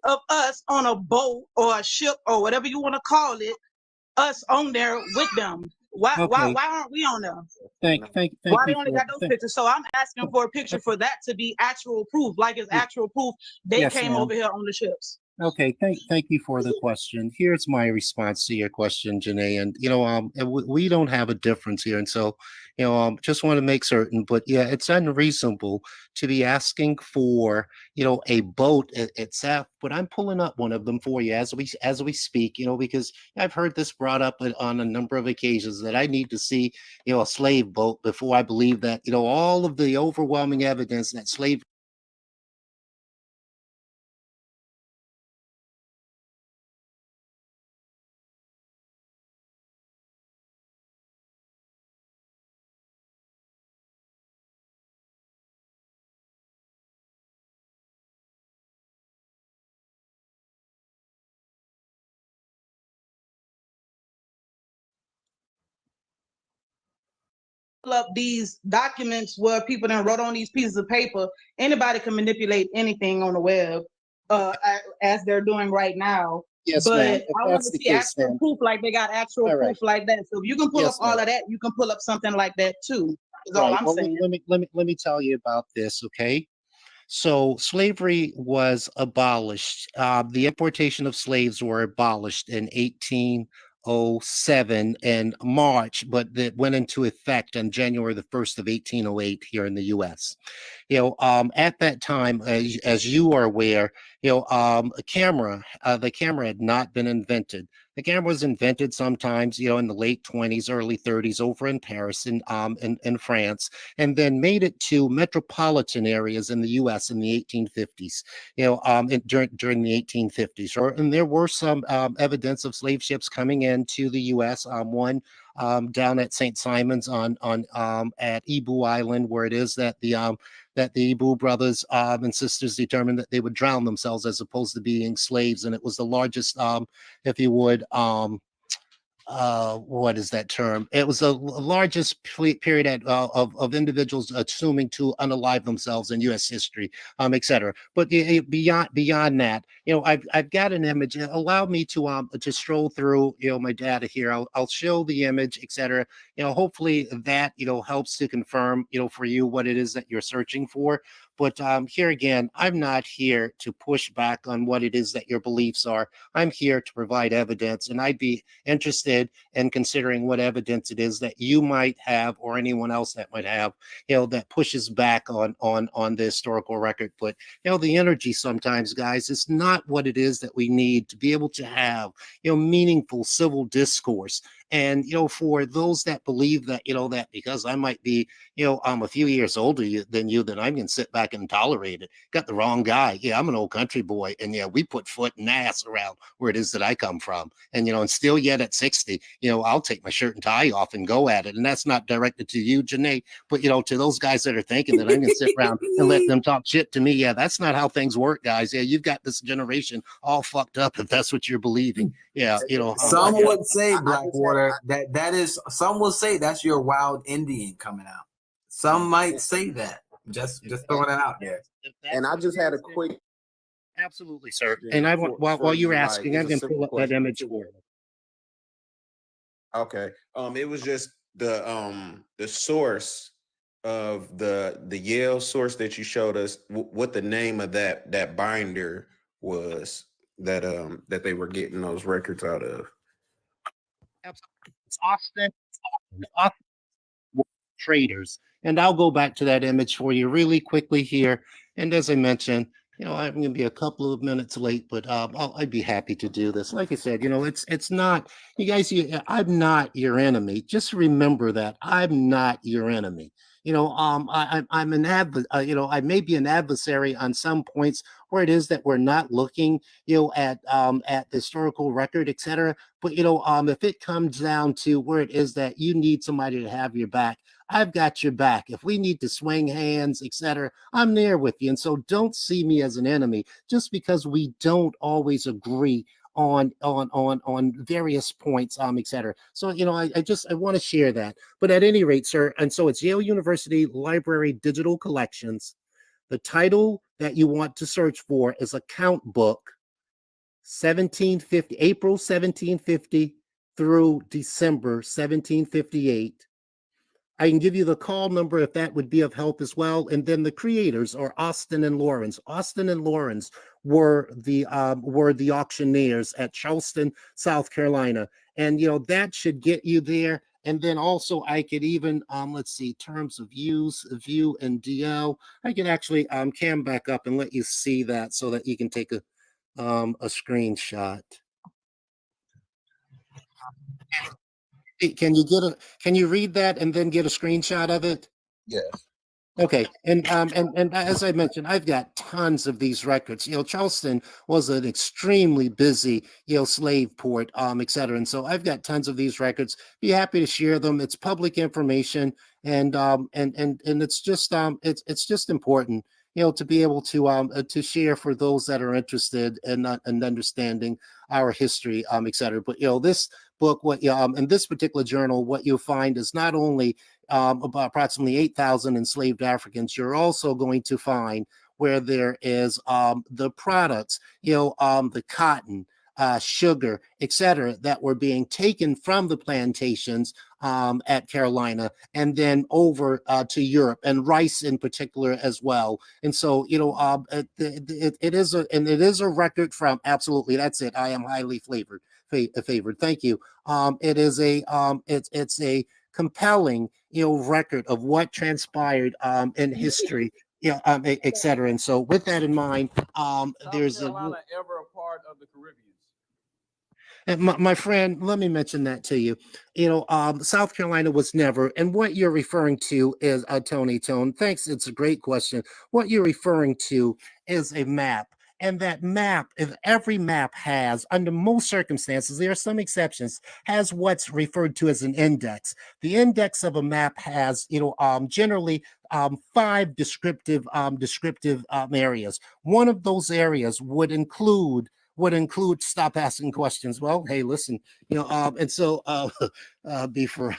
of us on a boat or a ship or whatever you want to call it, us on there with them. Okay. Why aren't we on there? Thank Why they you only for got those pictures? So I'm asking for a picture for that to be actual proof, like it's actual proof they yes, came ma'am. over here on the ships. Okay, thank you for the question. Here's my response to your question, Janae. And we don't have a difference here, and so just want to make certain. But yeah, it's unreasonable to be asking for a boat itself. But I'm pulling up one of them for you as we speak. Because I've heard this brought up on a number of occasions that I need to see a slave boat before I believe that all of the overwhelming evidence that slavery Up these documents where people then wrote on these pieces of paper. Anybody can manipulate anything on the web, as they're doing right now. Yes, ma'am. But If I want that's to the see case, actual then proof, like they got actual all proof right. like that. So if you can pull up Yes, all ma'am. of that, you can pull up something like that too. Is all Right. I'm Well, saying. let me tell you about this, okay? So slavery was abolished. The importation of slaves were abolished in 1807 in March, but that went into effect on January the 1st of 1808 here in the U.S. At that time, as you are aware, the camera had not been invented. The camera was invented sometimes, in the late 20s, early 30s over in Paris in France, and then made it to metropolitan areas in the U.S. in the 1850s, during the 1850s. And there were some evidence of slave ships coming into the U.S. One down at St. Simon's on at Ebu Island, where it is that the Ibu brothers and sisters determined that they would drown themselves as opposed to being slaves, and it was the largest, if you would, what is that term? It was the largest period of individuals assuming to unalive themselves in U.S. history, etc. But beyond that, I've got an image. Allow me to stroll through my data here. I'll show the image, etc. Hopefully that helps to confirm for you what it is that you're searching for. But here again, I'm not here to push back on what it is that your beliefs are. I'm here to provide evidence, and I'd be interested in considering what evidence it is that you might have or anyone else that might have, that pushes back on the historical record. But the energy sometimes, guys, is not what it is that we need to be able to have meaningful civil discourse. And for those that believe that that because I might be I'm a few years older than you, then I can sit back and tolerate it. Got the wrong guy. Yeah, I'm an old country boy, and yeah, we put foot and ass around where it is that I come from. And and still yet at 60, I'll take my shirt and tie off and go at it. And that's not directed to you, Janae, but to those guys that are thinking that I'm gonna sit around and let them talk shit to me. Yeah, that's not how things work, guys. Yeah, you've got this generation all fucked up if that's what you're believing. Yeah, some would say, Blackwater, that is, some will say that's your wild Indian coming out. Some might say that. Just throwing it out there. And I just had a quick. Absolutely, sir. And I want while you were asking, I'm going to pull up that image for you. Okay. It was just the source of the Yale source that you showed us. What the name of that binder was that they were getting those records out of. Absolutely. It's Austin Traders. And I'll go back to that image for you really quickly here. And as I mentioned, I'm going to be a couple of minutes late, but I'd be happy to do this. Like I said, it's not, you guys, I'm not your enemy. Just remember that I'm not your enemy. I'm an I may be an adversary on some points where it is that we're not looking, at the historical record, etc. But if it comes down to where it is that you need somebody to have your back, I've got your back. If we need to swing hands, etc., I'm there with you. And so don't see me as an enemy just because we don't always agree on various points, etc. So I want to share that. But at any rate, sir, and so it's Yale University Library Digital Collections. The title that you want to search for is Account Book 1750, April 1750 through December 1758. I can give you the call number if that would be of help as well. And then the creators are Austin and Lawrence. Austin and Lawrence were the auctioneers at Charleston, South Carolina. And that should get you there. And then also I could even let's see, terms of use, view, and DL. I can actually cam back up and let you see that so that you can take a screenshot. Can you read that and then get a screenshot of it? Yes. Okay, and as I mentioned, I've got tons of these records. Charleston was an extremely busy, slave port, et cetera. And so I've got tons of these records. Be happy to share them. It's public information, and it's just important, to be able to share for those that are interested in understanding our history, et cetera. But this book, in this particular journal, what you'll find is not only about approximately 8,000 enslaved Africans, you're also going to find where there is the products, the cotton, sugar, etc., that were being taken from the plantations at Carolina and then over to Europe, and rice in particular as well. And so, it is a record from, absolutely, that's it. I am highly favored. Thank you. It is it's a compelling, record of what transpired in history, et cetera. And so with that in mind, there's Carolina ever a part of the Caribbean? And my friend, let me mention that to you. South Carolina was never, and what you're referring to is Tony Tone. Thanks, it's a great question. What you're referring to is a map. And that map, if every map has, under most circumstances, there are some exceptions, has what's referred to as an index. The index of a map has, generally 5 descriptive areas. One of those areas would include stop asking questions. Well, hey, listen, and so be for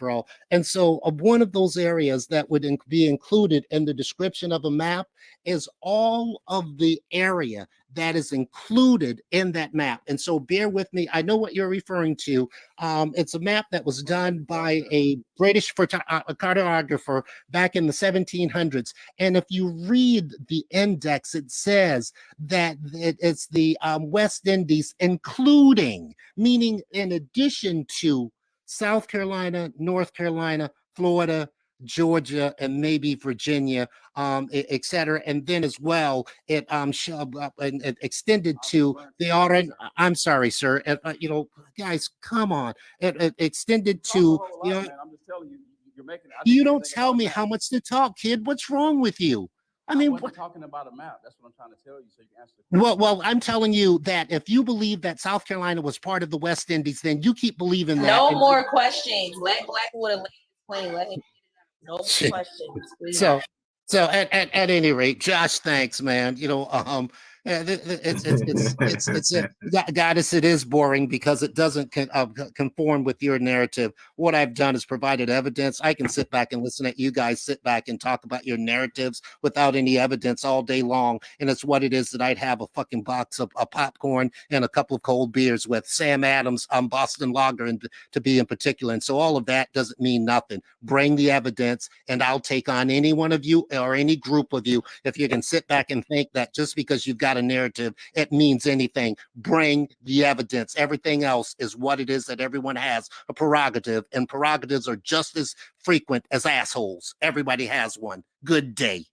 all. And so one of those areas that would be included in the description of a map is all of the area that is included in that map. And so bear with me. I know what you're referring to. It's a map that was done by a British cartographer back in the 1700s. And if you read the index, it says that it's the West Indies, including, meaning in addition to South Carolina, North Carolina, Florida, Georgia, and maybe Virginia, et cetera. And then as well, it it extended to the Orange. I'm sorry, sir. Guys, come on. It extended to I'm just telling you, you're making. You don't tell me how much to talk, kid. What's wrong with you? I mean, we're talking about a map. That's what I'm trying to tell you, so you can answer the question. Well, I'm telling you that if you believe that South Carolina was part of the West Indies, then you keep believing that. No more questions. Let Blackwood explain. Let him. No questions. Please. So at any rate, Josh, thanks, man. Goddess, it is boring because it doesn't conform with your narrative. What I've done is provided evidence. I can sit back and listen at you guys sit back and talk about your narratives without any evidence all day long. And it's what it is that I'd have a fucking box of popcorn and a couple of cold beers with Sam Adams, Boston Lager, and to be in particular. And so all of that doesn't mean nothing. Bring the evidence, and I'll take on any one of you or any group of you if you can sit back and think that just because you've got a narrative, it means anything. Bring the evidence. Everything else is what it is that everyone has a prerogative, and prerogatives are just as frequent as assholes. Everybody has one. Good day.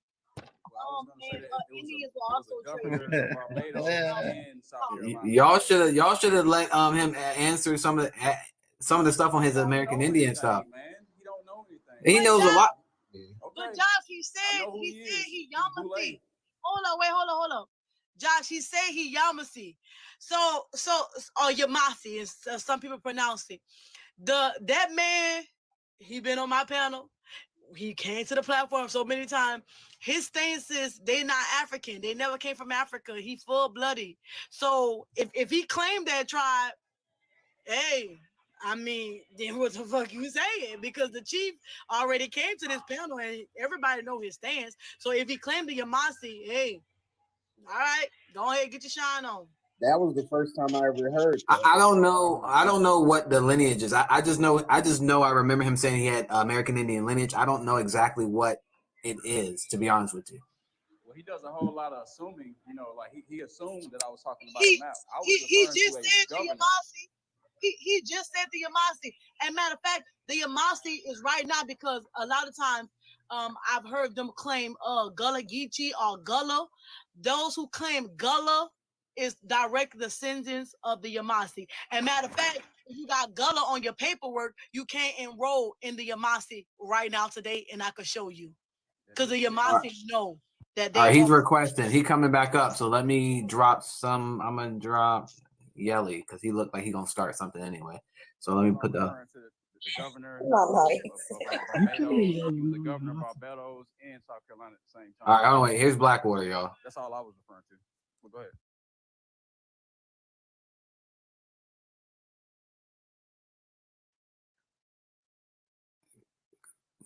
Y'all should have let him answer some of the stuff on his American Indian stuff. He don't know anything. He knows a lot. But Josh, he said he Yamasee. Hold on. Josh, he said he Yamasee. So or Yamasi, as some people pronounce it. That man, he been on my panel. He came to the platform so many times. His stance is they not African. They never came from Africa. He full bloody. So if he claimed that tribe, hey, I mean, then what the fuck you saying? Because the chief already came to this panel and everybody know his stance. So if he claimed the Yamasi, hey, all right, go ahead, get your shine on. That was the first time I ever heard. I don't know. I don't know what the lineage is. I just know. I remember him saying he had American Indian lineage. I don't know exactly what it is, to be honest with you. Well, he does a whole lot of assuming. You know, like he assumed that I was talking about He a map. I was he referring just to a said the governor. Yamasi. He just said the Yamasi. And matter of fact, the Yamasi is right now because a lot of times I've heard them claim Gullah Geechee or Gullah. Those who claim Gullah is direct descendants of the Yamasi. And matter of fact, if you got Gullah on your paperwork, you can't enroll in the Yamasi right now today, and I could show you. Because the Yamasi know that they All right, he's requesting. He coming back up. So let me drop some. I'm gonna drop Yelly because he looked like he gonna start something anyway. So let me put the governor. Nice. Barbados. He was the governor of Barbados and South Carolina at the same time. All right, hold on, wait. Here's Blackwater, y'all. That's all I was referring to. Well, go ahead.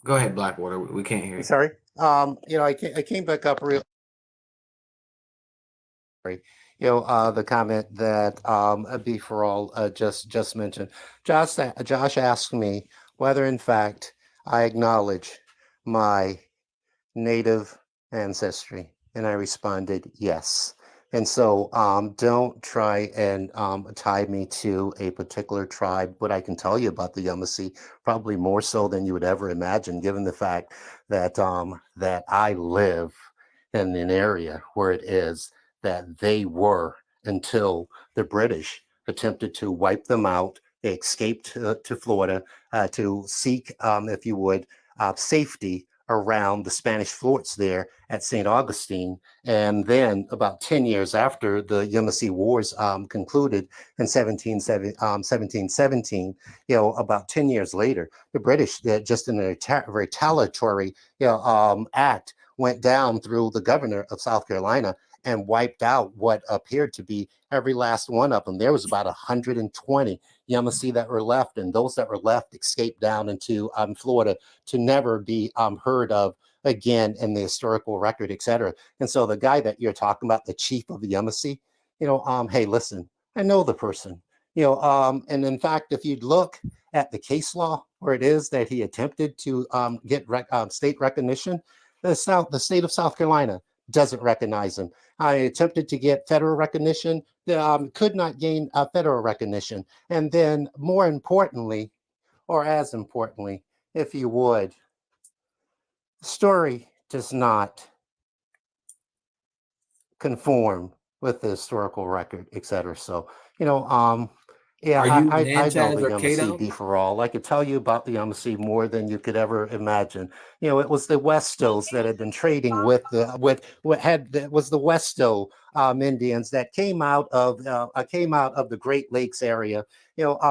Go ahead, Blackwater. We can't hear you. Sorry. I came back up real. The comment that B for all just mentioned. Josh asked me whether, in fact, I acknowledge my native ancestry, and I responded yes. And so don't try and tie me to a particular tribe. What I can tell you about the Yamasee, probably more so than you would ever imagine, given the fact that that I live in an area where it is that they were until the British attempted to wipe them out. They escaped to Florida to seek, if you would, safety around the Spanish forts there at St. Augustine. And then about 10 years after the Yamasee Wars concluded in 1717, about 10 years later, the British, just in a retaliatory act, went down through the governor of South Carolina and wiped out what appeared to be every last one of them. There was about 120 Yamasee that were left, and those that were left escaped down into Florida to never be heard of again in the historical record, etc. And so the guy that you're talking about, the chief of the Yamasee, hey, listen, I know the person, and in fact, if you'd look at the case law where it is that he attempted to get state recognition, the state of South Carolina doesn't recognize him. I attempted to get federal recognition, could not gain federal recognition. And then more importantly, or as importantly, if you would, the story does not conform with the historical record, etc. So, yeah, Are you I know Natchez the or Cato? Yamasee for all. I could tell you about the Yamasee more than you could ever imagine. It was the Westos that had been trading with the Westo Indians that came out of the Great Lakes area.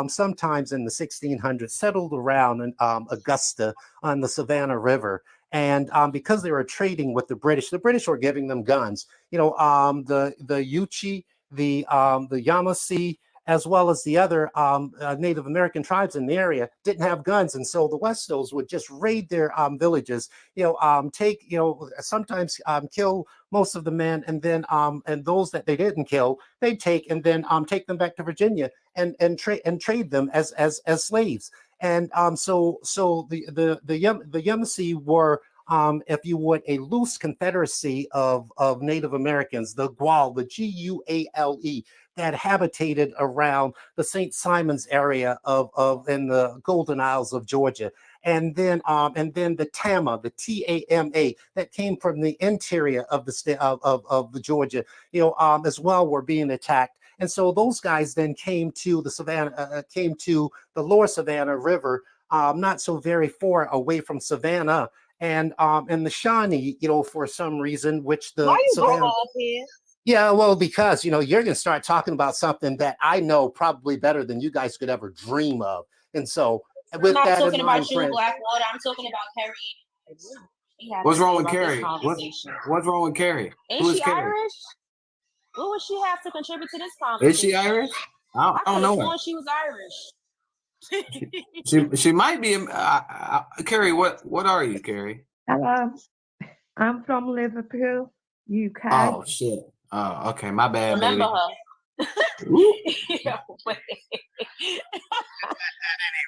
Sometimes in the 1600s, settled around in Augusta on the Savannah River. And because they were trading with the British were giving them guns. The Geechee, the Yamasee, as well as the other Native American tribes in the area didn't have guns. And so the Westos would just raid their villages, sometimes kill most of the men. And then and those that they didn't kill, they'd take and then take them back to Virginia and trade them as slaves. And so the Yamasee were, if you would, a loose confederacy of Native Americans, the Gual, the Guale, that habitated around the St. Simons area of in the Golden Isles of Georgia. And then the Tama, the Tama, that came from the interior of the state of the Georgia, as well, were being attacked. And so those guys then came to the Savannah, came to the lower Savannah River, not so very far away from Savannah, and the Shawnee, for some reason, which the Why you Savannah. up here? Yeah, well, because you're going to start talking about something that I know probably better than you guys could ever dream of, and so with I'm not that talking in mind, about you, Prince, Blackwater. I'm talking about Carrie. What's wrong with Carrie? What's wrong with Carrie? Ain't she Carrie? Irish? What would she have to contribute to this Is conversation? she Irish? I don't know her. She was Irish. She might be. Carrie, what are you, Carrie? Hello, I'm from Liverpool, UK. Oh shit. Oh, okay. My bad, Remember baby. her. Yeah, wait.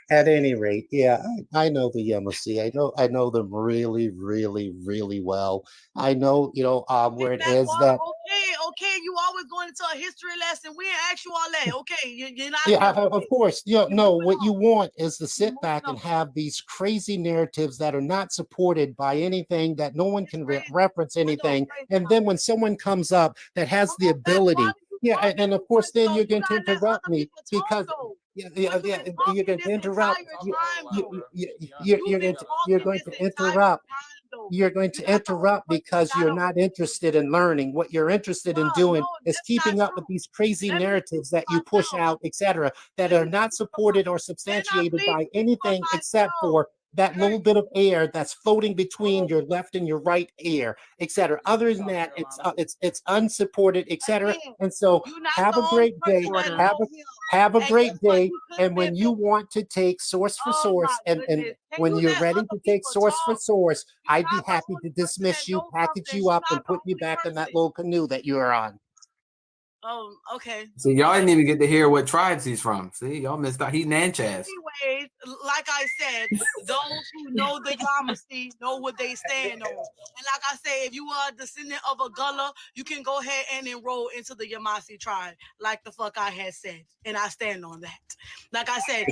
At any rate, yeah, I know the Yamasee. I know them really, really, really well. I know, where it is that. Okay, you always going into a history lesson. We ain't ask you all that. Okay, you're not. Yeah, of course. No, what you on. want is to sit back and on. have these crazy narratives that are not supported by anything, that no one can reference anything. And then when someone comes up that has the ability, yeah, and of course, then you're going to interrupt me because. Yeah, you're going to interrupt. You're going to interrupt. You're going to interrupt because you're not interested in learning. What you're interested in doing is keeping up with these crazy narratives that you push out, etc., that are not supported or substantiated by anything except for that little bit of air that's floating between your left and your right ear, etc. Other than that, it's unsupported, etc. And so have a great day. Have a great day. And when you want to take source for source, and when you're ready to take source for source, I'd be happy to dismiss you, package you up, and put you back in that little canoe that you're on. Oh, okay. See, y'all didn't even get to hear what tribes he's from. See, y'all missed out. He's Nanchas. Anyways, like I said, those who know the Yamasee know what they stand on. And like I say, if you are a descendant of a Gullah, you can go ahead and enroll into the Yamasee tribe, like the fuck I had said. And I stand on that. Like I said,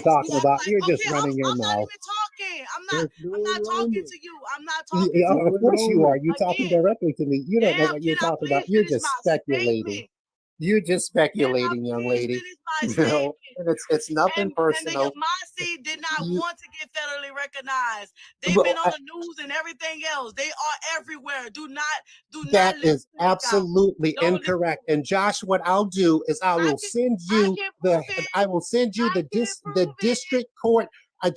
You're just running your mouth. I'm not even talking. I'm not talking to you. I'm not talking to you. Of course you are. You're talking directly to me. You don't know what you're talking about. You're just speculating. You're just speculating, young lady. And it's nothing personal. And the Yamasee did not want to get federally recognized. They've been on the news and everything else. They are everywhere. Do not. That is absolutely incorrect. And Josh, what I'll do is I will send you the district court.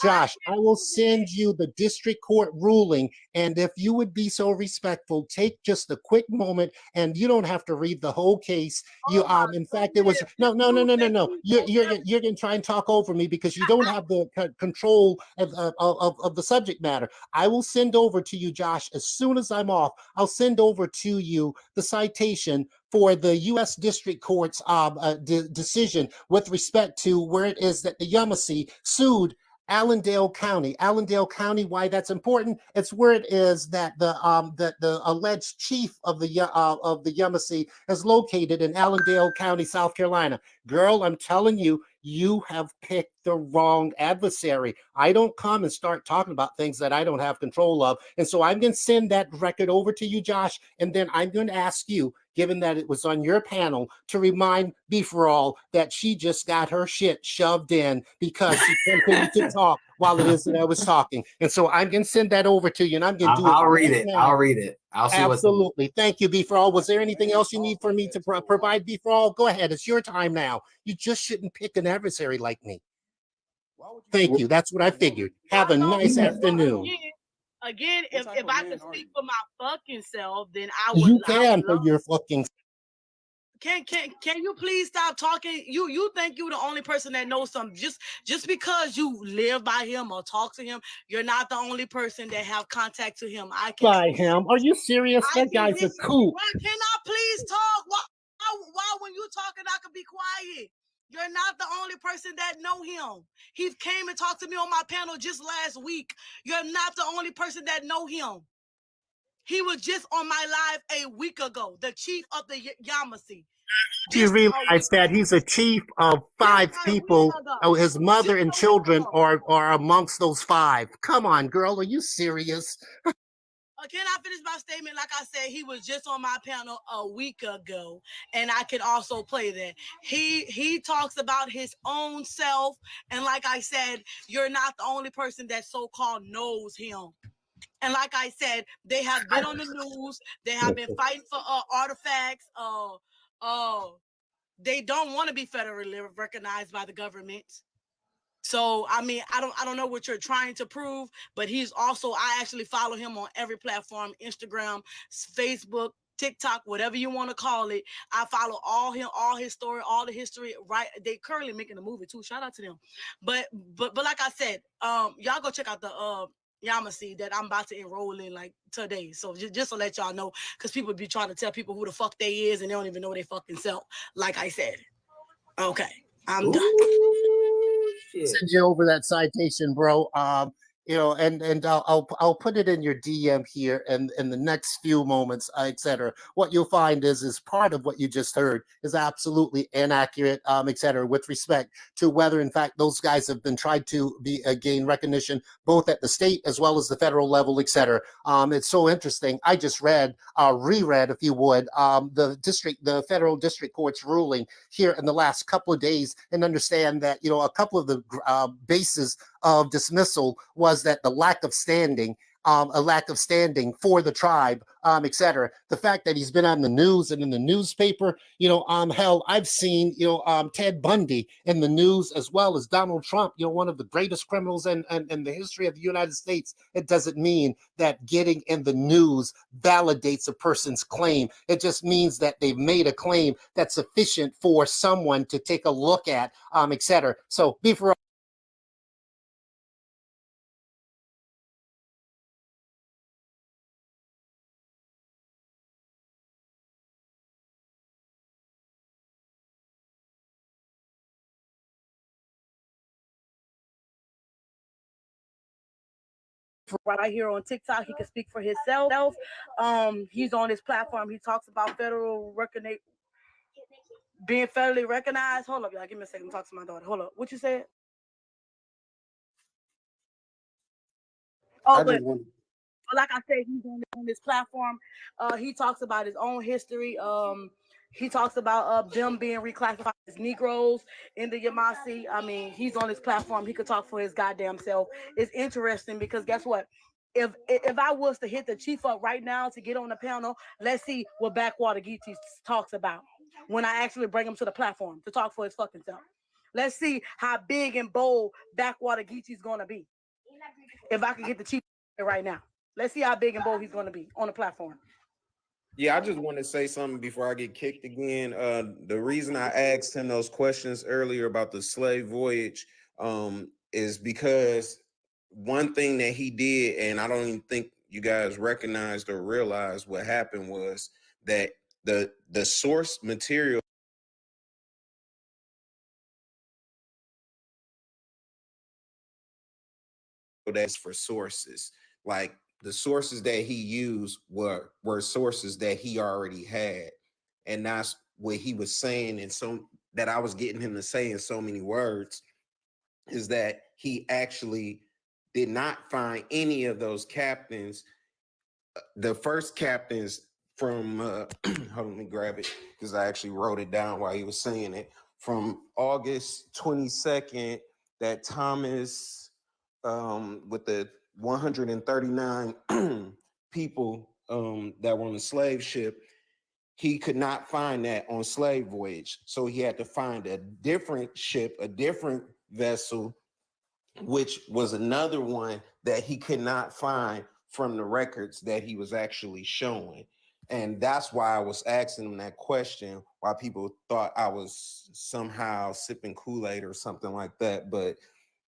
Josh, I will send you the district court ruling. And if you would be so respectful, take just a quick moment, and you don't have to read the whole case. In fact, it was no. You're going to try and talk over me because you don't have the control of the subject matter. I will send over to you, Josh, as soon as I'm off. I'll send over to you the citation for the U.S. District Court's decision with respect to where it is that the Yamasee sued Allendale County. Allendale County, why that's important? It's where it is that the alleged chief of the Yamasee is located in Allendale County, South Carolina. Girl, I'm telling you, you have picked the wrong adversary. I don't come and start talking about things that I don't have control of. And so I'm going to send that record over to you, Josh, and then I'm going to ask you, given that it was on your panel, to remind Beef Raw that she just got her shit shoved in because she continued to talk while it is that I was talking. And so I'm going to send that over to you, and I'm going to do it. I'll read it. I'll read it. I'll see. Absolutely. Thank you, Beef Raw. Was there anything else you need for me to provide, Beef Raw? Go ahead. It's your time now. You just shouldn't pick an adversary like me. Thank you. That's what I figured. Have a nice afternoon. Again, if I could speak for my fucking self, then I would. You can for your fucking. Can you please stop talking? You think you're the only person that knows something. Just because you live by him or talk to him, you're not the only person that have contact to him. I can by him. Are you serious? That guy's a kook. Can I please talk? Why when you talking, I can be quiet? You're not the only person that know him. He came and talked to me on my panel just last week. You're not the only person that know him. He was just on my live a week ago, the chief of the Yamasee. Do you realize that he's a chief of 5 people? Oh, his mother and children are amongst those 5. Come on, girl, are you serious? Can I finish my statement? Like I said, he was just on my panel a week ago, and I can also play that. He talks about his own self, and like I said, you're not the only person that so-called knows him. And like I said, they have been on the news. They have been fighting for artifacts. They don't want to be federally recognized by the government. So I mean, I don't know what you're trying to prove, but he's also, I actually follow him on every platform: Instagram, Facebook, TikTok, whatever you want to call it. I follow all his story, all the history. Right, they currently making a movie too. Shout out to them. But like I said, y'all go check out the Yamasee that I'm about to enroll in like today. So just to let y'all know, because people be trying to tell people who the fuck they is and they don't even know they fucking self. Like I said. Okay, I'm done. Ooh, shit. Send you over that citation, bro. And I'll put it in your DM here, and in the next few moments, etc. What you'll find is part of what you just heard is absolutely inaccurate, etc. With respect to whether, in fact, those guys have been tried to gain recognition both at the state as well as the federal level, etc. It's so interesting. I just reread, if you would, the federal district court's ruling here in the last couple of days, and understand that a couple of the bases of dismissal was that the lack of standing, a lack of standing for the tribe, etc. The fact that he's been on the news and in the newspaper, hell, I've seen, Ted Bundy in the news as well as Donald Trump, one of the greatest criminals in the history of the United States. It doesn't mean that getting in the news validates a person's claim. It just means that they've made a claim that's sufficient for someone to take a look at, etc. So be for right here on TikTok. He can speak for himself. He's on his platform. He talks about being federally recognized. Hold up, y'all. Give me a second. Talk to my daughter. Hold up. What you said? Oh, but like I said, he's on this platform. He talks about his own history. He talks about them being reclassified as Negroes in the Yamasi. I mean, he's on his platform. He could talk for his goddamn self. It's interesting because guess what? If I was to hit the chief up right now to get on the panel, let's see what Backwater Geechee talks about when I actually bring him to the platform to talk for his fucking self. Let's see how big and bold Backwater Geechee's gonna be. If I can get the chief right now. Let's see how big and bold he's going to be on the platform. Yeah, I just want to say something before I get kicked again. The reason I asked him those questions earlier about the slave voyage is because one thing that he did, and I don't even think you guys recognized or realized what happened, was that the source material that's for sources, like the sources that he used were sources that he already had, and that's what he was saying. And so that I was getting him to say in so many words is that he actually did not find any of those captains. The first captains from hold on, let me grab it because I actually wrote it down while he was saying it, from August 22nd, that Thomas with the 139 people that were on the slave ship, he could not find that on slave voyage. So he had to find a different ship, a different vessel, which was another one that he could not find from the records that he was actually showing. And that's why I was asking him that question, why people thought I was somehow sipping Kool-Aid or something like that. But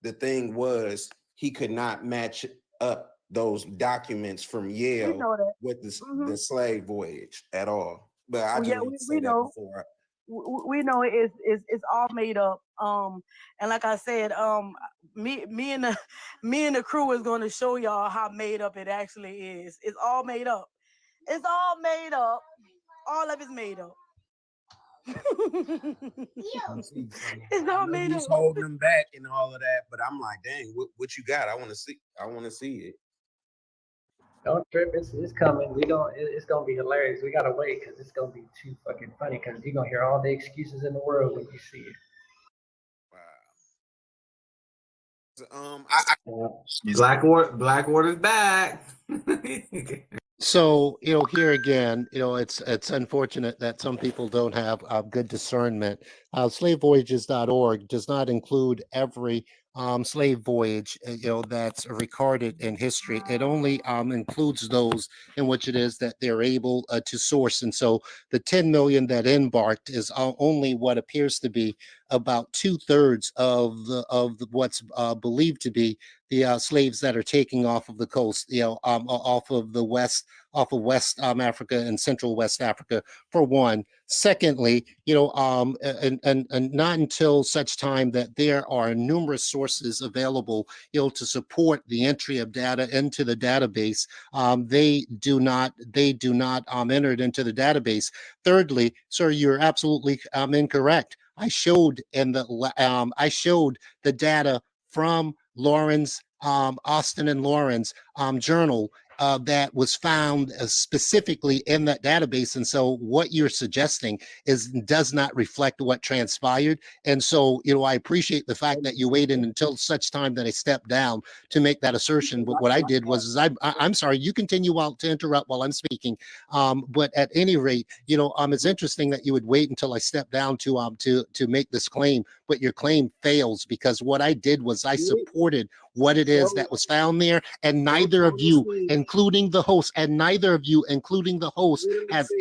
the thing was, he could not match up those documents from Yale with the slave voyage at all. But I just want to say that before. We know it's all made up. And like I said, me and the crew is going to show y'all how made up it actually is. It's all made up. It's all made up. All of it's made up. It's all made up. He's holding them back and all of that, but I'm like, dang, what you got? I want to see. I want to see it. Don't trip. It's coming. It's gonna be hilarious. We gotta wait because it's gonna be too fucking funny. Because you're gonna hear all the excuses in the world when you see it. Blackwater's back. So, here again, it's unfortunate that some people don't have good discernment. Slavevoyages.org does not include every slave voyage, that's recorded in history. It only includes those in which it is that they're able to source. And so the 10 million that embarked is only what appears to be about 2/3 of what's believed to be the slaves that are taking off of the coast, off of the off of West Africa and Central West Africa, for one. Secondly, and not until such time that there are numerous sources available, to support the entry of data into the database, they do not enter it into the database. Thirdly, sir, you're absolutely incorrect. I showed the data from Lauren's Austin and Lauren's journal that was found specifically in that database. And so what you're suggesting does not reflect what transpired. And so, I appreciate the fact that you waited until such time that I stepped down to make that assertion. But what I did was, I'm sorry, you continue to interrupt while I'm speaking. But at any rate, it's interesting that you would wait until I stepped down to make this claim, but your claim fails, because what I did was I supported what it is that was found there, and neither of you, including the host, has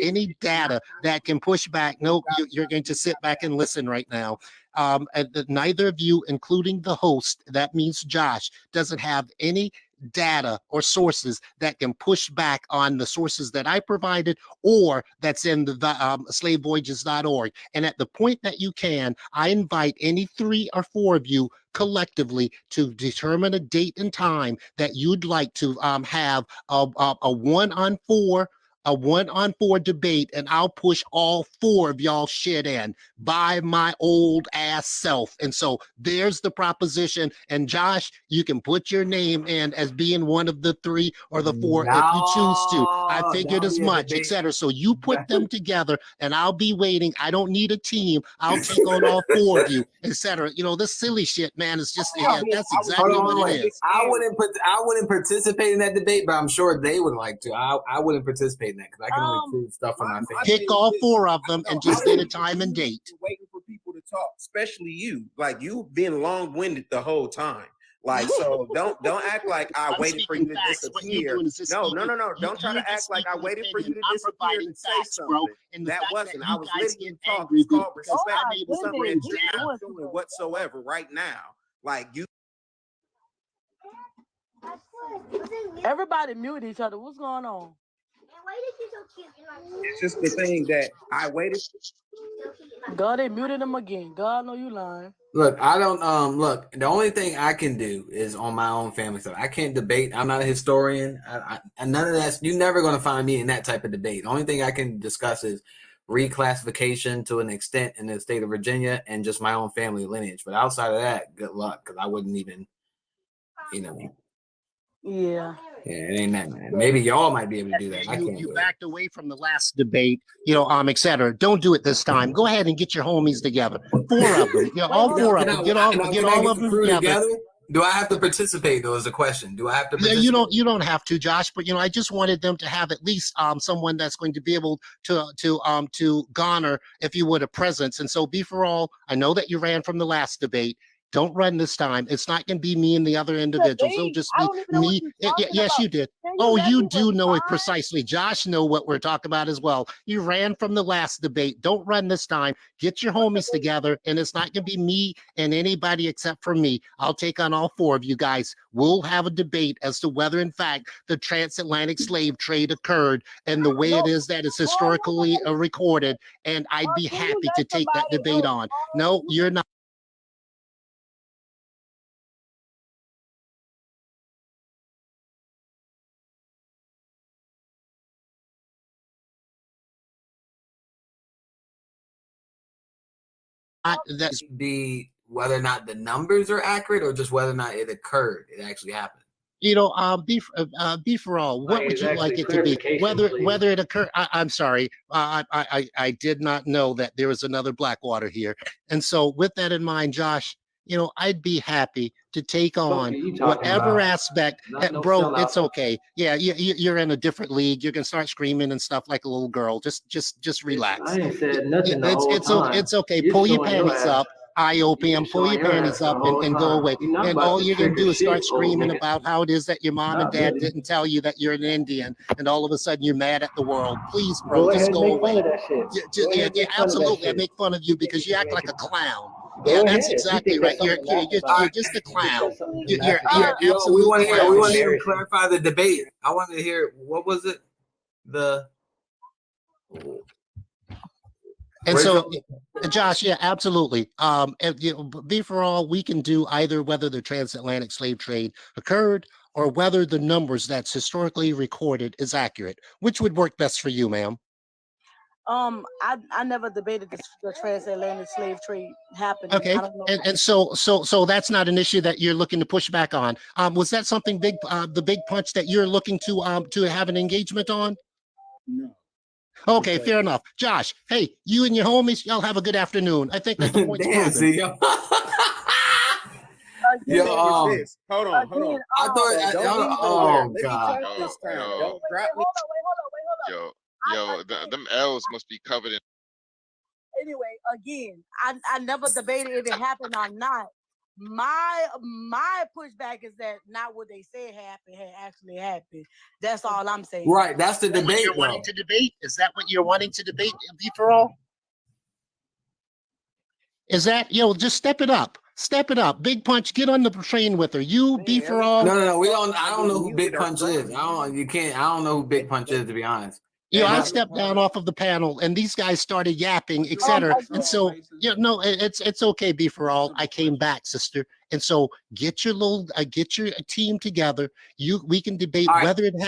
any data that can push back. No, you're going to sit back and listen right now. And neither of you, including the host, that means Josh, doesn't have any data or sources that can push back on the sources that I provided or that's in the slavevoyages.org. And at the point that you can, I invite any 3 or 4 of you collectively to determine a date and time that you'd like to have a 1-on-4 debate, and I'll push all 4 of y'all shit in by my old ass self. And so there's the proposition. And Josh, you can put your name in as being one of the 3 or the 4 if you choose to. I figured as much, etc. So you put them together, and I'll be waiting. I don't need a team. I'll take on all 4 of you, etc. This silly shit, man, is just that's exactly what it is. I wouldn't participate in that debate, but I'm sure they would like to. I wouldn't participate in that because I can only prove stuff on my face. Pick all 4 of them and just get a time and date. Waiting for people to talk, especially you. Like, you've been long-winded the whole time. Like, so don't act like I waited for you to disappear. No. Don't try to act like I waited for you to disappear and say something. That wasn't. I was letting you talk. It's called respect. Something that you're not doing whatsoever right now. Like, you. Everybody mute each other. What's going on? It's just the thing that I waited. God, they muted him again. God, know you lying. Look, I don't look, the only thing I can do is on my own family stuff. I can't debate. I'm not a historian. And none of that. You're never going to find me in that type of debate. The only thing I can discuss is reclassification to an extent in the state of Virginia and just my own family lineage. But outside of that, good luck, because I wouldn't even, Yeah. Yeah, it ain't that, man. Maybe y'all might be able to do that. You backed away from the last debate, etc. Don't do it this time. Go ahead and get your homies together. 4 of them. All 4 of them. Get all of them together. Do I have to participate, though, is the question. Do I have to participate? You don't have to, Josh, but I just wanted them to have at least someone that's going to be able to garner, if you would, a presence. And so Be For All, I know that you ran from the last debate. Don't run this time. It's not going to be me and the other individuals. It'll just be me. Yes, you did. Oh, you do know it precisely. Josh know what we're talking about as well. You ran from the last debate. Don't run this time. Get your homies together, and it's not going to be me and anybody except for me. I'll take on all 4 of you guys. We'll have a debate as to whether, in fact, the transatlantic slave trade occurred and the way it is that it's historically recorded, and I'd be happy to take that debate on. No, you're not. That's be whether or not the numbers are accurate or just whether or not it occurred. It actually happened. Be For All. What would you like it to be? Whether it occurred. I'm sorry. I did not know that there was another Blackwater here. And so with that in mind, Josh, I'd be happy to take on whatever aspect. Bro, it's okay. Yeah, you're in a different league. You can start screaming and stuff like a little girl. Just relax. I ain't said nothing the whole time. It's okay. Pull your panties up. IOPM, pull your panties up and go away. And all you're going to do is start screaming about how it is that your mom and dad didn't tell you that you're an Indian, and all of a sudden you're mad at the world. Please, bro, just go away. Yeah, absolutely. I make fun of you because you act like a clown. Yeah, Go that's ahead. You exactly think right. that's something to laugh You're about? just a You think clown. that's something to You're laugh you're about? Yo, we absolute want to hear. clown. We want to Embarrassing. clarify the debate. I want to hear what was it? The And so, Rachel? Josh, yeah, absolutely. And, be for all, we can do either whether the transatlantic slave trade occurred or whether the numbers that's historically recorded is accurate. Which would work best for you, ma'am? I never debated the transatlantic slave trade happening. Okay, I don't know. and so that's not an issue that you're looking to push back on. Was that something big, the big punch that you're looking to have an engagement on? No. Okay, fair enough. Josh, hey, you and your homies, y'all have a good afternoon. I think that the point's Damn, proven. see, yo. Again, Yo, With this. Hold on. again, I thought. Don't leave Oh nowhere. Let me God. talk this time. Yo, Don't drop me. yo, them L's must be covered in. Anyway, again, I never debated if it happened or not. My pushback is that not what they said happened had actually happened. That's all I'm saying. Right, that's the debate. You're wanting to debate? Is that what you're wanting to debate, be for all? Is that, just step it up. Step it up. Big Punch, get on the train with her. You, be for all. No. We don't. I don't know who Big Punch is. I don't. You can't. I don't know who Big Punch is, to be honest. I stepped down off of the panel and these guys started yapping, etc. And so, no, it's okay, be for all. I came back, sister. And so get your team together. We can debate whether it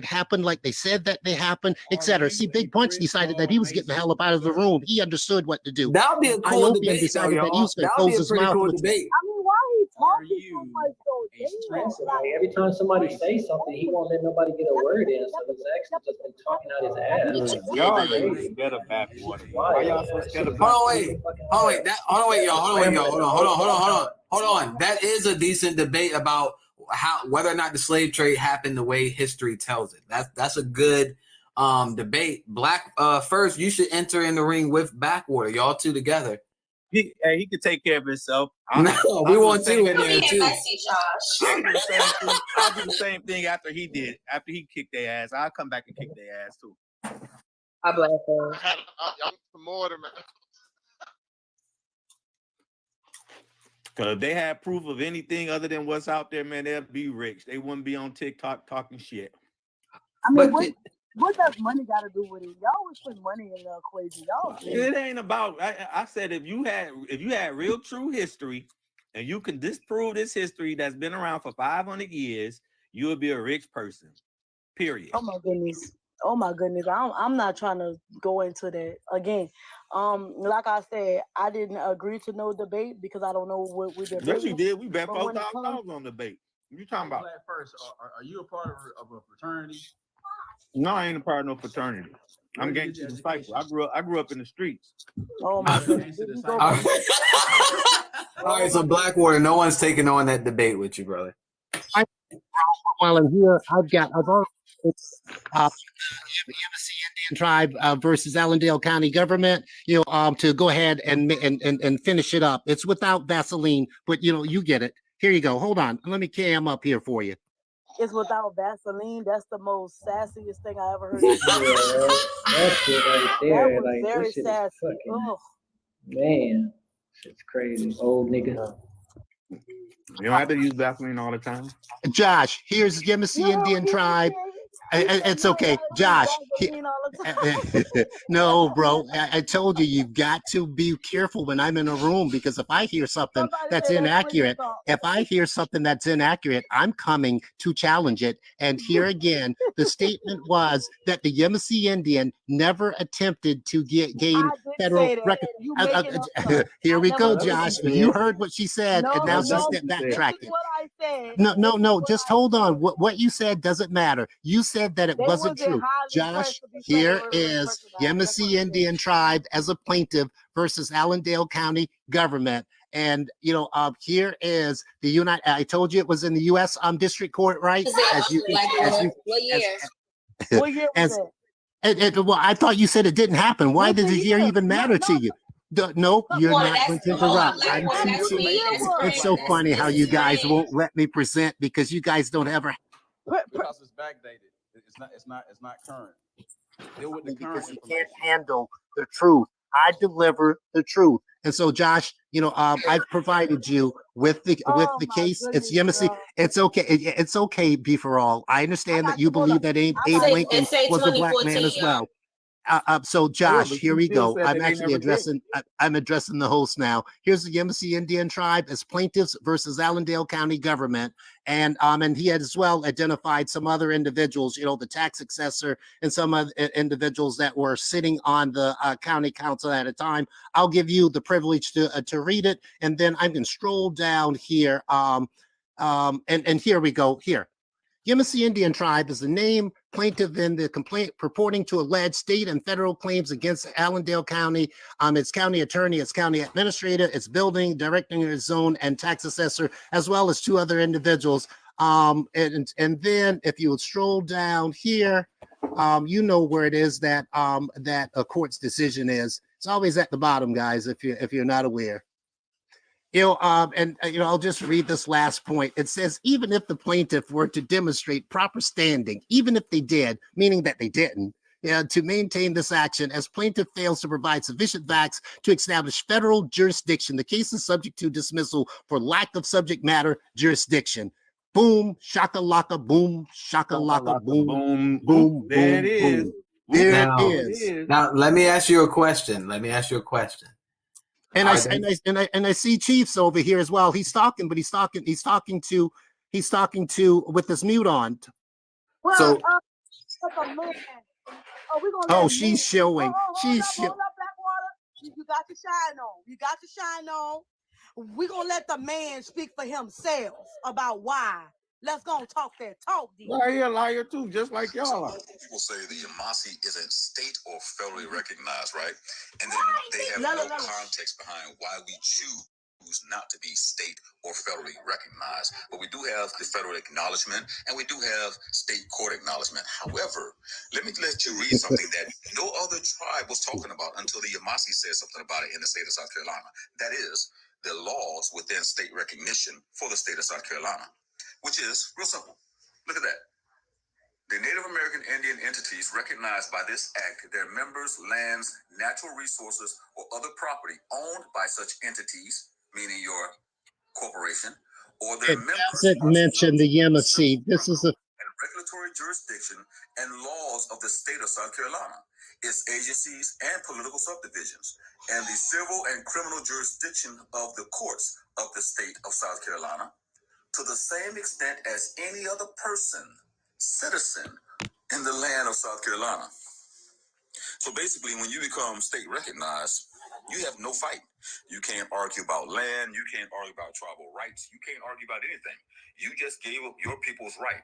happened like they said that they happened, etc. See, Big Punch decided that he was getting the hell up out of the room. He understood what to do. That'll be a cool debate, decided that he was going to That'll be close a his pretty mouth. cool With debate. I mean, why he talking so much though? Like, every time somebody says something, he won't let nobody get a word in. So he's actually just been talking out his ass. Y'all are scared of backwater. Why y'all so scared of Hold backwater? on, wait, y'all. Hold on. That is a decent debate about whether or not the slave trade happened the way history tells it. That's a good debate. Black first, you should enter in the ring with Backwater. Y'all two together. He could take care of himself. No, we want you in there Being too. messy, Josh. I'll do the same thing after he did. After he kicked their ass, I'll come back and kick their ass too. I bless her. I'm some more man. Because if they had proof of anything other than what's out there, man, they'd be rich. They wouldn't be on TikTok talking shit. I mean, what does money got to do with it? Y'all always put money in the equation. Y'all. It ain't about. I said if you had real true history, and you can disprove this history that's been around for 500 years, you would be a rich person. Period. Oh my goodness. I'm not trying to go into that again. Like I said, I didn't agree to no debate because I don't know what we did. Yes, you did. We bet $4,000 on debate. What you talking about? First, are you a part of a fraternity? No, I ain't a part of no fraternity. I'm Gangster Disciple. I grew up in the streets. Oh my goodness. All right, so Blackwater, no one's taking on that debate with you, brother. While I'm here, I've already Indian tribe versus Allendale County government, to go ahead and finish it up. It's without Vaseline, but you get it. Here you go. Hold on. Let me cam up here for you. It's without Vaseline. That's the most sassiest thing I ever heard. That shit right there. That was Like, very this shit sassy. is fucking, Ugh. man, shit's crazy. Old nigga. You don't have to use Vaseline all the time. Josh, here's Geechee Indian tribe. It's okay, Josh. No, bro. I told you, you've got to be careful when I'm in a room, because if I hear something that's inaccurate, I'm coming to challenge it. And here again, the statement was that the Geechee Indian never attempted to gain federal record. Here we go, Josh. You heard what she said, and now she's backtracking. No. Just hold on. What you said doesn't matter. You said that it wasn't true. Josh, here is Geechee Indian tribe as a plaintiff versus Allendale County government. And, here is the United, I told you it was in the U.S. District Court, right? What year? What year was it? Well, I thought you said it didn't happen. Why does the year even matter to you? No, you're not going to interrupt. It's so funny how you guys won't let me present because you guys don't ever. Because it's backdated. It's not current. Deal with the current Because you can't handle the truth. I deliver the truth. And so, Josh, I've provided you with the case. It's Yemisi. It's okay. It's okay. Be for all. I understand that you believe that Abe Lincoln It say was a black man 2014, as y'all. well. So Josh, but here you we still go. said I'm that they actually never did. addressing. I'm addressing the host now. Here's the Yemisi Indian tribe as plaintiffs versus Allendale County government, and he had as well identified some other individuals, the tax assessor and some other individuals that were sitting on the county council at a time. I'll give you the privilege to read it, and then I can stroll down here. And here we go. Here. Yemisi Indian Tribe is the name plaintiff in the complaint purporting to allege state and federal claims against Allendale County, its county attorney, its county administrator, its building, directing its zone, and tax assessor, as well as 2 other individuals. And then if you would stroll down here, you know where it is that that a court's decision is. It's always at the bottom, guys, if you're not aware. I'll just read this last point. It says, even if the plaintiff were to demonstrate proper standing, even if they did, meaning that they didn't, to maintain this action, as plaintiff fails to provide sufficient facts to establish federal jurisdiction, the case is subject to dismissal for lack of subject matter jurisdiction. Boom, shakalaka, boom, shakalaka, boom, boom, boom, There it boom, is. boom. There Now- it is. Now, let me ask you a question. And I see Chiefs over here as well. He's talking, but he's talking to with his mute on. Well, So- a man. We're gonna let she's showing. Hold up, Blackwater. You got to shine on. You got to shine on. We're gonna let the man speak for himself about why. Let's go talk that talk. Well, he a liar too, just like y'all are. People say the Yamasi isn't state or federally recognized, right? And then they have no context behind why we choose not to be state or federally recognized. But we do have the federal acknowledgement and we do have state court acknowledgement. However, let you read something that no other tribe was talking about until the Yamasi said something about it in the state of South Carolina. That is the laws within state recognition for the state of South Carolina, which is real simple. Look at that. The Native American Indian entities recognized by this act, their members, lands, natural resources, or other property owned by such entities, meaning your corporation, or their It members. doesn't mention the Yemisi. This is a regulatory jurisdiction and laws of the state of South Carolina, its agencies and political subdivisions, and the civil and criminal jurisdiction of the courts of the state of South Carolina, to the same extent as any other person, citizen in the land of South Carolina. So basically, when you become state recognized, you have no fight. You can't argue about land. You can't argue about tribal rights. You can't argue about anything. You just gave up your people's right,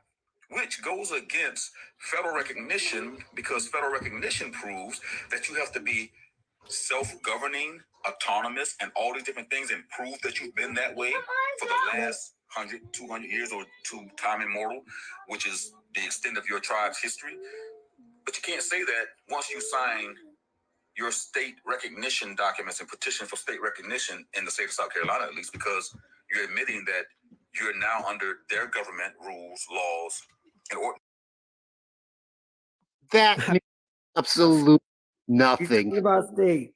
which goes against federal recognition, because federal recognition proves that you have to be self-governing, autonomous, and all these different things, and prove that you've been that way for the last 100, 200 years or to time immortal, which is the extent of your tribe's history. But you can't say that once you sign your state recognition documents and petition for state recognition in the state of South Carolina, at least, because you're admitting that you're now under their government rules, laws, and ordinances. that means absolutely nothing. About state.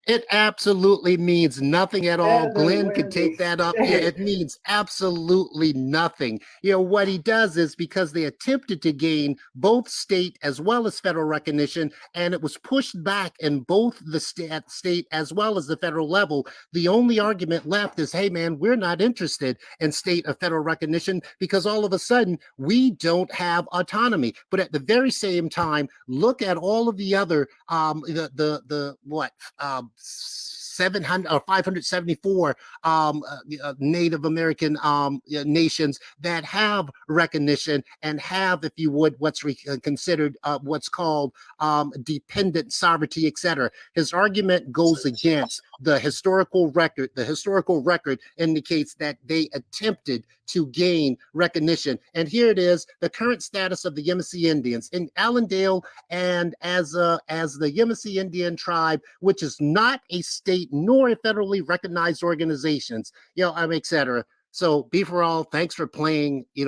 It absolutely means nothing at all. Glenn could take that up. Yeah, it state. means absolutely nothing. What he does is, because they attempted to gain both state as well as federal recognition, and it was pushed back in both the state as well as the federal level. The only argument left is, hey, man, we're not interested in state or federal recognition because all of a sudden we don't have autonomy. But at the very same time, look at all of the other, 700 or 574 Native American nations that have recognition and have, if you would, what's considered what's called dependent sovereignty, etc. His argument goes against the historical record. The historical record indicates that they attempted to gain recognition. And here it is, the current status of the Yemisi Indians in Allendale, and as the Yemisi Indian tribe, which is not a state nor a federally recognized organizations, etc. So Be For All, thanks for playing, if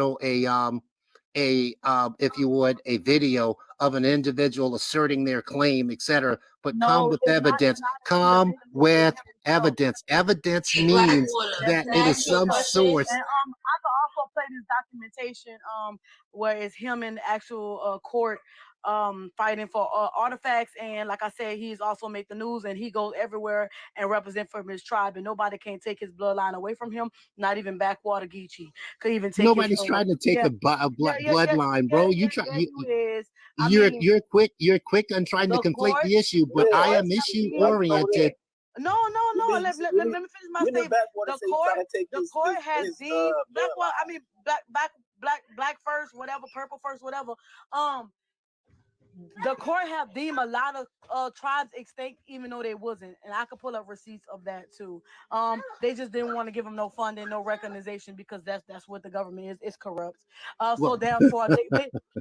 you would, a video of an individual asserting their claim, etc. But No, come with it's not. evidence. It's not Come an individual. with It's him himself. evidence. Evidence Hey, means Blackwater, that can it I is ask you a some question? source. And I could also play this documentation where it's him in the actual court fighting for artifacts, and like I said, he's also made the news, and he goes everywhere and represent for his tribe, and nobody can take his bloodline away from him. Not even Backwater Geechee could even take his. Nobody's trying to take Yeah, bloodline, bro. You're quick on trying to The conflate court, the issue, but the I court am have issue deemed. oriented. No. Let me finish my statement. The court has deemed Blackwater. I mean, black first, whatever, purple first, whatever. The court have deemed a lot of tribes extinct, even though they wasn't, and I could pull up receipts of that too. They just didn't want to give them no funding, no recognition, because that's what the government is. It's corrupt. So therefore,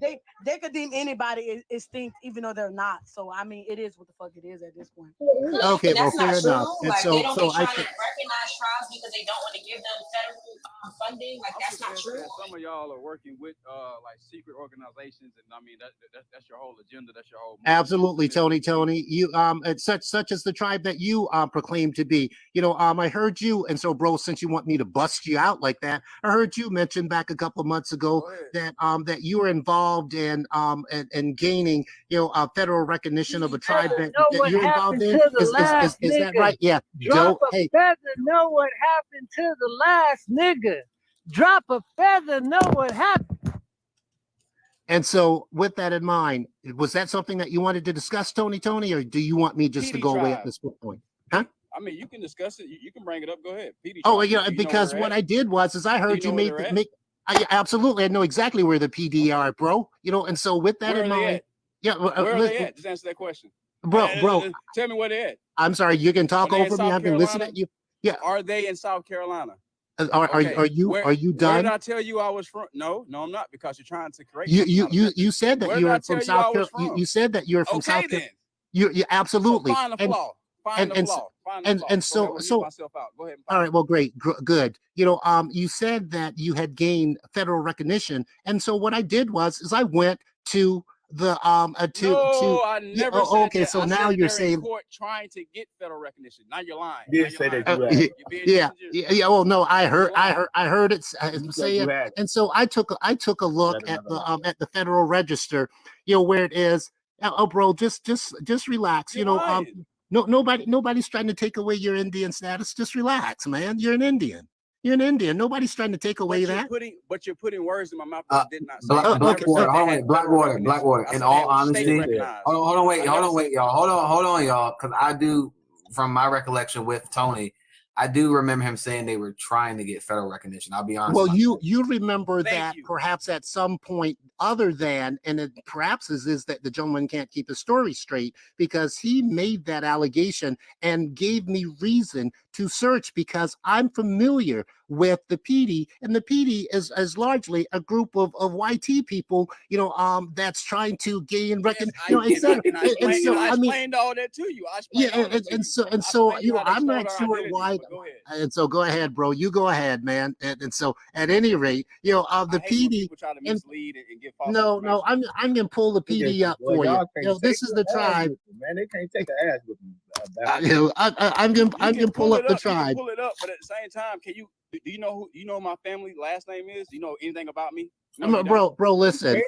they could deem anybody extinct, even though they're not. So I mean, it is what the fuck it is at this point. Okay, well, That's not fair true. enough. And Like, they don't be so I trying to think. recognize tribes because they don't want to give them federal funding. Like, that's not true. Some of y'all are working with like secret organizations, and I mean that's your whole agenda. That's your whole. Absolutely, Tony. You it's such as the tribe that you proclaim to be. I heard you, and so, bro, since you want me to bust you out like that, I heard you mention back a couple of months ago that you were involved in gaining federal recognition of a tribe that you're involved in. Is that right? Yeah. Drop a feather, know what happened to the last nigga. Drop a feather, know what happened. And so, with that in mind, was that something that you wanted to discuss, Tony, or do you want me just to go away at this point? Huh? I mean, you can discuss it. You can bring it up. Go ahead. PD Oh, yeah, because what I did was I heard you make. Absolutely, I know exactly where the PD are, bro. And so with that in mind, where are they at? Just answer that question, bro. Tell me where they at. I'm sorry, you can talk over me. I've been listening to you. Yeah. Are they in South Carolina? Are you done? Where did I tell you I was from? No, I'm not, because you're trying to correct you said that you're from South Carolina. You said that you're from South Carolina. You absolutely. So find the flaw. Find the flaw. And so myself out. Go ahead. All right. Well, great. Good. You said that you had gained federal recognition, and so what I did was I went to the I never said okay, that. so I now said you're they're saying in court trying to get federal recognition. Now you're lying. You did say that yeah. Well, no, I heard it say it, and so I took a look at the Federal Register, where it is. Oh, bro, just relax. Nobody's trying to take away your Indian status. Just relax, man. You're an Indian. Nobody's trying to take away that. But you're putting words in my mouth that I did not say. Blackwater. In all honesty, hold on, wait, y'all. Hold on, y'all. Because I do, from my recollection with Tony, I do remember him saying they were trying to get federal recognition. I'll be honest. Well, you remember that perhaps at some point, other than, and it perhaps is that the gentleman can't keep his story straight, because he made that allegation and gave me reason to search, because I'm familiar with the PD, and the PD is largely a group of YT people, that's trying to gain recognition. I explained all that to you. I'm not sure why. And so go ahead, bro. You go ahead, man. And so at any rate, the PD. Try to mislead and give false no, I'm gonna pull the PD up for you. This is the tribe. Man, they can't take an ass with me. I'm gonna pull up the tribe. Pull it up, but at the same time, can you? Do you know my family last name is? Do you know anything about me? No, bro, listen.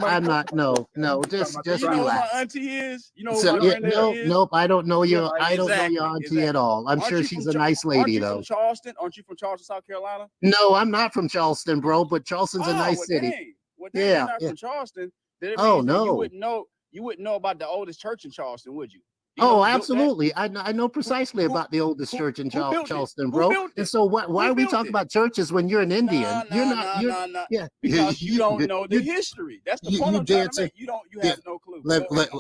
I'm not. No. Just you know relax. Who my auntie is? You know who my granddad is? Nope. I don't know your. I don't know your auntie at all. I'm sure she's a nice lady, though. From Charleston? Aren't you from Charleston, South Carolina? No, I'm not from Charleston, bro. But Charleston's a nice city. Dang. Well, you're not from Charleston. Oh no. You wouldn't know about the oldest church in Charleston, would you? Absolutely. I know precisely about the oldest church in Charleston, bro. And so why are we talking about churches when you're an Indian? You're not. Yeah. Because you don't know the history. That's the point I'm trying to make. You have no clue.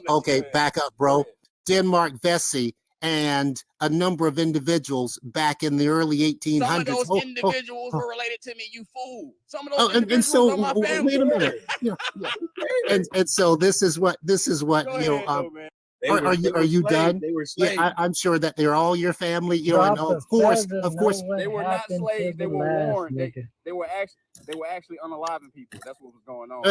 Okay, back up, bro. Denmark Vesey and a number of individuals back in the early 1800s. Some of those individuals were related to me, you fool. Some of those individuals are my family. Wait a minute. And so this is what Go ahead, man. Are you done? They were Yeah, slaves. I'm sure that they're all your family. You know, Drop and the of course, feather, of know course. what They were not happened slaves. to They the were last warned. nigga. They were actually unaliving people. That's what was going on.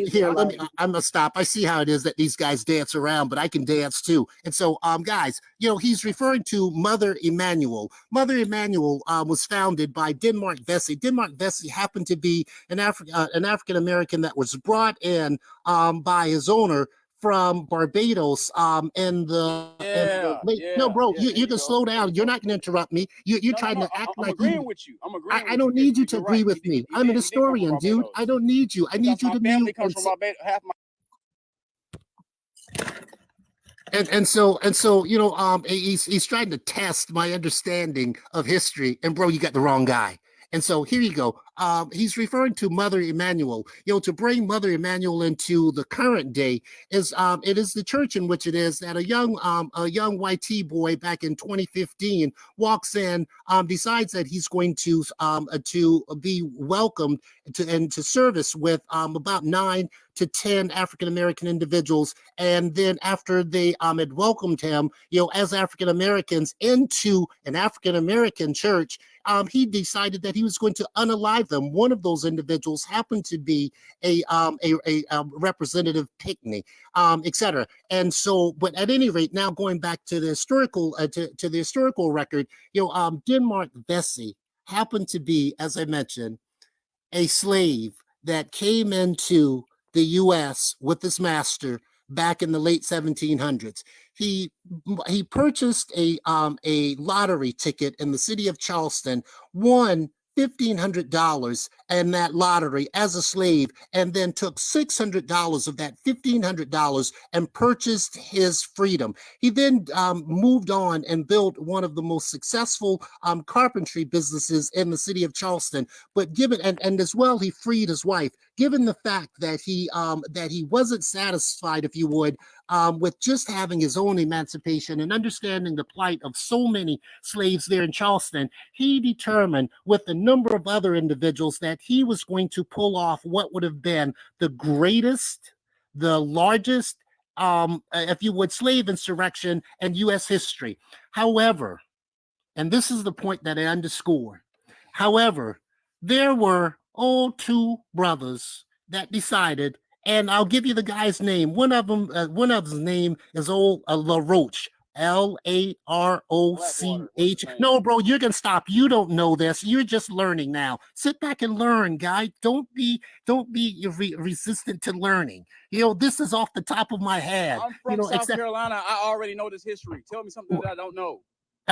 Here, let me. I'm gonna stop. I see how it is that these guys dance around, but I can dance too. And so, guys, you know, he's referring to Mother Emanuel. Mother Emanuel was founded by Denmark Vesey. Denmark Vesey happened to be an African American that was brought in by his owner from Barbados in the late. No, bro, you can slow down. You're not going to interrupt me. You're trying to act I'm like agreeing you. with you. I'm agreeing. I don't need you to You're agree right. with me. He I'm an did come from historian, dude. Barbados. I don't need you. I need you My to family mute. comes from Barbados. Half my And so you know he's trying to test my understanding of history, and bro, you got the wrong guy. And so here you go. He's referring to Mother Emanuel. You know, to bring Mother Emanuel into the current day is it is the church in which it is that a young YT boy back in 2015 walks in, decides that he's going to be welcomed into service with about 9 to 10 African American individuals. And then after they had welcomed him, you know, as African Americans into an African American church, he decided that he was going to unalive them. One of those individuals happened to be a representative Pickney, etc. And so, but at any rate, now going back to the historical to the historical record, you know, Denmark Vesey happened to be, as I mentioned, a slave that came into the U.S. with his master back in the late 1700s. He purchased a lottery ticket in the city of Charleston, won $1,500 in that lottery as a slave, and then took $600 of that $1,500 and purchased his freedom. He then moved on and built one of the most successful carpentry businesses in the city of Charleston. But given and as well, he freed his wife. Given the fact that he wasn't satisfied, if you would, with just having his own emancipation and understanding the plight of so many slaves there in Charleston, he determined with a number of other individuals that he was going to pull off what would have been the greatest, the largest, if you would, slave insurrection in U.S. history. However, and this is the point that I underscore, however, there were two brothers that decided, and I'll give you the guy's name. One of his name is old LaRoche, LAROCH. No, bro, you're gonna stop. You don't know this. You're just learning now. Sit back and learn, guy. Don't be resistant to learning. You know, this is off the top of my head. I'm from South Carolina. I already know this history. Tell me something that I don't know.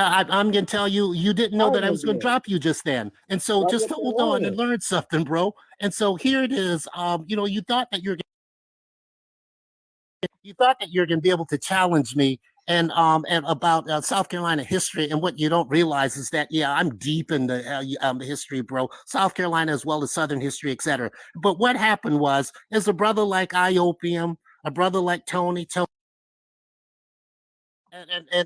I'm going to tell you, you didn't know that I was going to drop you just then. And so just hold on and learn something, bro. And so here it is. You know, you thought that you're going to be able to challenge me and about South Carolina history. And what you don't realize is that, yeah, I'm deep in the history, bro. South Carolina as well as Southern history, etc. But what happened was, is a brother like Iopium, a brother like Tony,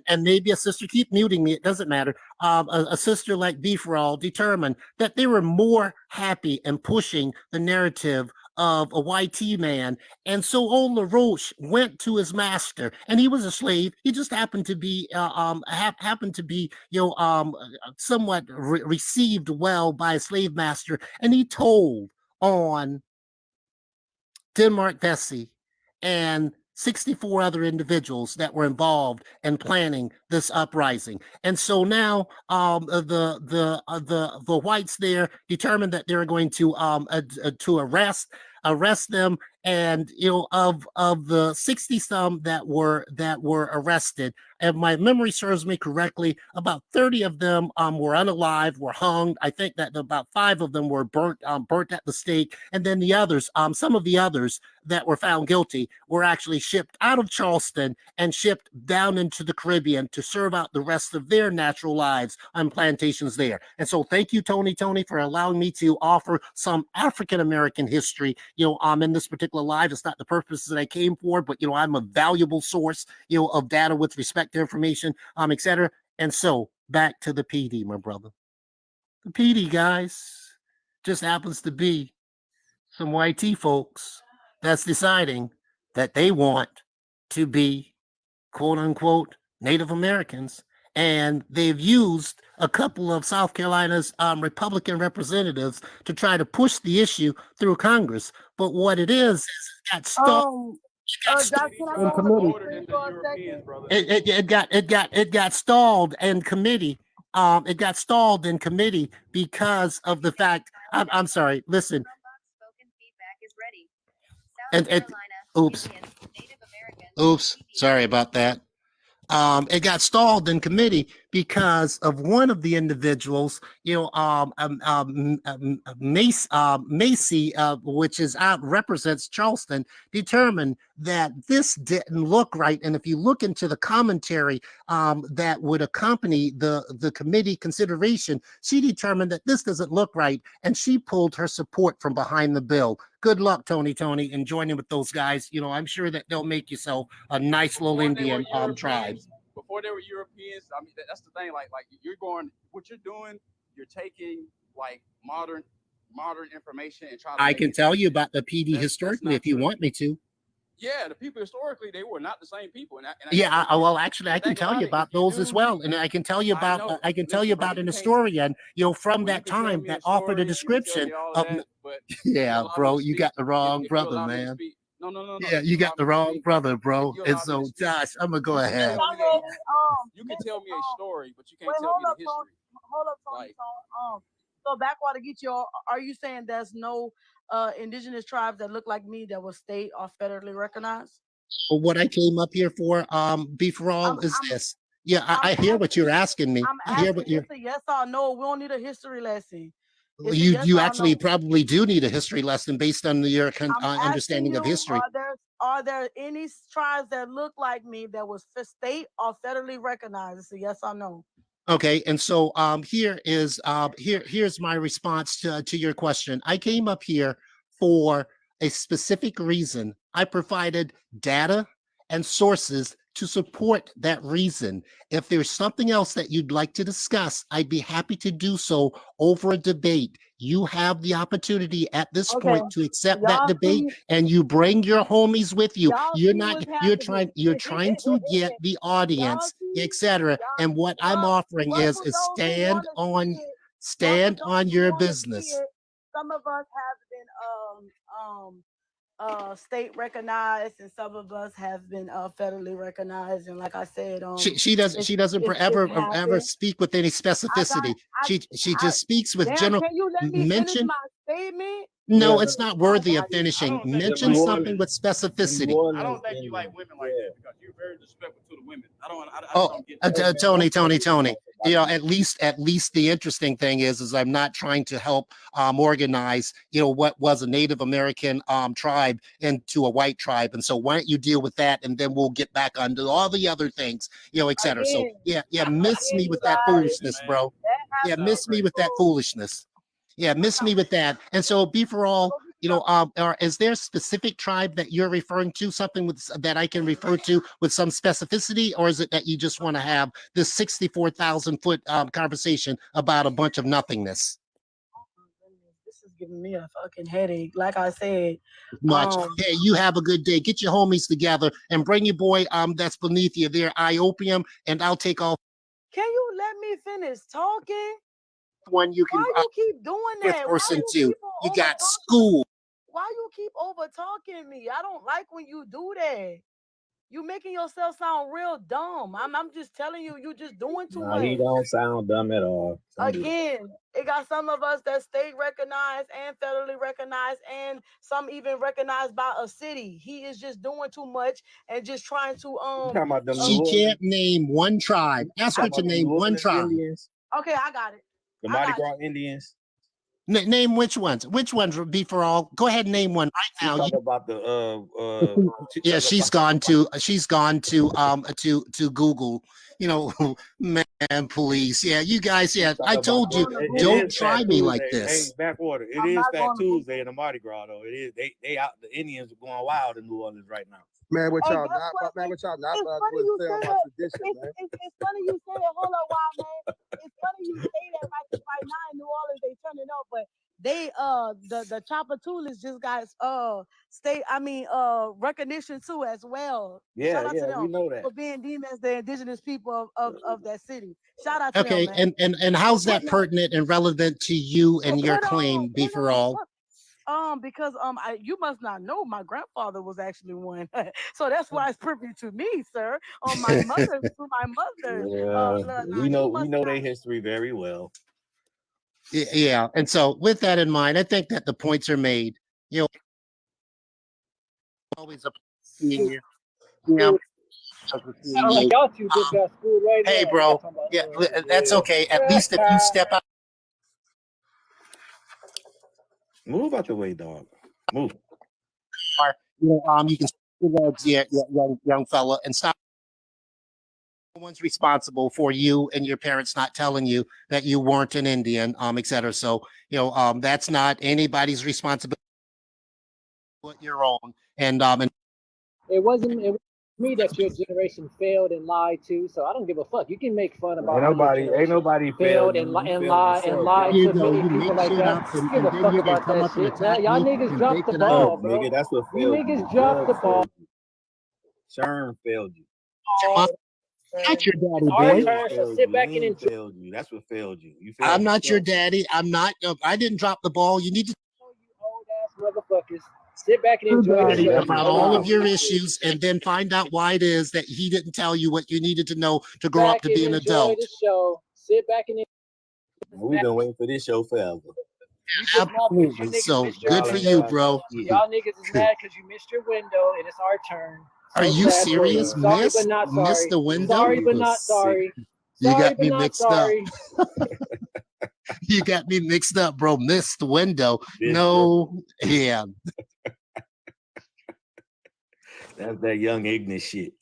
and maybe a sister, keep muting me, it doesn't matter, a sister like Beefrawl determined that they were more happy and pushing the narrative of a YT man. And so old LaRoche went to his master, and he was a slave. He just happened to be somewhat received well by a slave master, and he told on Denmark Vesey and 64 other individuals that were involved in planning this uprising. And so now the whites there determined that they're going to arrest them. And you know, of the 60 some that were arrested, and my memory serves me correctly, about 30 of them were unalive, were hung. I think that about 5 of them were burnt at the stake, and then the others, some of the others that were found guilty, were actually shipped out of Charleston and shipped down into the Caribbean to serve out the rest of their natural lives on plantations there. And so, thank you, Tony, for allowing me to offer some African American history. You know, in this particular live, it's not the purpose that I came for, but you know, I'm a valuable source, you know, of data with respect to information, etc. And so, back to the PD, my brother. The PD, guys, just happens to be some YT folks that's deciding that they want to be quote unquote Native Americans, and they've used a couple of South Carolina's Republican representatives to try to push the issue through Congress. But what it is it got stalled. Josh, can I go on the screen for a second? It got stalled in committee. It got stalled in committee because of the fact. I'm sorry. Listen. And oops. Oops. Sorry about that. It got stalled in committee because of one of the individuals, Macy, which is represents Charleston, determined that this didn't look right. And if you look into the commentary that would accompany the committee consideration, she determined that this doesn't look right, and she pulled her support from behind the bill. Good luck, Tony, and joining with those guys. I'm sure that they'll make yourself a nice little Indian tribe. Before they were Europeans, I mean, that's the thing. Like you're going, what you're doing, you're taking like modern information and trying to. I can tell you about the PD historically if you want me to. Yeah, the people historically, they were not the same people. Well, actually, I can tell you about those as well, and I can tell you about an historian, from that time that offered a description of. Yeah, bro, you got the wrong brother, man. No. Yeah, you got the wrong brother, bro. And so, Josh, I'm gonna go ahead. You can tell me a story, but you can't tell me the history. Hold up, Tony. So Backwater Geechee, are you saying there's no indigenous tribes that look like me that was state or federally recognized? Well, what I came up here for, is this. Yeah, I hear what you're asking me. I hear what you're. It's a yes or no. We don't need a history lesson. You actually probably do need a history lesson based on your understanding of history. Are there any tribes that look like me that was state or federally recognized? It's a yes or no. Okay, and so here's my response to your question. I came up here for a specific reason. I provided data and sources to support that reason. If there's something else that you'd like to discuss, I'd be happy to do so over a debate. You have the opportunity at this point to accept that debate, and you bring your homies with you. You're trying to get the audience, etc. And what I'm offering is stand on your business. Some of us have been state recognized, and some of us have been federally recognized. And like I said, she doesn't ever speak with any specificity. She just speaks with general. Can you let me finish my statement? No, it's not worthy of finishing. Mention something with specificity. I don't think you like women like that because you're very disrespectful to the women. I don't get Tony. At least the interesting thing is I'm not trying to help organize, what was a Native American tribe into a white tribe. And so why don't you deal with that, and then we'll get back onto all the other things, et cetera. So miss me with that foolishness, bro. Yeah, miss me with that foolishness. Yeah, miss me with that. And so be for all, is there a specific tribe that you're referring to, something that I can refer to with some specificity, or is it that you just want to have this 64,000-foot conversation about a bunch of nothingness? This is giving me a fucking headache. Like I said, Hey, you have a good day. Get your homies together and bring your boy that's beneath you there, Iopium, and I'll take off. Can you let me finish talking? One you can. Why you keep doing that? You got school. Why you keep over talking me? I don't like when you do that. You making yourself sound real dumb. I'm just telling you, you just doing too much. He don't sound dumb at all. Again, it got some of us that state recognized and federally recognized, and some even recognized by a city. He is just doing too much and just trying to She can't name one tribe. Ask her to name one tribe. Okay, I got it. The Mardi Gras Indians. Name which ones? Which ones would be for all? Go ahead and name one right now. Talk about the she's gone to Google. Man, police. Yeah, you guys. Yeah, I told you, don't try me like this. Hey, Backwater. It is Fat Tuesday in the Mardi Gras, though. It is. They out. The Indians are going wild in New Orleans right now. Man, what y'all not about? Man, what y'all not about? It's funny you say that. Hold on, wild man. It's funny you say that right now in New Orleans they turning up, but they the Chopper Toolists just got recognition too as well. Shout out to Yeah, we them know that. for being deemed as the indigenous people of that city. Shout out to them, Okay, man. and how's that pertinent and relevant to you and your claim, Be for All? Because you must not know my grandfather was actually one, so that's why it's privy to me, sir. On my mother, through my mother. Yeah, we know their history very well. Yeah, and so with that in mind, I think that the points are made. You know, always a seeing you. Yeah. Like y'all two just got schooled right Hey, now. bro. Yeah, that's okay. At least if you step out. Move out the way, dog. Move. You can young fella, and stop. No one's responsible for you and your parents not telling you that you weren't an Indian, et cetera. So, that's not anybody's responsibility but your own. And it wasn't me that your generation failed and lied to, so I don't give a fuck. You can make fun about Ain't nobody failed and lied to many people like that. Give a fuck about that shit, man. Y'all niggas dropped the ball, bro. Nigga, that's what You failed niggas dropped the ball. Sherm failed you. not your daddy, Our boy. turn, so sit back and enjoy. Failed you. That's what failed you. I'm not your daddy. I'm not. I didn't drop the ball. You need to. Old ass motherfuckers. Sit back and enjoy the show. About all of your issues, and then find out why it is that he didn't tell you what you needed to know to grow up to be an adult. The show. Sit back and we've been waiting for this show forever. Absolutely. So good for you, bro. Y'all niggas is mad because you missed your window, and it's our turn. Are you serious? Sorry, but not sorry. Missed the window? Sorry, but not sorry. You got me mixed up. You got me mixed up, bro. Missed the window. No, yeah. That's that young ignorant shit.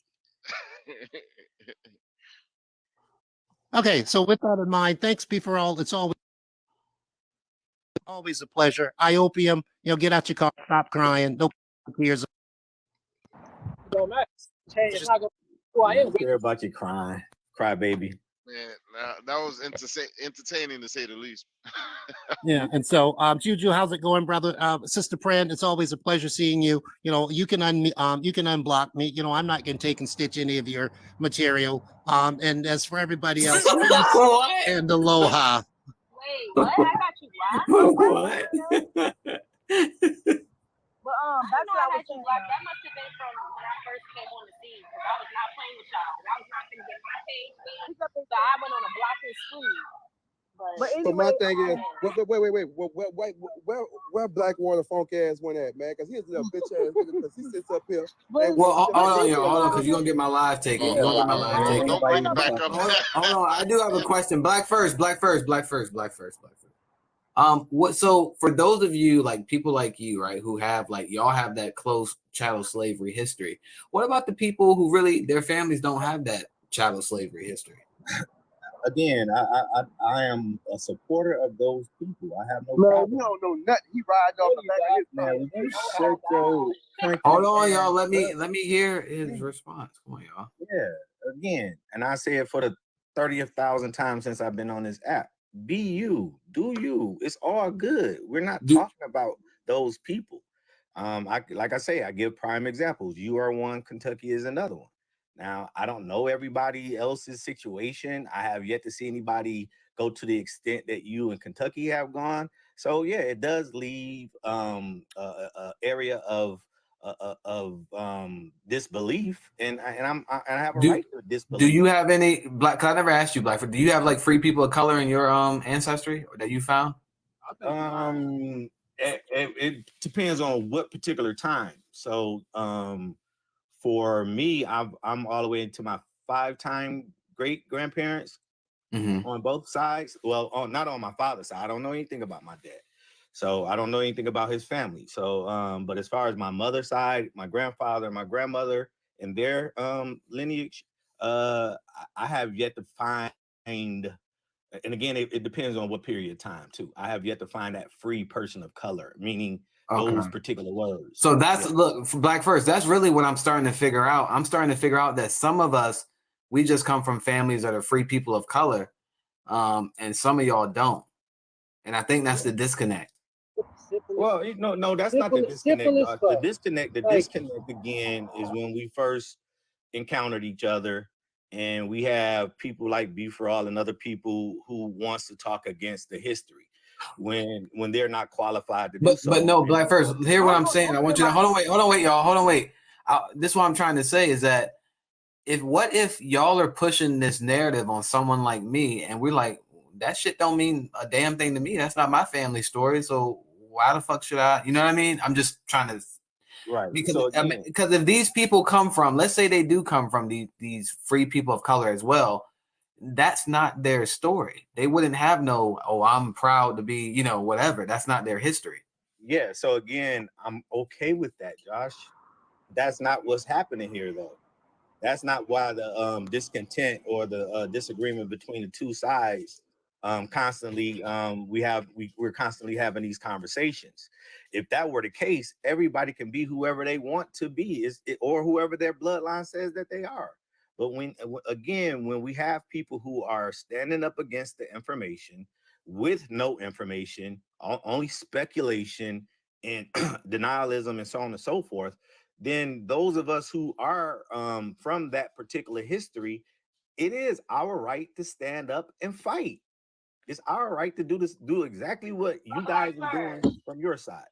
Okay, so with that in mind, thanks, Be for All. It's always a pleasure. Iopium, get out your car, stop crying. No tears. Don't matter. It's not gonna be who I am. I don't care about you crying, cry baby. Man, that was entertaining to say the least. Yeah, and so Juju, how's it going, brother? Sister Pran, it's always a pleasure seeing you. You can unblock me. I'm not gonna take and stitch any of your material. And as for everybody else, peace and aloha. Wait, what? I got you blocked. What? But I know I had you blocked. That must have been from when I first came on the scene because I was not playing with y'all. I was not gonna get my page banned, so I went on a blocking spree. But anyway, my thing is, where Black Water Funk ass went at, man? Because he's a little bitch ass nigga. Because he sits up here. Well, hold on, because you're gonna get my live taken. You're gonna get my live taken. Don't bring it back up. Hold on, I do have a question. Black first. So for those of you, like people like you, right, who have y'all have that close chattel slavery history, what about the people who really their families don't have that chattel slavery history? Again, I am a supporter of those people. I have no problem. You don't know nothing. He riding off the back of his man. You shut your hold on, y'all. Let me hear his response. Come on, y'all. Yeah, again, and I say it for the 30,000th time since I've been on this app. Be you, do you. It's all good. We're not talking about those people. Like I say, I give prime examples. You are one, Kentucky is another one. Now, I don't know everybody else's situation. I have yet to see anybody go to the extent that you and Kentucky have gone. So yeah, it does leave a area of disbelief, and I have a right to disbelief. Do you have any black? Cause I never asked you, Blackford. Do you have free people of color in your ancestry that you found? It depends on what particular time. So for me, I'm all the way into my 5-time great grandparents on both sides. Well, not on my father's side. I don't know anything about my dad. So I don't know anything about his family. So, but as far as my mother's side, my grandfather, my grandmother, and their lineage, I have yet to find, and again, it depends on what period of time too. I have yet to find that free person of color, meaning those particular words. So that's look, Black First. That's really what I'm starting to figure out. I'm starting to figure out that some of us, we just come from families that are free people of color, and some of y'all don't. And I think that's the disconnect. Well, no, that's not the disconnect. The disconnect again is when we first encountered each other, and we have people like B for All and other people who wants to talk against the history when they're not qualified to do so. But no, Black First, hear what I'm saying. I want you to hold on, wait, y'all. This is what I'm trying to say is that what if y'all are pushing this narrative on someone like me, and we're like, that shit don't mean a damn thing to me. That's not my family story. So why the fuck should I? You know what I mean? I'm just trying to, right? Because if these people come from, let's say they do come from these free people of color as well, that's not their story. They wouldn't have no, oh, I'm proud to be, whatever. That's not their history. Yeah. So again, I'm okay with that, Josh. That's not what's happening here, though. That's not why the discontent or the disagreement between the two sides constantly we're constantly having these conversations. If that were the case, everybody can be whoever they want to be, or whoever their bloodline says that they are. But when we have people who are standing up against the information with no information, only speculation and denialism and so on and so forth, then those of us who are from that particular history, it is our right to stand up and fight. It's our right to do exactly what you guys are doing from your side.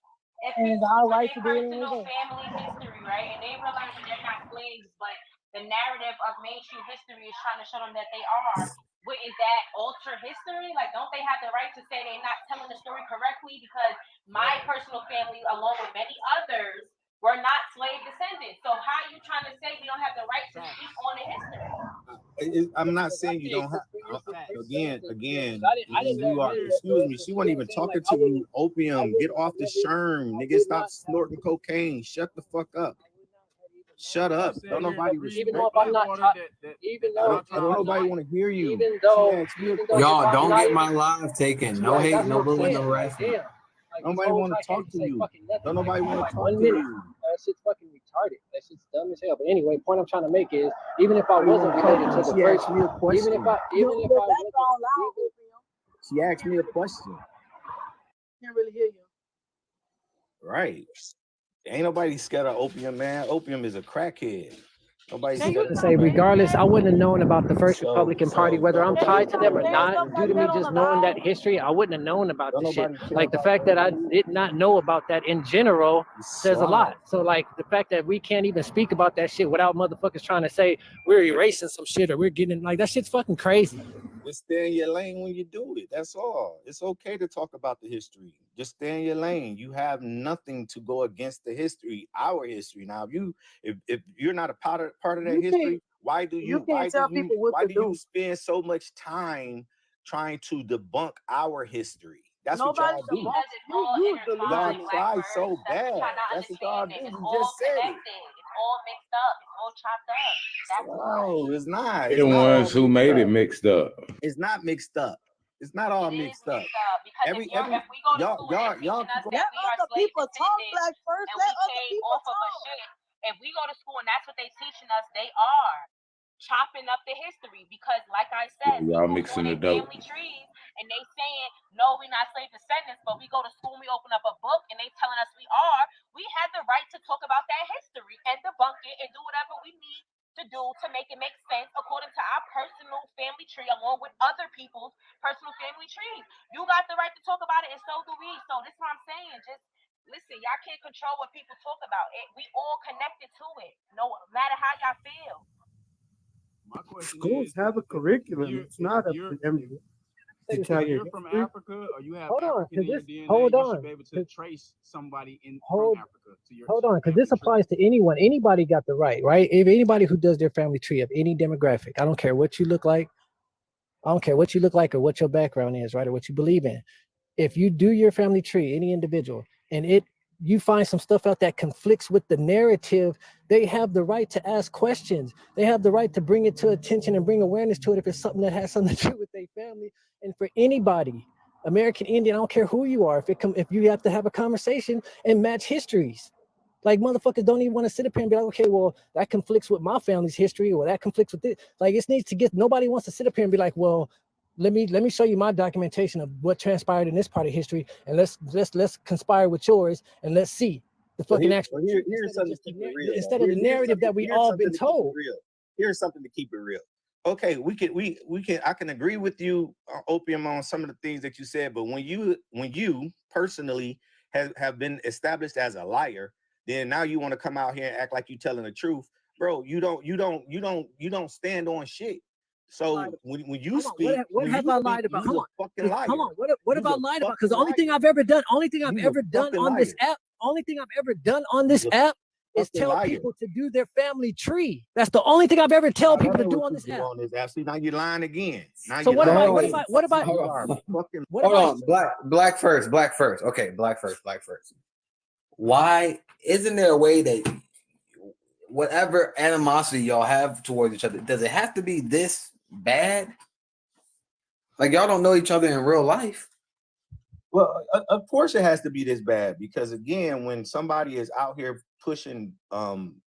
And our right to do it anyway. Family history, right? And they realize that they're not slaves, but the narrative of mainstream history is trying to show them that they are. Wouldn't that alter history? Like, don't they have the right to say they're not telling the story correctly? Because my personal family, along with many others, were not slave descendants. So how are you trying to say we don't have the right to speak on the history? I'm not saying you don't have. Again, you are. Excuse me. She wasn't even talking to you. Opium. Get off the sherm, nigga. Stop snorting cocaine. Shut the fuck up. Shut up. Don't nobody respect. Even though I'm not don't nobody want to hear you. Even though Y'all don't get my live taken. No hate, no bullying, no harassment. Nobody want to talk to you. Don't nobody want to talk to 1 minute. you. That shit's fucking retarded. That shit's dumb as hell. But anyway, point I'm trying to make is, even if I wasn't related to the first, She asked me a question. Can't really hear you. Right. Ain't nobody scared of opium, man. Opium is a crackhead. Nobody's to say, regardless, I wouldn't have known about the first Republican Party, whether I'm tied to them or not. Due to me just knowing that history, I wouldn't have known about this shit. Like, the fact that I did not know about that in general says a lot. So, like, the fact that we can't even speak about that shit without motherfuckers trying to say we're erasing some shit or we're getting, like, that shit's fucking crazy. Just stay in your lane when you do it. That's all. It's okay to talk about the history. Just stay in your lane. You have nothing to go against the history, our history. Now, if you're not a part of that history, why do you spend so much time trying to debunk our history? That's what y'all do. Y'all try so bad. That's what y'all do. You just said it. It's all mixed up. It's all chopped up. That's No, it's not. They're the ones who made it mixed up. It's not mixed up. It's not all mixed up. Because if we go to school and teaching us that we are slave descendants and we came off of a shit, if we go to school and that's what they teaching us, they are chopping up the history. Because like I said, y'all mixing it up. Family trees and they saying, no, we're not slave descendants, but we go to school and we open up a book and they telling us we are. We have the right to talk about that history and debunk it and do whatever we need to do to make it make sense according to our personal family tree along with other people's personal family trees. You got the right to talk about it and so do we. So this is what I'm saying. Just listen, y'all can't control what people talk about. We all connected to it, no matter how y'all feel. My question Schools have a curriculum. It's not up to them to tell you. You're from Africa or you have Hold on, African in your DNA, hold you on. should be able to trace somebody Hold- from Africa to your Hold on, because this applies to anyone. Anybody got the right? If anybody who does their family tree of any demographic, I don't care what you look like. I don't care what you look like or what your background is, right, or what you believe in. If you do your family tree, any individual, and you find some stuff out that conflicts with the narrative, they have the right to ask questions. They have the right to bring it to attention and bring awareness to it if it's something that has something to do with their family. And for anybody, American Indian, I don't care who you are, if you have to have a conversation and match histories. Like, motherfuckers don't even want to sit up here and be like, okay, well, that conflicts with my family's history, or that conflicts with this. Like, it needs to get, nobody wants to sit up here and be like, well, let me show you my documentation of what transpired in this part of history, and let's conspire with yours, and let's see the fucking actual. Here's something to keep it real. Instead of the narrative that we all been told. Here's something to keep it real. Okay, we can I can agree with you, Opium, on some of the things that you said, but when you personally have been established as a liar, then now you want to come out here and act like you telling the truth, bro. You don't stand on shit. So when you speak, what have I lied about? Come on, what have I lied about? Because the only thing I've ever done on this app is tell people to do their family tree. That's the only thing I've ever tell people to do on this app. See, now you're lying again. So what about hold on, black first. Okay, black first. Why isn't there a way that whatever animosity y'all have towards each other, does it have to be this bad? Like y'all don't know each other in real life. Well, of course it has to be this bad, because again, when somebody is out here pushing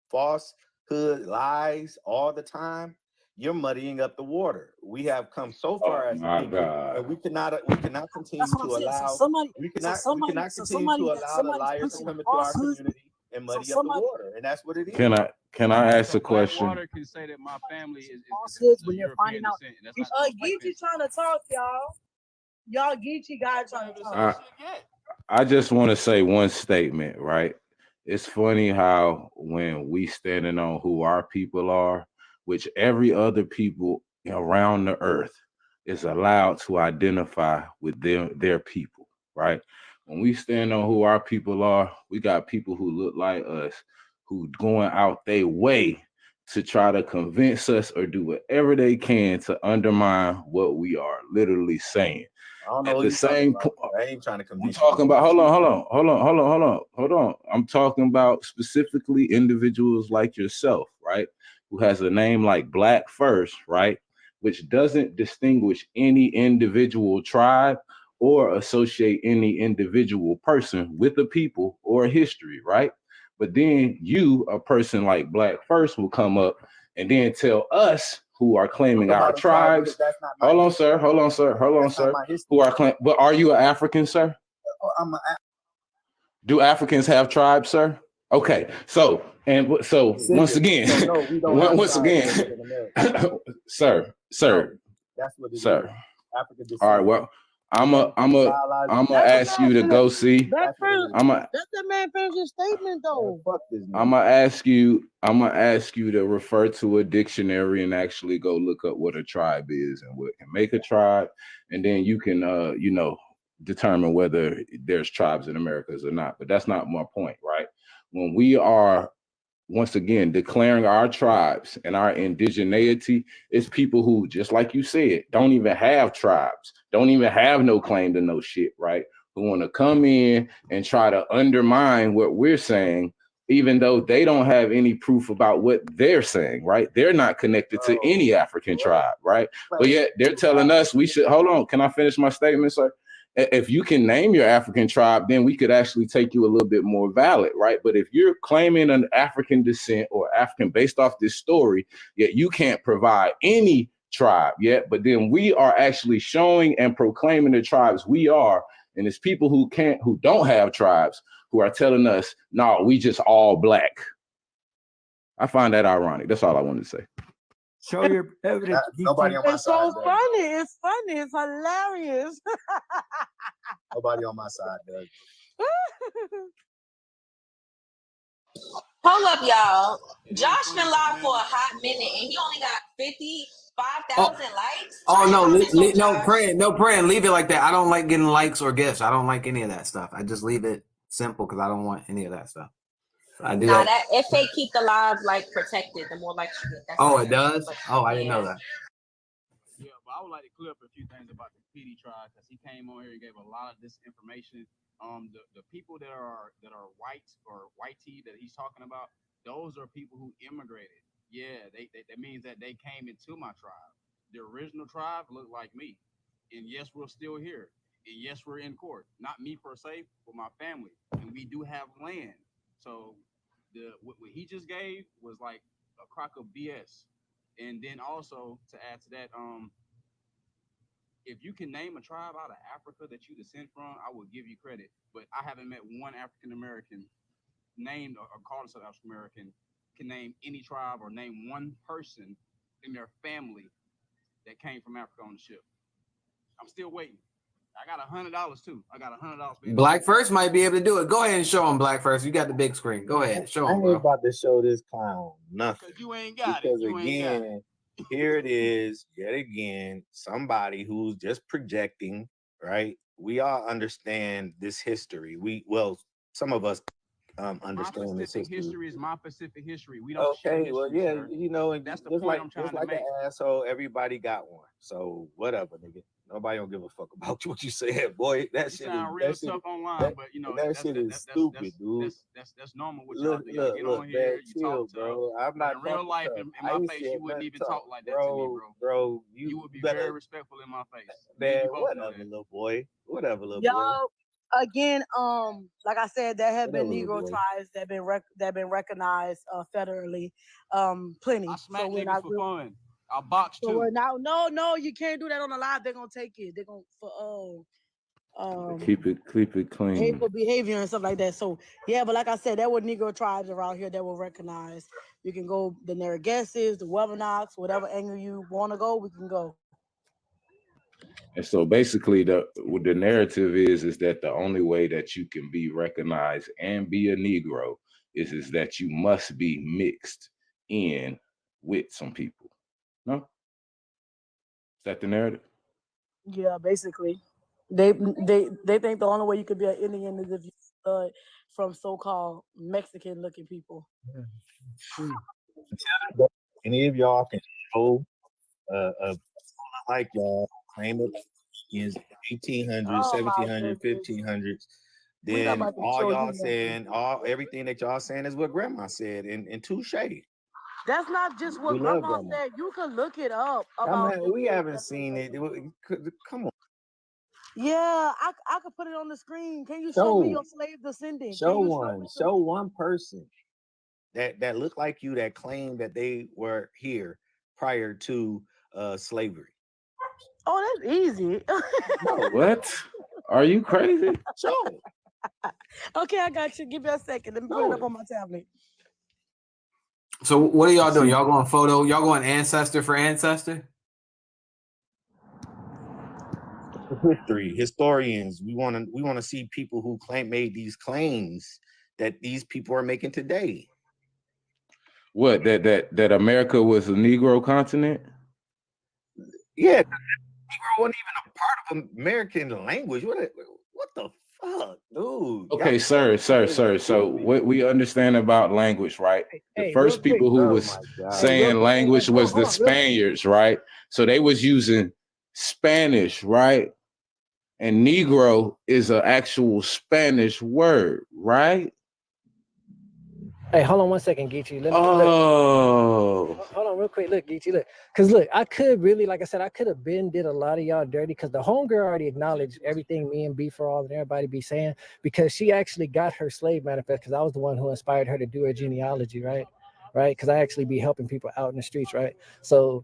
falsehood, lies all the time, you're muddying up the water. We have come so far as a people, and we cannot continue to allow the liars to come into our community and muddy up the water, and that's what it is. Can I ask a question? Water can say that my family is when you're finding out. Geechee trying to talk, y'all. Y'all Geechee guys trying to talk. I just want to say one statement, right? It's funny how when we standing on who our people are, which every other people around the earth is allowed to identify with their people, right? When we stand on who our people are, we got people who look like us, who going out their way to try to convince us or do whatever they can to undermine what we are literally saying. I don't know. At the same point, I ain't trying to convince I'm talking about. Hold on. I'm talking about specifically individuals like yourself, right? Who has a name like Black First, right? Which doesn't distinguish any individual tribe or associate any individual person with a people or a history, right? But then you, a person like Black First, will come up and then tell us who are claiming our tribes. Hold on, sir. Who are claiming? But are you an African, sir? Do Africans have tribes, sir? Okay, so once again, sir. That's what it sir. Is. All right, well, I'm gonna ask you to go see. Let the man finish his statement though. I'm gonna ask you to refer to a dictionary and actually go look up what a tribe is and what can make a tribe, and then you can determine whether there's tribes in America or not. But that's not my point, right? When we are once again declaring our tribes and our indigeneity, it's people who, just like you said, don't even have tribes, don't even have no claim to no shit, right? Who want to come in and try to undermine what we're saying, even though they don't have any proof about what they're saying, right? They're not connected to any African tribe, right? But yet they're telling us we should, hold on, can I finish my statement, sir? If you can name your African tribe, then we could actually take you a little bit more valid, right? But if you're claiming an African descent or African based off this story, yet you can't provide any tribe yet, but then we are actually showing and proclaiming the tribes we are, and it's people who don't have tribes who are telling us, no, we just all Black. I find that ironic. That's all I wanted to say. Show your evidence. Nobody on my It's side. so funny. It's funny. It's hilarious. Nobody on my side, Doug. Hold up, y'all. Josh been live for a hot minute and he only got 55,000 likes. Oh no, praying. Leave it like that. I don't like getting likes or gifts. I don't like any of that stuff. I just leave it simple because I don't want any of that stuff. I do that. If they keep the live like protected, the more likes you get. It does? I didn't know that. Yeah, but I would like to clear up a few things about the PD tribe because he came on here and gave a lot of disinformation. The people that are white or whitey that he's talking about, those are people who immigrated. Yeah, that means that they came into my tribe. The original tribe looked like me, and yes, we're still here, and yes, we're in court. Not me per se, but my family, and we do have land. So what he just gave was like a crock of BS. And then also to add to that, if you can name a tribe out of Africa that you descend from, I will give you credit. But I haven't met one African American named or called himself African American can name any tribe or name one person in their family that came from Africa on the ship. I'm still waiting. I got $100 too. I got $100. Black First might be able to do it. Go ahead and show him Black First. You got the big screen. Go ahead, show I him, ain't bro. about to show this clown nothing. You ain't got because it. You ain't got again, here it is yet again. Somebody who's just projecting, right? We all understand this history. Some of us understand this history. Is my Pacific history. We don't share Okay, history, well, yeah, sir. you know, and That's the just point like I'm trying just to like make. an asshole, everybody got one. So whatever, nigga. Nobody don't give a fuck about what you said, boy. That shit sound is real tough online, but you know that shit is stupid, dude. That's normal. What y'all do. Y'all get on here, man, you chill, talk tough. bro. I'm not in real talking life, tough. in my face, you wouldn't even talk like that to me, bro. You would be better, very respectful in my face. man. Whatever, little boy. Whatever, little boy. Y'all, again, like I said, there have been Whatever, Negro boy. tribes that been recognized federally, plenty. I smack we're niggas not for real- fun. I box So too. we're now, no, you can't do that on the live. They're gonna take it. They're gonna Keep it clean. hateful behavior and stuff like that. So yeah, but like I said, there were Negro tribes around here that were recognized. You can go the Narragesses, the Webanox, whatever angle you want to go, we can go. And so basically the narrative is that the only way that you can be recognized and be a Negro is that you must be mixed in with some people. No? Is that the narrative? Yeah, basically. They think the only way you could be an Indian is if you blood from so-called Mexican looking people. Any of y'all can show like y'all claim it is 1800s, 1700s, 1500s. Then all y'all saying, everything that y'all saying is what grandma said in touche. That's not just what We love grandma grandma. said. You can look it up. We haven't seen it. Come on. Yeah, I could put it on the screen. Can you show me your slave descendant? Show one person that looked like you that claimed that they were here prior to slavery. Oh, that's easy. No, what? Are you crazy? Show. Okay, I got you. Give me a second. Let me put it up on my tablet. So what are y'all doing? Y'all going photo? Y'all going ancestor for ancestor? History, historians. We want to see people who made these claims that these people are making today. What, that America was a Negro continent? Yeah, Negro wasn't even a part of American language. What the fuck, dude? Okay, sir. So what we understand about language, right? The first people who was saying language was the Spaniards, right? So they was using Spanish, right? And Negro is an actual Spanish word, right? Hey, hold on one second, Geechee. Let me Oh. Hold on real quick. Look, Geechee, look. Because look, I could really, like I said, I could have did a lot of y'all dirty because the homegirl already acknowledged everything me and B for all and everybody be saying because she actually got her slave manifest because I was the one who inspired her to do her genealogy, right? Right? Because I actually be helping people out in the streets, right? So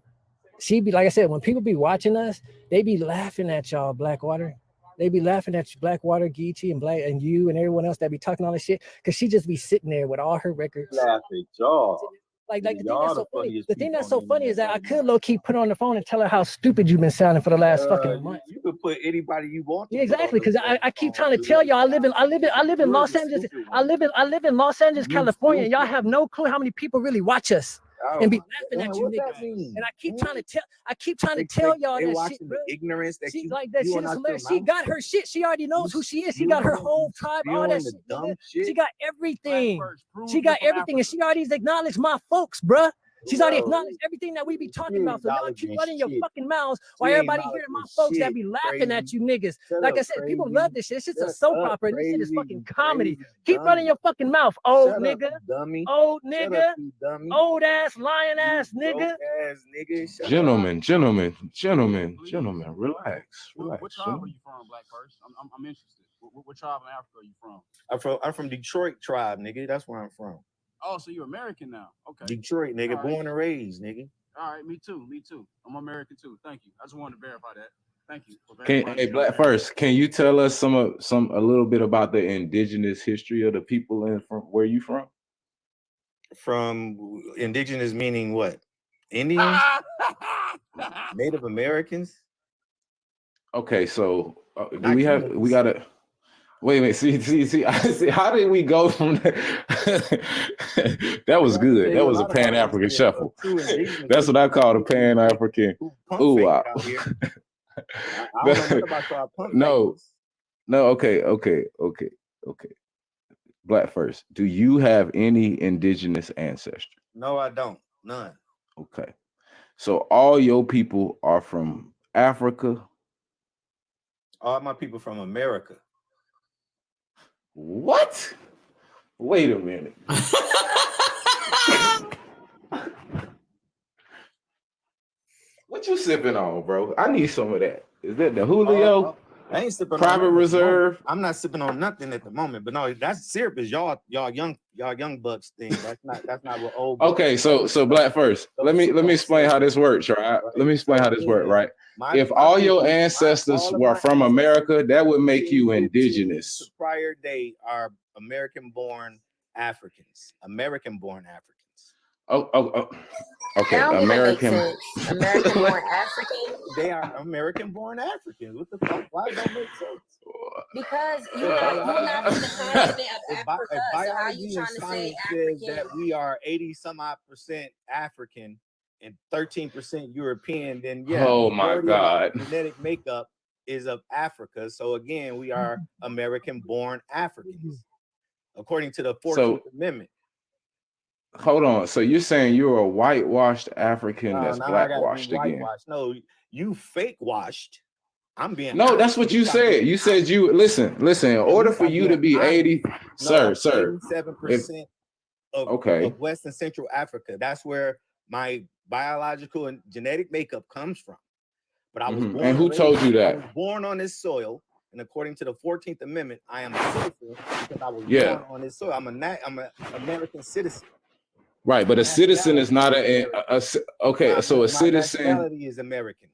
she be, like I said, when people be watching us, they be laughing at y'all, Blackwater. They be laughing at you, Blackwater, Geechee, and you and everyone else that be talking all this shit because she just be sitting there with all her records. Laugh at y'all. Like the thing that's so funny. The thing that's so funny is that I could low key put her on the phone and tell her how stupid you've been sounding for the last fucking month. You could put anybody you want. Yeah, exactly. Because I keep trying to tell y'all I live in Los Angeles. I live in Los Angeles, California. And y'all have no clue how many people really watch us and be laughing at you niggas. And I keep trying to tell y'all that shit, bro. Ignorance that she, you like that you shit are is not hilarious. your She got her shit. She already knows who she is. She got her whole tribe, all that shit, nigga. She got everything. She got everything, and she already acknowledged my folks, bruh. She's already acknowledged everything that we be talking about. So y'all keep running your fucking mouths while everybody hearing my folks that be laughing at you niggas. Like I said, people love this shit. It's just a soap opera. And this shit is fucking comedy. Keep running your fucking mouth, old nigga. Old nigga. Old ass, lion ass nigga. Gentlemen, relax. What tribe are you from, Black Purse? I'm interested. What tribe in Africa are you from? I'm from Detroit tribe, nigga. That's where I'm from. Oh, so you're American now? Okay. Detroit, nigga, All right. born and raised, nigga. All right, me too. I'm American too. Thank you. I just wanted to verify that. Thank you. For Hey, Black First, can you tell us a little bit about the indigenous history of the people from where you from? From indigenous meaning what? Indians? Native Americans? Okay, so we gotta wait. See, how did we go from that? That was good. That was a Pan-African shuffle. That's what I call a Pan-African. Ooh, wow. I don't know nothing about y'all pump No, okay. Black First, do you have any indigenous ancestry? No, I don't. None. Okay. So all your people are from Africa? All my people from America. What? Wait a minute. What you sipping on, bro? I need some of that. Is that the Julio? I ain't sipping Private on Reserve. I'm not sipping on nothing at the moment, but no, that's syrup is y'all young bucks thing. That's not what old. Okay, so Black First, let me explain how this works, right? Let me explain how this works, right? If all your ancestors were from America, that would make you indigenous. Prior day are American-born Africans. Okay, That don't even make American. sense. American-born African. They are American-born Africans. What the fuck? Why it don't make sense? Because you're not from the continent of Africa. So how you trying to say says that African? we are 80-some-odd% African and 13% European, then yeah. Oh my God. Genetic makeup is of Africa. So again, we are American-born Africans, according to the 14th Amendment. Hold on. So you're saying you're a whitewashed African that's blackwashed again? No, you fake washed. I'm being no, that's what you said. You said you listen. In order for you to be 80, sir, 87% of West and Central Africa. That's where my biological and genetic makeup comes from. But I was born. And who told you that? I was born on this soil, and according to the 14th Amendment, I am a citizen because I was born on this soil. I'm an American citizen. Right, but a citizen is not okay. So a citizen nationality is American.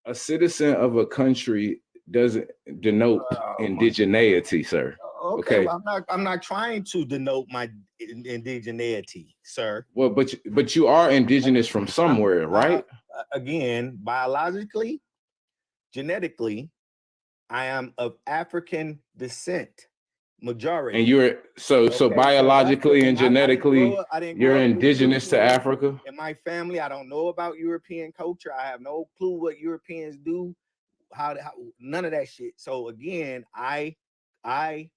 A citizen of a country doesn't denote indigeneity, sir. Okay. Well, I'm not trying to denote my indigeneity, sir. Well, but you are indigenous from somewhere, right? Again, biologically, genetically, I am of African descent, majority. And you're so biologically and genetically, you're indigenous to Africa. In my family, I don't know about European culture. I have no clue what Europeans do, how none of that shit. So again, I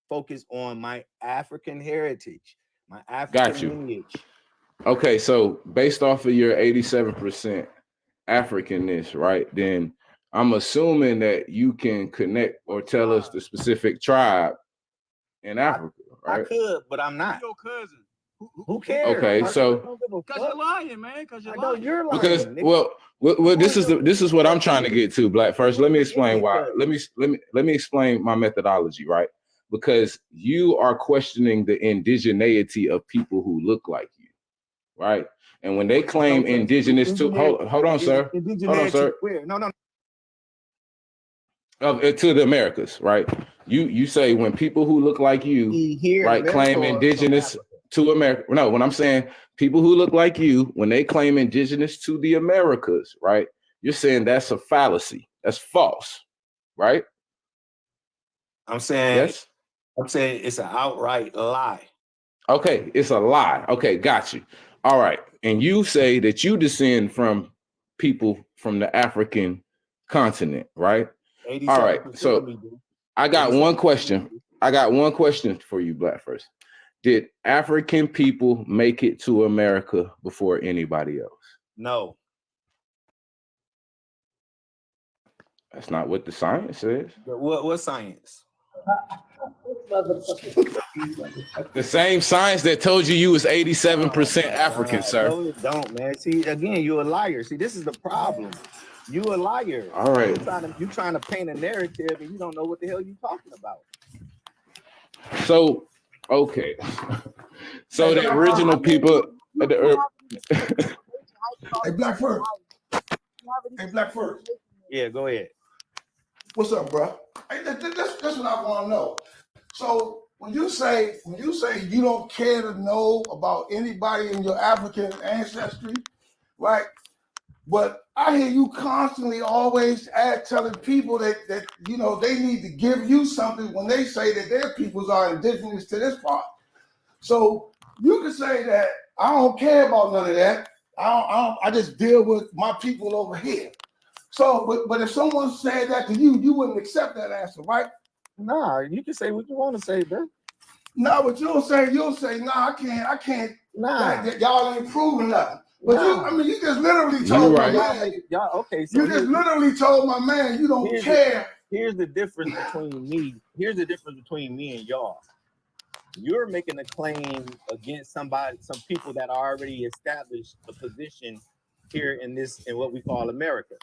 focus on my African heritage, my African lineage. Okay, so based off of your 87% Africanness, right? Then I'm assuming that you can connect or tell us the specific tribe in Africa, right? I could, but I'm not. Your cousin. Who cares? Okay, so because you're lying, man. Because you're lying. You're lying. Because well, this is what I'm trying to get to. Black First, let me explain why. Let me explain my methodology, right? Because you are questioning the indigeneity of people who look like you, right? And when they claim indigenous to hold on, sir. No. To the Americas, right? You say when people who look like you, right, claim indigenous to America. No, when I'm saying people who look like you, when they claim indigenous to the Americas, right? You're saying that's a fallacy. That's false, right? I'm saying it's an outright lie. Okay, it's a lie. Okay, got you. All right. And you say that you descend from people from the African continent, right? All right. So I got one question. For you, Black First. Did African people make it to America before anybody else? No. That's not what the science says. What science? The same science that told you was 87% African, sir. No, it don't, man. See, again, you're a liar. See, this is the problem. You a liar. All right. You're trying to paint a narrative and you don't know what the hell you're talking about. So, okay. So the original people. Hey, Black First. Hey, Black First. Yeah, go ahead. What's up, bro? Hey, that's what I want to know. So when you say you don't care to know about anybody in your African ancestry, right? But I hear you constantly always telling people that you know they need to give you something when they say that their peoples are indigenous to this part. So you can say that I don't care about none of that. I just deal with my people over here. So, but if someone said that to you, you wouldn't accept that answer, right? Nah, you can say what you want to say, bro. No, but you'll say, nah, I can't. Nah, that y'all ain't proving nothing. But nah. you just literally You told my right. man. Okay, so You just literally told my man you don't care. Here's the difference between me. Here's the difference between me and y'all. You're making a claim against some people that already established a position here in what we call America.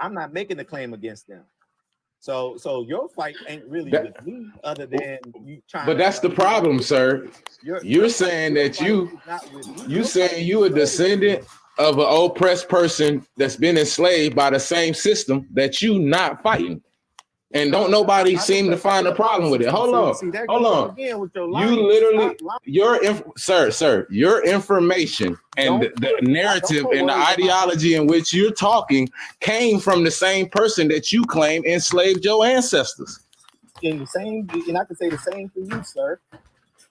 I'm not making a claim against them. So your fight ain't really with me, other than you trying. But that's the problem, sir. You're saying that you saying you a descendant of an oppressed person that's been enslaved by the same system that you not fighting. And don't nobody seem to find a problem with it. Hold on. You literally, sir, your information and the narrative and the ideology in which you're talking came from the same person that you claim enslaved your ancestors. And I can say the same for you, sir.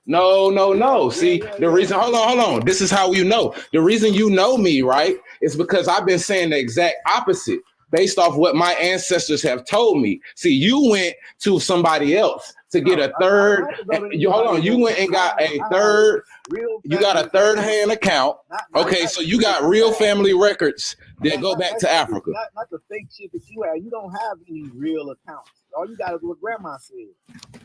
No. See, the reason, hold on. This is how you know. The reason you know me, right, is because I've been saying the exact opposite based off what my ancestors have told me. See, you went to somebody else to get a third. You went and got a third. You got a third-hand account. Okay, so you got real family records that go back to Africa. Not the fake shit that you have. You don't have any real accounts. All you got is what grandma said.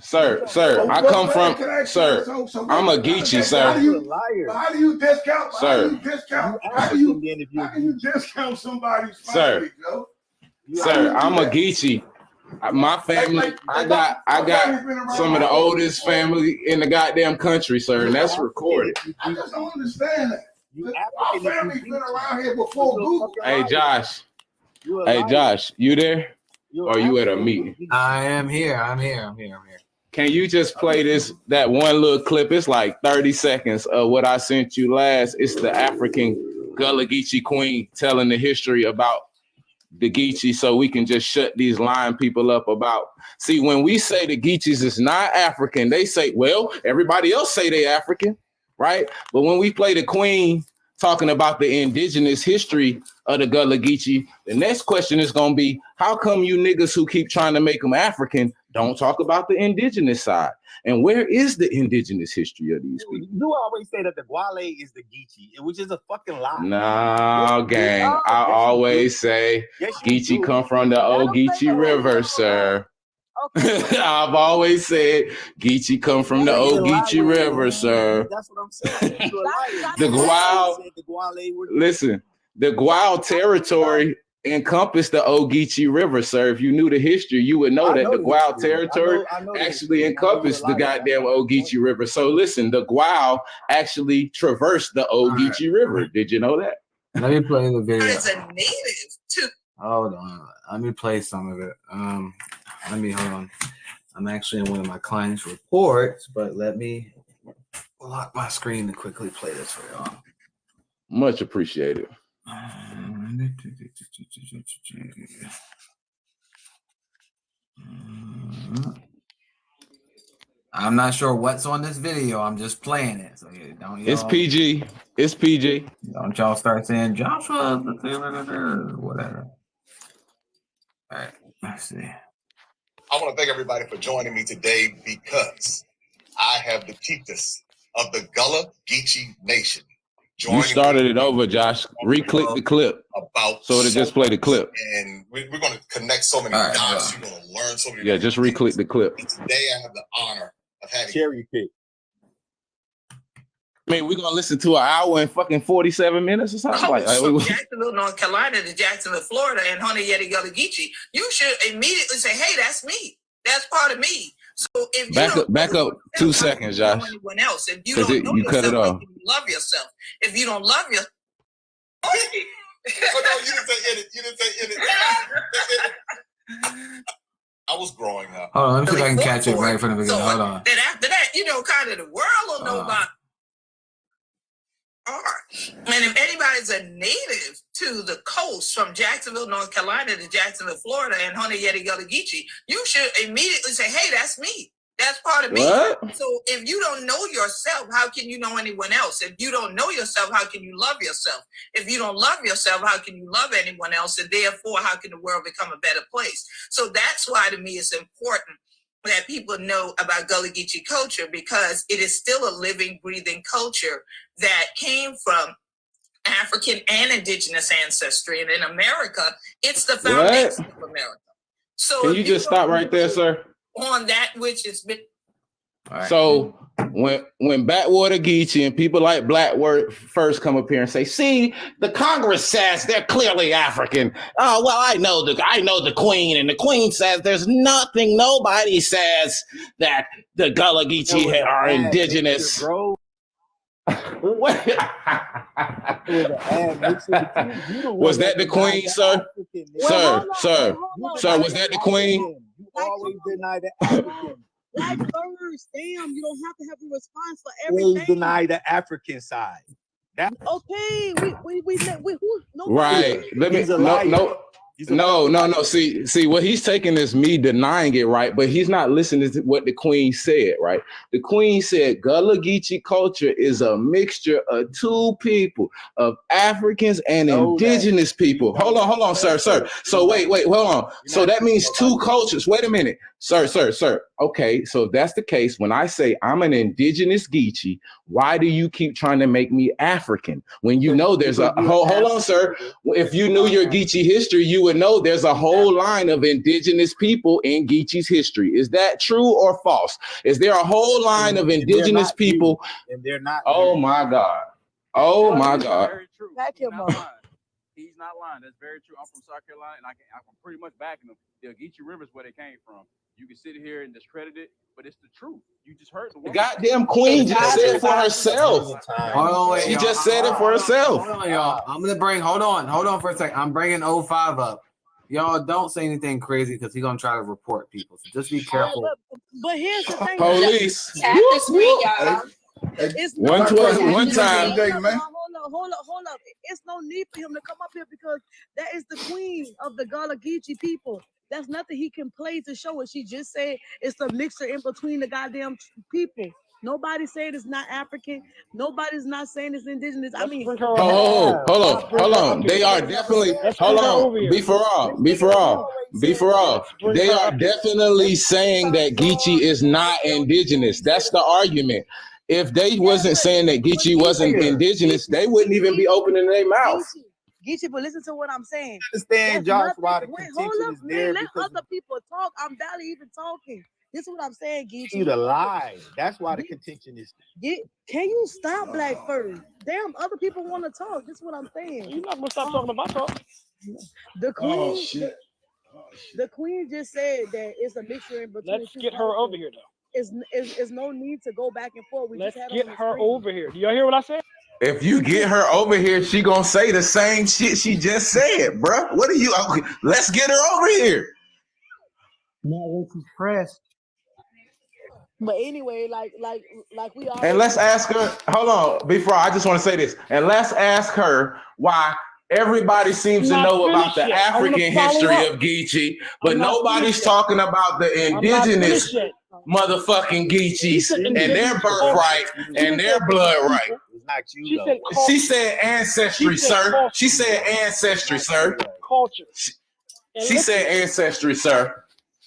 Sir, I come from, sir, I'm a Geechee, sir. How do you discount? Sir. How do you discount somebody's family, Joe? Sir, I'm a Geechee. My family, I got some of the oldest family in the goddamn country, sir, and that's recorded. I just don't understand that. Our family's been around here before Google. Hey, Josh, you there? Or you at a meeting? I am here. I'm here. Can you just play that one little clip? It's like 30 seconds of what I sent you last. It's the African Gullah Geechee Queen telling the history about the Geechee, so we can just shut these lying people up about. See, when we say the Geechees is not African, they say, well, everybody else say they African, right? But when we play the Queen talking about the indigenous history of the Gullah Geechee, the next question is going to be, how come you niggas who keep trying to make them African don't talk about the indigenous side? And where is the indigenous history of these people? You always say that the Gwale is the Geechee, which is a fucking lie. No, gang. I always say Geechee come from the old Geechee River, sir. I've always said Geechee come from the old Geechee River, sir. That's what I'm saying. The Gwal territory encompassed the Ogeechee River, sir. If you knew the history, you would know that the Gwal territory actually encompassed the goddamn Ogeechee River. So listen, the Gwal actually traversed the Ogeechee River. Did you know that? Let me play the video. As a native too. Hold on. Let me play some of it. Hold on. I'm actually in one of my clients' reports, but let me lock my screen to quickly play this for y'all. Much appreciated. I'm not sure what's on this video. I'm just playing it. So It's PG. It's PG. Don't y'all start saying Joshua, whatever. All right, let's see. I want to thank everybody for joining me today because I have the chiefess of the Gullah Geechee Nation. You started it over, Josh. Re-click the clip so to just play the clip. And we're going to connect so many dots. You're going to learn so many. Yeah, just re-click the clip. And today I have the honor of having cherry pick. I mean, we're gonna listen to an hour and fucking 47 minutes or something like that. From Jacksonville, North Carolina to Jacksonville, Florida, and Honey Yeti Gullah Geechee, you should immediately say, "Hey, that's me. That's part of me." So if you back up 2 seconds, Josh. Anyone else, if you don't know you cut it off. you love yourself. If you don't love yourself, Oh no, you didn't say edit. You didn't say edit. I was growing up. Hold on, let me see if I can catch it right from the beginning. Hold on. Then after that, kind of the world will know about are. And if anybody's a native to the coast from Jacksonville, North Carolina to Jacksonville, Florida, and Honey Yeti Gullah Geechee, you should immediately say, hey, that's me. That's part of me. What? So if you don't know yourself, how can you know anyone else? If you don't know yourself, how can you love yourself? If you don't love yourself, how can you love anyone else? And therefore, how can the world become a better place? So that's why, to me, it's important that people know about Gullah Geechee culture, because it is still a living, breathing culture that came from African and indigenous ancestry. And in America, it's the foundation of America. So Can you just stop right there, sir? On that which has been. Right. So when Backwater Geechee and people like Blackword first come up here and say, see, the Congress says they're clearly African. Oh, well, I know the Queen, and the Queen says there's nothing, nobody says that the Gullah Geechee are indigenous. Bro. Was that the Queen, sir? Sir, was that the Queen? You always deny the African. Like first, damn, you don't have to have a response for Always everything. deny the African side. Okay, we Right. Let me no. See, what he's taking is me denying it, right? But he's not listening to what the Queen said, right? The Queen said Gullah Geechee culture is a mixture of two people, of Africans and indigenous people. Hold on, sir. So wait, hold on. So that means two cultures. Wait a minute, sir. Okay, so if that's the case, when I say I'm an indigenous Geechee, why do you keep trying to make me African when you know there's a hold on, sir? If you knew your Geechee history, you would know there's a whole line of indigenous people in Geechee's history. Is that true or false? Is there a whole line of indigenous people? And they're not. Oh my God. Oh my God. Very true. He's not lying. That's very true. I'm from South Carolina, and I'm pretty much backing them. The Geechee River is where they came from. You can sit here and discredit it, but it's the truth. You just heard the woman. Goddamn Queen just said it for herself. She just said it for herself. Hold on, y'all. I'm gonna bring. Hold on for a second. I'm bringing 05 up. Y'all don't say anything crazy because he's gonna try to report people. So just be careful. But here's the thing. Police. Tap the screen, y'all. It's one time. Hold up. It's no need for him to come up here because that is the Queen of the Gullah Geechee people. That's nothing he can play to show it. She just said it's a mixture in between the goddamn people. Nobody said it's not African. Nobody's not saying it's indigenous. I mean, hold on. They are definitely Before all. They are definitely saying that Geechee is not indigenous. That's the argument. If they wasn't saying that Geechee wasn't indigenous, they wouldn't even be opening their mouth. Geechee, but listen to what I'm saying. Understand, Josh, why the contention is there? Let other people talk. I'm barely even talking. This is what I'm saying, Geechee. You the lie. That's why the contention is. Can you stop, Black first? Damn, other people want to talk. This is what I'm saying. You're not gonna stop talking about talk. The Queen. The Queen just said that it's a mixture in between. Let's get her over here, though. It's no need to go back and forth. Let's get her over here. Do y'all hear what I said? If you get her over here, she gonna say the same shit she just said, bruh. What are you? Let's get her over here. Not when she's pressed. But anyway, like we all. And let's ask her. Hold on, before I just want to say this, and let's ask her why everybody seems to know about the African history of Geechee, but nobody's talking about the indigenous motherfucking Geechees and their birthright and their blood right. She said ancestry, sir. She said ancestry, sir. Culture. She said ancestry, sir.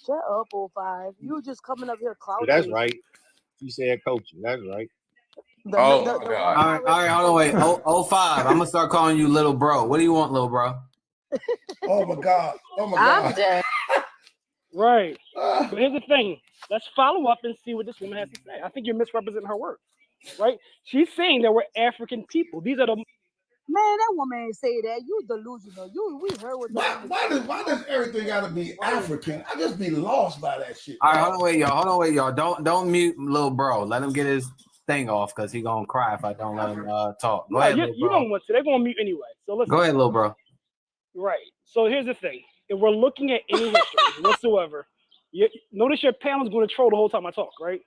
Shut up, 05. You just coming up here clouting. That's right. She said culture. That's right. Oh my God. All right, hold on, wait. 05. I'm gonna start calling you little bro. What do you want, little bro? Oh my God. I'm dead. Right. But here's the thing. Let's follow up and see what this woman has to say. I think you're misrepresenting her words. Right? She's saying that we're African people. These are the man. That woman ain't say that. You delusional. We heard what. Why does everything gotta be African? I just be lost by that shit. All right, hold on, wait, y'all. Don't mute little bro. Let him get his thing off because he gonna cry if I don't let him talk. Go ahead, you don't want to. They're gonna mute anyway. So listen. Go ahead, little bro. Right. So here's the thing. If we're looking at any history whatsoever, Notice your panel's going to troll the whole time I talk, right?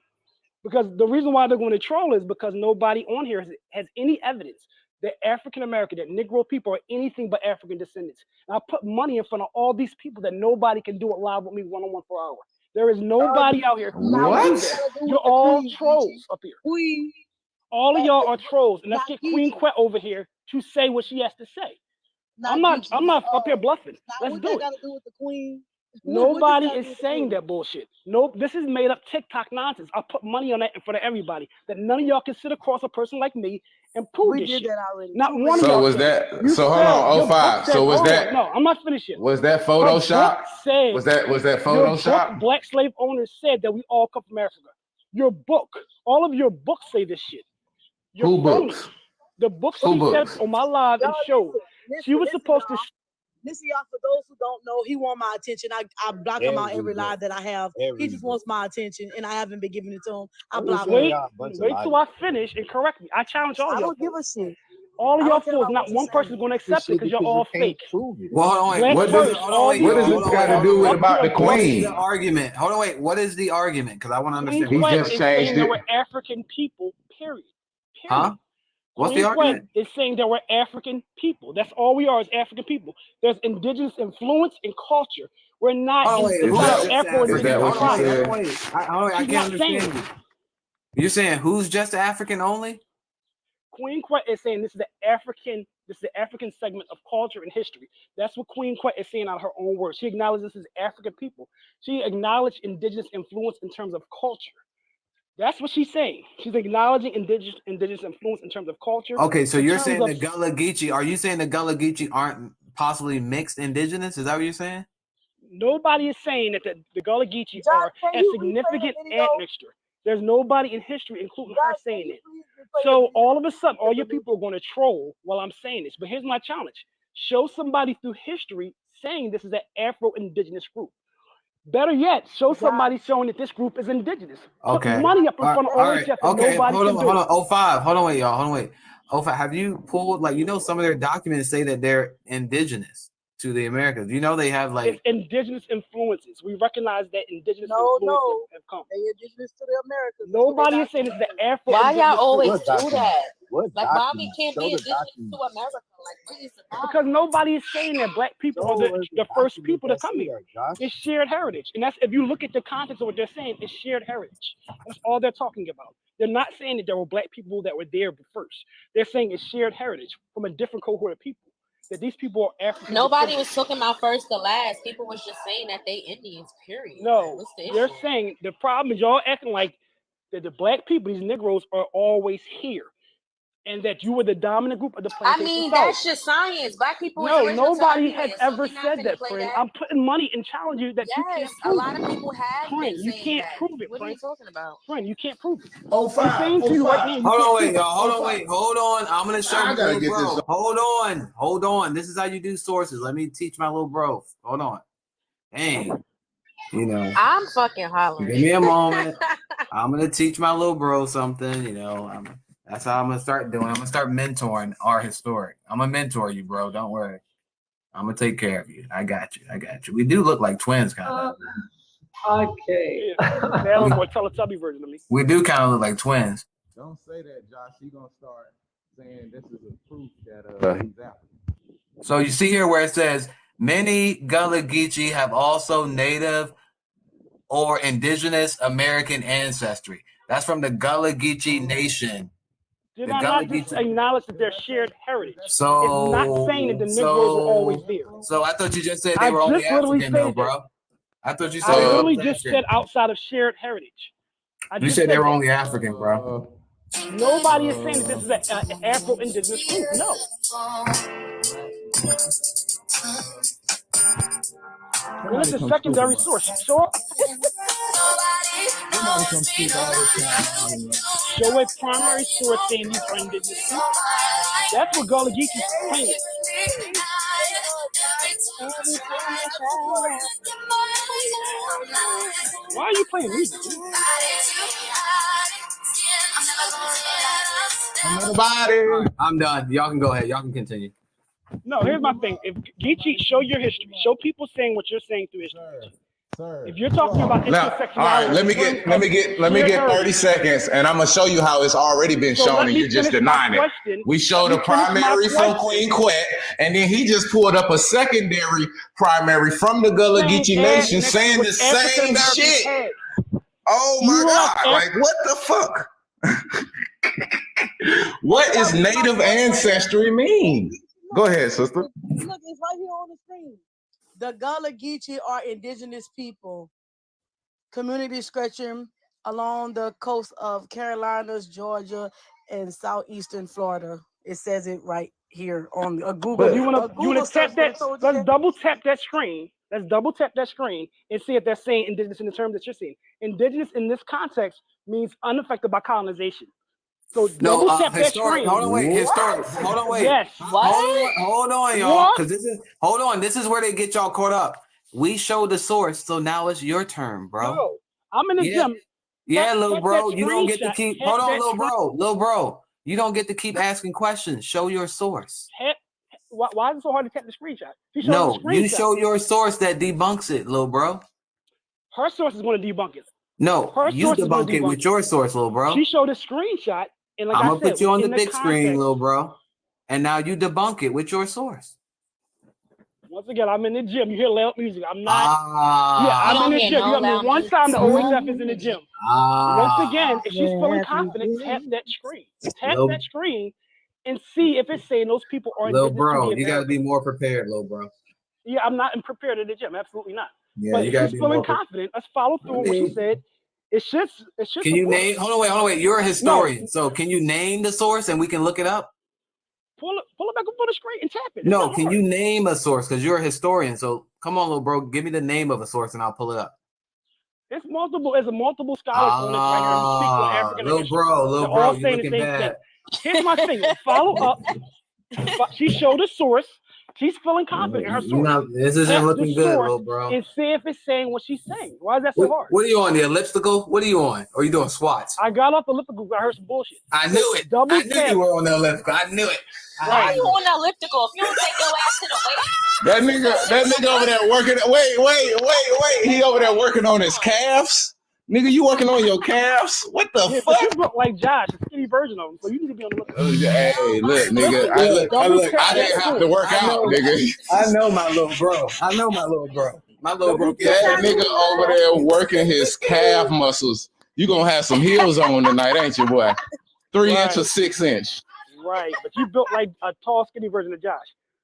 Because the reason why they're going to troll is because nobody on here has any evidence that African American, that Negro people are anything but African descendants. And I put money in front of all these people that nobody can do it live with me one-on-one for an hour. There is nobody out here who can do that. You're all trolls up here. All of y'all are trolls, and let's get Queen Quet over here to say what she has to say. I'm not up here bluffing. Let's do it. Got to do with the queen. Nobody is saying that bullshit. No, this is made up TikTok nonsense. I put money on that in front of everybody. That none of y'all can sit across a person like me and prove this shit. That already. Not one of So y'all. was that? So hold on. 05. So was that? No, I'm not finished yet. Was that Photoshop? Was that Photoshop? Your book, Black slave owners said that we all come from Africa. Your book, all of your books say this shit. Who books? The books she said on my live and showed. She was supposed to. Listen, y'all, for those who don't know, he want my attention. I block him out every live that I have. He just wants my attention, and I haven't been giving it to him. I block him. Wait till I finish and correct me. I challenge all y'all. I don't give a shit. All of y'all fools, not one person is going to accept it because you're all fake. Well, hold on, wait. What does this got to do with about the What is queen? the argument? Hold on, wait. What is the argument? Because I want to understand. Queen Quet is saying there were African people, period. Huh? What's the argument? Queen Quet is saying there were African people. That's all we are, is African people. There's indigenous influence and culture. We're not Afro-indigenous. I can't understand you. You're saying who's just African only? Queen Quet is saying this is the African segment of culture and history. That's what Queen Quet is saying out of her own words. She acknowledges this is African people. She acknowledged indigenous influence in terms of culture. That's what she's saying. She's acknowledging indigenous influence in terms of culture. Okay, so you're saying the Gullah Geechee. Are you saying the Gullah Geechee aren't possibly mixed indigenous? Is that what you're saying? Nobody is saying that the Gullah Geechee are a significant admixture. There's nobody in history, including her, saying it. So all of a sudden, all your people are going to troll while I'm saying this. But here's my challenge. Show somebody through history saying this is an Afro-indigenous group. Better yet, show somebody showing that this group is indigenous. Okay. Put money up in front of all this. Okay, hold on. 05. Hold on, wait, y'all. Hold on, wait. 05. Have you pulled, some of their documents say that they're indigenous to the Americas? You know they have it's indigenous influences. We recognize that indigenous influences have come. They indigenous to the Americas. Nobody is saying it's the Afro. Why y'all always group. do that? Like Bobby can't be indigenous to America. Because nobody is saying that black people are the first people to come here. It's shared heritage. And that's, if you look at the context of what they're saying, it's shared heritage. That's all they're talking about. They're not saying that there were black people that were there first. They're saying it's shared heritage from a different cohort of people. That these people are African. Nobody was talking about first to last. People was just saying that they Indians, period. No, they're saying the problem is y'all acting like that the black people, these Negroes, are always here. And that you were the dominant group of the plantation. I mean, South. that's just science. Black people. No, nobody has ever said that, friend. I'm putting money and challenging you that you can't prove. A lot of people have. Friend, you can't prove it. What are you talking about? Friend, you can't prove it. I'm saying to you Hold right now. on, wait, y'all. Hold on. I'm gonna show my little bro. Hold on. This is how you do sources. Let me teach my little bro. Hold on. Dang. You know. I'm fucking hollering. Give me a moment. I'm gonna teach my little bro something. That's how I'm gonna start doing. I'm gonna start mentoring our historic. I'm gonna mentor you, bro. Don't worry. I'm gonna take care of you. I got you. We do look like twins, kind of. Okay. They look like Teletubby version of me. We do kind of look like twins. Don't say that, Josh. He's gonna start saying this is a proof that he's African. So you see here where it says many Gullah Geechee have also Native or Indigenous American ancestry. That's from the Gullah Geechee Nation. Did I not just acknowledge that they're shared heritage? So it's not saying that the Negroes were always there. So I thought you just said they were only African, though, bro. I thought you said. I literally just said outside of shared heritage. You said they were only African, bro. Nobody is saying that this is an Afro-Indigenous group. No. Well, it's a secondary source. Show a primary source saying these are indigenous people. That's what Gullah Geechee is claiming. Why are you playing music? I'm done. Y'all can go ahead. Y'all can continue. No, here's my thing. If Geechee, show your history. Show people saying what you're saying through history. If you're talking about Now, intersectionality, all right, let me get 30 seconds, and I'm gonna show you how it's already been So shown, let and me you're just finish my denying it. question. We showed Let a me finish my primary from question. Queen Quet, and then he just pulled up a secondary primary from the Gullah Saying Geechee add Nation, next to saying what the African same Americans shit. had. Oh You my realize God! Like what the fuck? What is native ancestry mean? Go ahead, sister. Look, it's right here on the screen. The Gullah Geechee are indigenous people. Community stretching along the coast of Carolinas, Georgia, and southeastern Florida. It says it right here on a Google. So you want to tap that? Let's that. double tap that screen. Let's double tap that screen and see if they're saying indigenous in the terms that you're saying. Indigenous in this context means unaffected by colonization. So No, double tap that historic. screen. Hold on, wait. Historic. Hold on, wait. Yes. Hold on, y'all. What? Because hold on. This is where they get y'all caught up. We showed the source, so now it's your turn, bro. No, I'm in the gym. Yeah, little Tap bro. that You don't get to screenshot. keep. Tap Hold on, that little bro. You don't get to keep asking questions. Show your source. Why is it so hard to tap the screenshot? She showed No, the screenshot. you show your source that debunks it, little bro. Her source is going to debunk it. No, Her you source is going debunk to it debunk with your source, little bro. She showed a screenshot, and like I'm I gonna said, put you on the within big screen, context- little bro. And now you debunk it with your source. Once again, I'm in the gym. You hear loud music. I'm not. Ah. Yeah, I'm in the hear gym. no You got me loud one music. time. The OHF is in the gym. Ah. Once again, if she's feeling confident, tap that screen. Tap that screen, and see if it's saying those people are Little indigenous to bro, the you gotta be Americas. more prepared, little bro. Yeah, I'm not prepared in the gym. Absolutely not. Yeah, But you if gotta she's be feeling more confident, let's follow through on what she said. It should. Can you support name? her. Hold on, wait. You're a historian, so can you name the source and we can look it up? Pull it back up on the screen and tap it. It's No, not can hard. you name a source? Because you're a historian, so come on, little bro, give me the name of a source and I'll pull it up. It's multiple. There's multiple scholars on this right here who speak on African little history. bro, They're all you saying the looking same bad. thing. Here's my thing. Follow up. She showed a source. She's feeling confident in her source. This isn't Tap looking the good, source little bro. and see if it's saying what she's saying. Why is that so hard? What are you on, the elliptical? What are you on? Or are you doing squats? I got off the elliptical. I heard some bullshit. I knew it. Double I knew tap. you were on the elliptical. I knew it. Why are you on the elliptical? If you don't take your ass to the weight. That nigga over there working. Wait. He over there working on his calves. Nigga, you working on your calves? What the Yeah, fuck? but you look like Josh, a skinny version of him. So you need to be on the elliptical. Hey, look, nigga. I didn't have to work out, nigga. I know my little bro. My little bro. That nigga over there working his calf muscles. You gonna have some heels on tonight, ain't you, boy? 3 inch or 6 inch. Right, but you built like a tall, skinny version of Josh,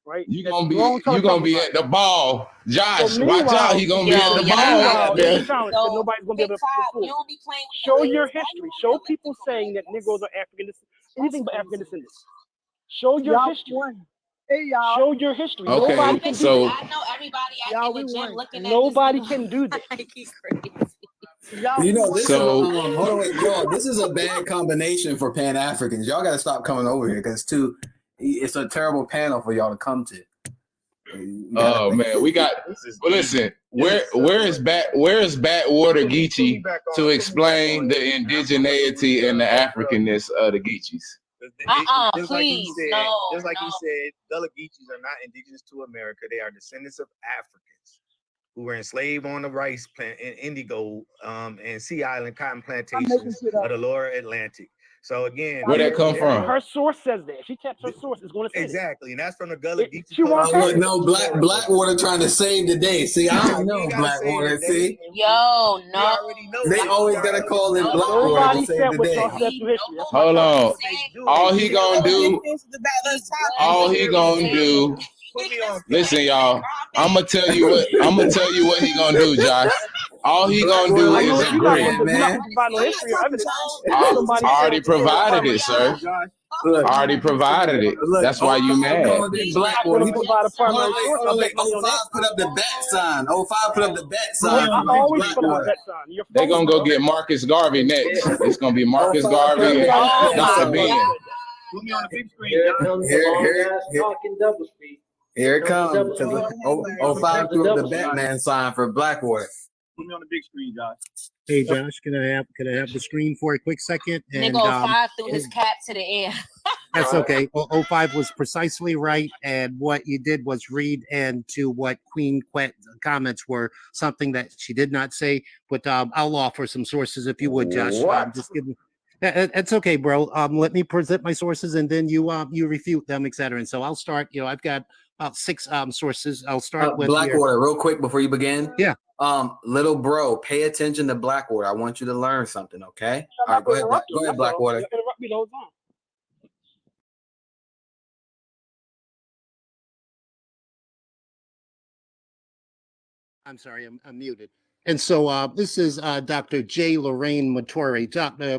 right? You gonna be at the ball, Josh. So watch out, he gonna be at the ball. Meanwhile, Goddamn. it's a challenge because nobody's gonna be able to fool. You don't be playing with Show your history. Show people saying that Negroes are African, anything but African descendants. Show your history. Hey y'all. Show your history. Okay, Nobody can do so- that. I know everybody at the gym looking at Nobody this. can do that. You know, this So- is hold on, wait, y'all. This is a bad combination for Pan Africans. Y'all gotta stop coming over here because it's a terrible panel for y'all to come to. Oh man, we got. Well, listen, where is Backwater Geechee to explain the indigeneity and the Africanness of the Geechees? Just like he Please, said, no, just like he said, Gullah Geechees are not indigenous to America. They are descendants of Africans who were enslaved on the rice plant in indigo and Sea Island cotton plantations of the lower Atlantic. So again, Where'd that come from? Her source says that. She taps her source. It's going to say exactly, and that's from the Gullah Geechee. She won't tap it. No, Blackwater trying to save the day. See, I don't know Blackwater. See, Yo, no. they always gotta call it Blackwater Nobody to save said the what day. y'all said through history. That's Hold my on. point. All he gonna do. Listen, y'all. I'm gonna tell you what he gonna do, Josh. All he gonna do is agree. I already provided it, sir. I already provided it. That's why you mad. Blackwater. Hold on, wait. 05 put up the bat sign. 05 put up the bat sign. I always put up that sign. They're gonna go get Marcus Garvey next. It's gonna be Marcus Garvey and Dr. Ben. Put me on the big screen. Here it comes. 05 threw up the Batman sign for Blackwater. Put me on the big screen, Josh. Hey Josh, can I have the screen for a quick second? Nigga 05 threw his cap to the air. That's okay. 05 was precisely right, and what you did was read into what Queen comments were, something that she did not say. But I'll offer some sources if you would, Josh. Just give me. It's okay, bro. Let me present my sources, and then you refute them, etc. And so I'll start. I've got about 6 sources. I'll start with Blackwater, real quick before you begin. Yeah. Little bro, pay attention to Blackwater. I want you to learn something, okay? All right, go ahead, go ahead, Blackwater. Interrupt me the whole time. I'm sorry, I'm muted. And so this is Dr. J. Lorraine Matore.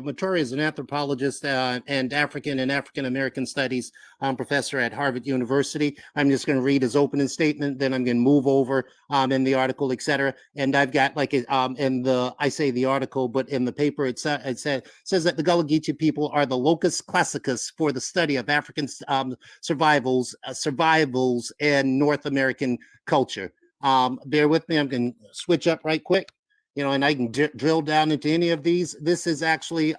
Matore is an anthropologist and African-American studies professor at Harvard University. I'm just going to read his opening statement, then I'm going to move over in the article, etc. And I've got like I say the article, but in the paper it says that the Gullah Geechee people are the locus classicus for the study of African survivals in North American culture. Bear with me. I'm going to switch up right quick, and I can drill down into any of these. This is actually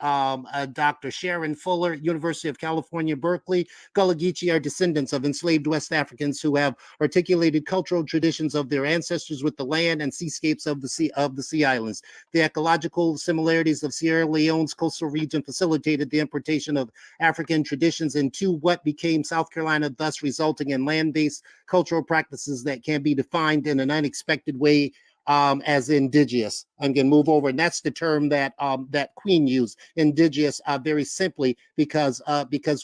Dr. Sharon Fuller, University of California, Berkeley. Gullah Geechee are descendants of enslaved West Africans who have articulated cultural traditions of their ancestors with the land and seascapes of the sea islands. The ecological similarities of Sierra Leone's coastal region facilitated the importation of African traditions into what became South Carolina, thus resulting in land-based cultural practices that can be defined in an unexpected way as indigenous. I'm going to move over, and that's the term that that Queen used, indigenous, very simply because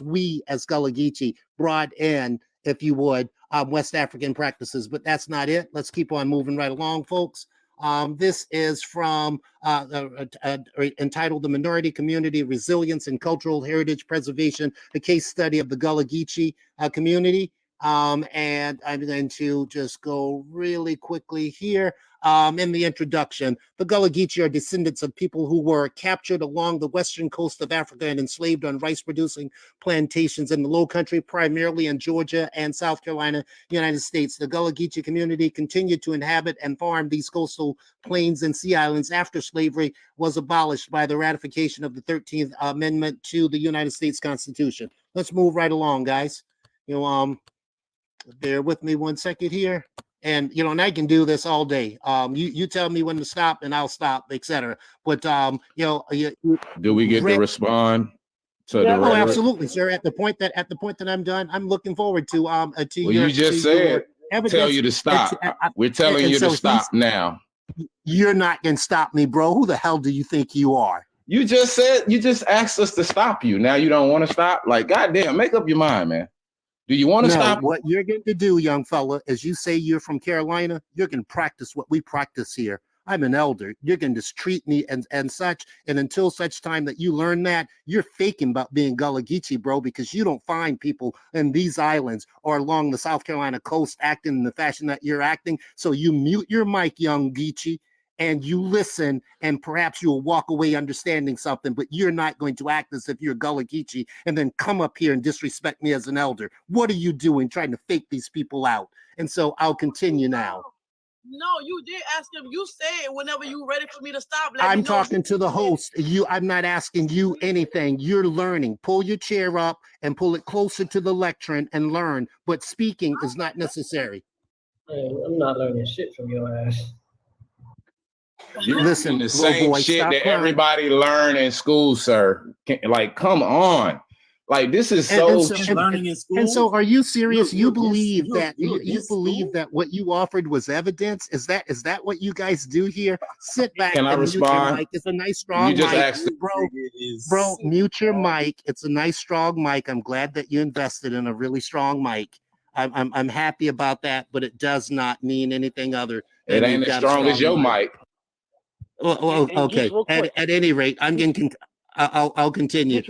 we as Gullah Geechee brought in, if you would, West African practices. But that's not it. Let's keep on moving right along, folks. This is from entitled "The Minority Community Resilience and Cultural Heritage Preservation: A Case Study of the Gullah Geechee Community." And I'm going to just go really quickly here. In the introduction, the Gullah Geechee are descendants of people who were captured along the western coast of Africa and enslaved on rice-producing plantations in the Low Country, primarily in Georgia and South Carolina, United States. The Gullah Geechee community continued to inhabit and farm these coastal plains and sea islands after slavery was abolished by the ratification of the 13th Amendment to the United States Constitution. Let's move right along, guys. Bear with me one second here. And and I can do this all day. You tell me when to stop, and I'll stop, etc. But do we get to respond to the rhetoric? Absolutely, sir. At the point that I'm done, I'm looking forward to well, you just said tell you to stop. We're telling you to stop now. You're not gonna stop me, bro. Who the hell do you think you are? You just asked us to stop you. Now you don't want to stop? Like, goddamn, make up your mind, man. Do you want to stop? What you're going to do, young fella, is you say you're from Carolina, you're going to practice what we practice here. I'm an elder. You're going to just treat me and such. And until such time that you learn that, you're faking about being Gullah Geechee, bro, because you don't find people in these islands or along the South Carolina coast acting in the fashion that you're acting. So you mute your mic, young Geechee, and you listen, and perhaps you'll walk away understanding something, but you're not going to act as if you're Gullah Geechee and then come up here and disrespect me as an elder. What are you doing trying to fake these people out? And so I'll continue now. No, you did ask him. You said whenever you ready for me to stop. I'm talking to the host. I'm not asking you anything. You're learning. Pull your chair up and pull it closer to the lectern and learn, but speaking is not necessary. I'm not learning shit from your ass. You listen the same shit that everybody learn in school, sir. Come on. Like, this is learning in school. And so are you serious? You believe that what you offered was evidence? Is that what you guys do here? Sit back. Can I respond? Mic. It's a nice strong you just mic. Asked bro, mute your mic. It's a nice strong mic. I'm glad that you invested in a really strong mic. I'm happy about that, but it does not mean anything other than it ain't as strong as your mic. Well, okay. At any rate, I'm going. I'll continue.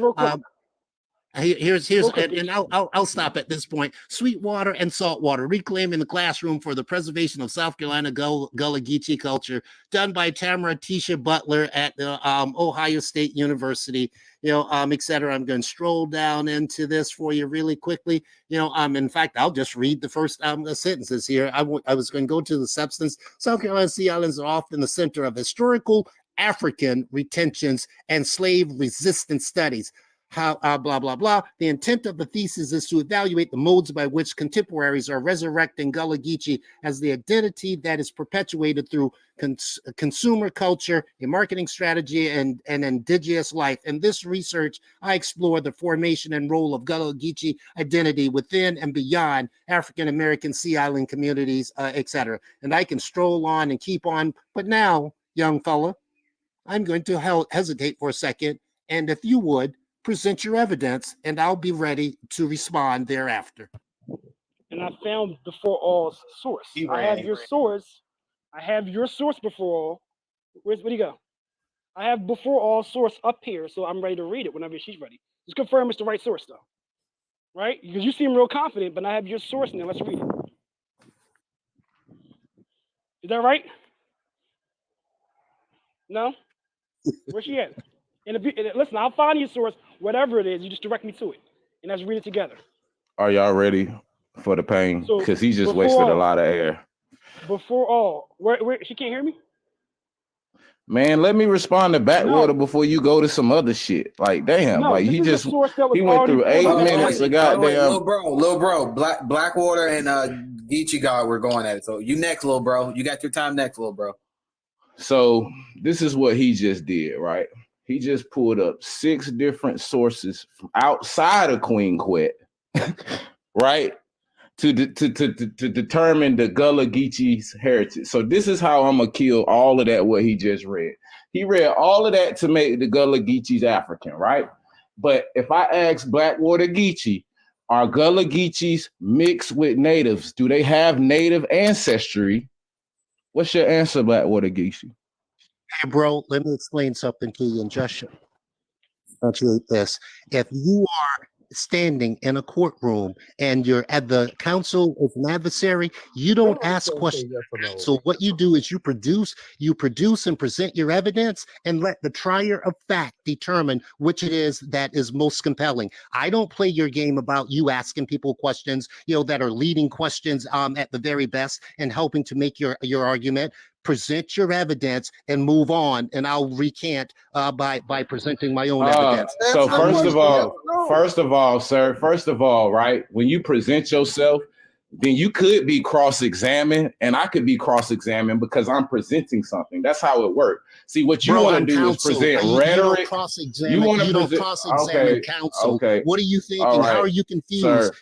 Here's and I'll stop at this point. Sweetwater and saltwater, reclaiming the classroom for the preservation of South Carolina Gullah Geechee culture, done by Tamara Tisha Butler at the Ohio State University. etc. I'm going to stroll down into this for you really quickly. In fact, I'll just read the first sentences here. I was going to go to the substance. South Carolina Sea Islands are often the center of historical African retentions and slave resistance studies. how blah blah blah. The intent of the thesis is to evaluate the modes by which contemporaries are resurrecting Gullah Geechee as the identity that is perpetuated through consumer culture, a marketing strategy, and indigenous life. In this research, I explore the formation and role of Gullah Geechee identity within and beyond African American Sea Island communities, etc. And I can stroll on and keep on, but now, young fella, I'm going to hesitate for a second, and if you would, present your evidence, and I'll be ready to respond thereafter. And I found before all source. I have your source. I have your source before all. Where'd he go? I have before all source up here, so I'm ready to read it whenever she's ready. Just confirm it's the right source, though. Right? Because you seem real confident, but I have your source now. Let's read it. Is that right? No? Where's she at? And listen, I'll find your source, whatever it is. You just direct me to it, and let's read it together. Are y'all ready for the pain? Because he just wasted a lot of air. Before all, where she can't hear me? Man, let me respond to Backwater before you go to some other shit. Like, damn, like he went through 8 minutes of goddamn. Little bro, Blackwater and Geechee God, we're going at it. So you next, little bro. You got your time next, little bro. So this is what he just did, right? He just pulled up 6 different sources from outside of Queen Quet, right? To determine the Gullah Geechee's heritage. So this is how I'm gonna kill all of that what he just read. He read all of that to make the Gullah Geechee's African, right? But if I ask Blackwater Geechee, are Gullah Geechees mixed with natives? Do they have native ancestry? What's your answer, Blackwater Geechee? Hey, bro, let me explain something to you and just this. If you are standing in a courtroom and you're at the counsel of an adversary, you don't ask questions. So what you do is you produce and present your evidence and let the trier of fact determine which it is that is most compelling. I don't play your game about you asking people questions, that are leading questions at the very best and helping to make your argument. Present your evidence and move on, and I'll recant by presenting my own evidence. So first of all, sir, right, when you present yourself, then you could be cross-examined and I could be cross-examined because I'm presenting something. That's how it works. See, what you want to do is present rhetoric. You want to cross-examine counsel. Okay. What are you thinking? Right. How are you confused?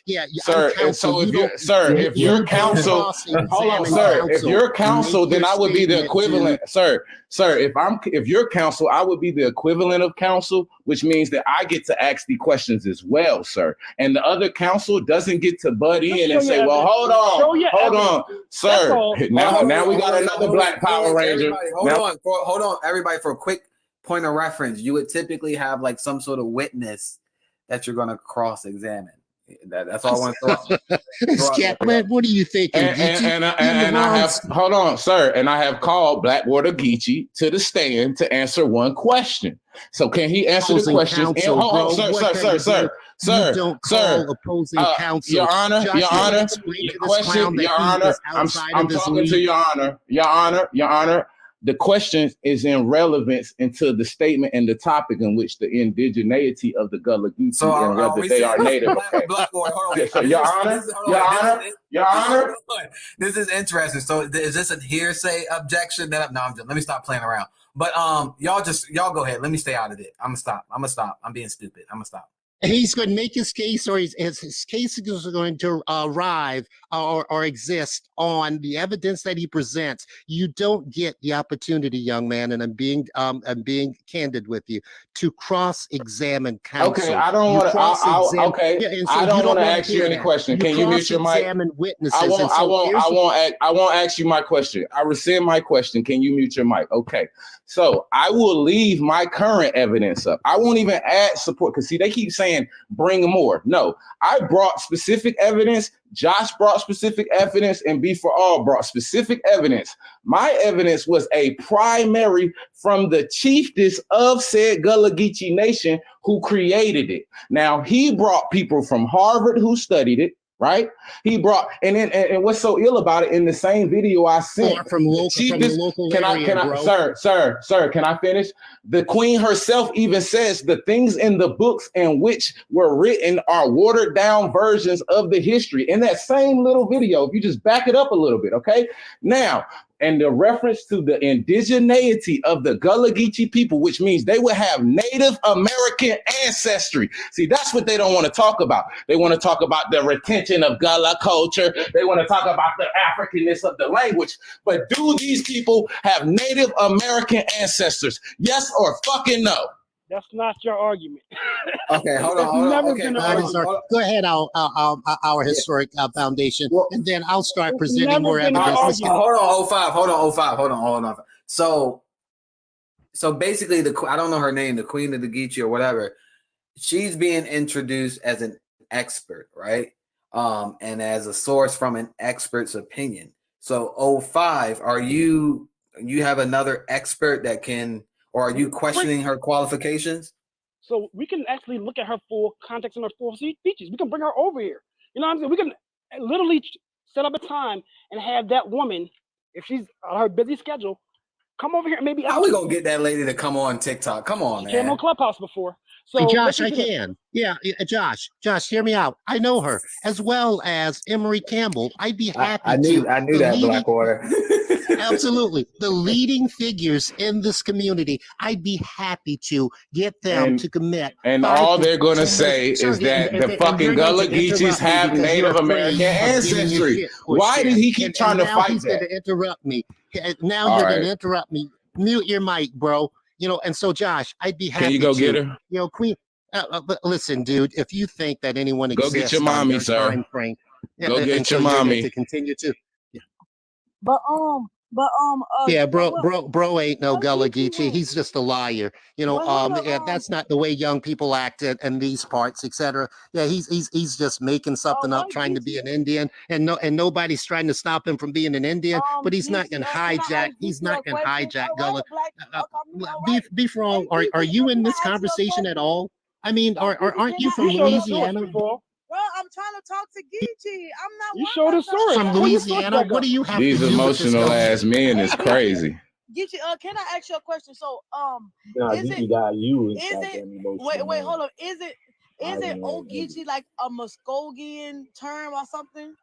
Sir, Counsel. If you're counsel, hold on, sir. If you're counsel, then I would be the equivalent, sir. If you're counsel, I would be the equivalent of counsel, which means that I get to ask the questions as well, sir. And the other counsel doesn't get to butt in and say, well, hold on, sir. Now we got another Black Power Ranger. Hold on, everybody, for a quick point of reference. You would typically have like some sort of witness that you're going to cross-examine. That's all I want to throw. What are you thinking? And I have, hold on, sir. And I have called Blackwater Geechee to the stand to answer one question. So can he answer the question? Sir. Opposing counsel. Your Honor. The question, Your Honor. I'm talking to Your Honor. Your Honor. The question is in relevance into the statement and the topic in which the indigeneity of the Gullah Geechee and whether they are native. Your Honor. This is interesting. So is this a hearsay objection? Let me stop playing around. But y'all go ahead. Let me stay out of it. I'm gonna stop. I'm being stupid. I'm gonna stop. He's going to make his case, or his case is going to arrive or exist on the evidence that he presents. You don't get the opportunity, young man, and I'm being candid with you, to cross-examine counsel. Okay, I don't want to. Okay, I don't want to ask you any question. Can you mute your mic? Witnesses. I won't ask you my question. I rescind my question. Can you mute your mic? Okay. So I will leave my current evidence up. I won't even add support because see, they keep saying bring more. No, I brought specific evidence. Josh brought specific evidence, and B4All brought specific evidence. My evidence was a primary from the chiefess of said Gullah Geechee Nation who created it. Now he brought people from Harvard who studied it. right? He brought, and what's so ill about it, in the same video I sent, from the local area, bro. Sir, can I finish? The queen herself even says the things in the books in which were written are watered down versions of the history. In that same little video, if you just back it up a little bit, okay? Now, and the reference to the indigeneity of the Gullah Geechee people, which means they would have Native American ancestry. See, that's what they don't want to talk about. They want to talk about the retention of Gullah culture. They want to talk about the Africanness of the language. But do these people have Native American ancestors? Yes or fucking no? That's not your argument. Okay, hold on. Okay, go ahead, our historic foundation, and then I'll start presenting more evidence. Hold on. So basically, I don't know her name, the Queen of the Geechee or whatever. She's being introduced as an expert, right? And as a source from an expert's opinion. So 05, are you have another expert that can, or are you questioning her qualifications? So we can actually look at her full context and her full speeches. We can bring her over here. You know what I'm saying? We can literally set up a time and have that woman, if she's on her busy schedule, come over here and maybe. How we gonna get that lady to come on TikTok? Come on, man. Came on Clubhouse before. So hey, Josh, I can. Yeah, Josh, hear me out. I know her as well as Emery Campbell. I'd be happy I knew that, Blackwater. Absolutely. The leading figures in this community, I'd be happy to get them to commit. And all they're going to say is that the fucking Gullah Geechees have Native American ancestry. Why did he keep trying to fight that? He's going to interrupt me. Now you're going to interrupt me. Mute your mic, bro. You know, and so Josh, I'd be happy. Can you go get her? You know, Queen. But listen, dude, if you think that anyone go exists, get your mommy, sir. Time frame, go get your mommy. To continue to. Yeah, bro ain't no Gullah Geechee. He's just a liar. You know, that's not the way young people act in these parts, etc. Yeah, he's just making something up, trying to be an Indian, and nobody's trying to stop him from being an Indian. But he's not gonna hijack. He's not gonna hijack Gullah. Be wrong. Are you in this conversation at all? I mean, aren't you from Louisiana? Bro, I'm trying to talk to Geechee. I'm not. You showed the source from Louisiana. What do you have? These emotional ass men is crazy. Geechee, can I ask you a question? So, Is it? Wait, hold on. Is it old Geechee like a Muskogean term or something?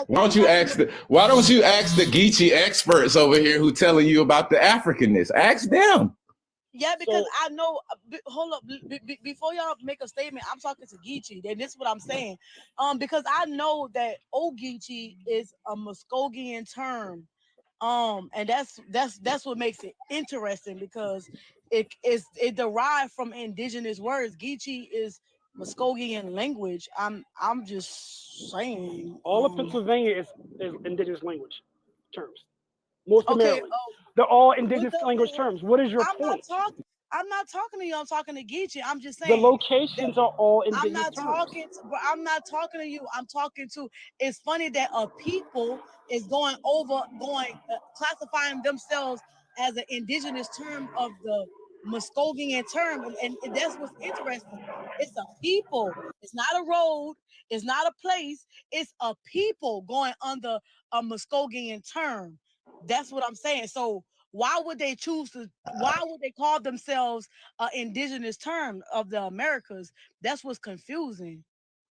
Why don't you ask the Geechee experts over here who telling you about the Africanness? Ask them. Yeah, because I know. Hold up, before y'all make a statement, I'm talking to Geechee. Then this is what I'm saying. Because I know that old Geechee is a Muskogean term. And that's what makes it interesting, because it derived from indigenous words. Geechee is Muskogean language. I'm just saying. All of Pennsylvania is indigenous language terms. Most of Maryland. They're all indigenous language terms. What is your point? I'm not talking to you. I'm talking to Geechee. I'm just saying. The locations are all indigenous terms. I'm not talking to you. I'm talking to. It's funny that a people is classifying themselves as an indigenous term of the Muskogean term, and that's what's interesting. It's a people. It's not a road. It's not a place. It's a people going under a Muskogean term. That's what I'm saying. So why would they call themselves an indigenous term of the Americas? That's what's confusing.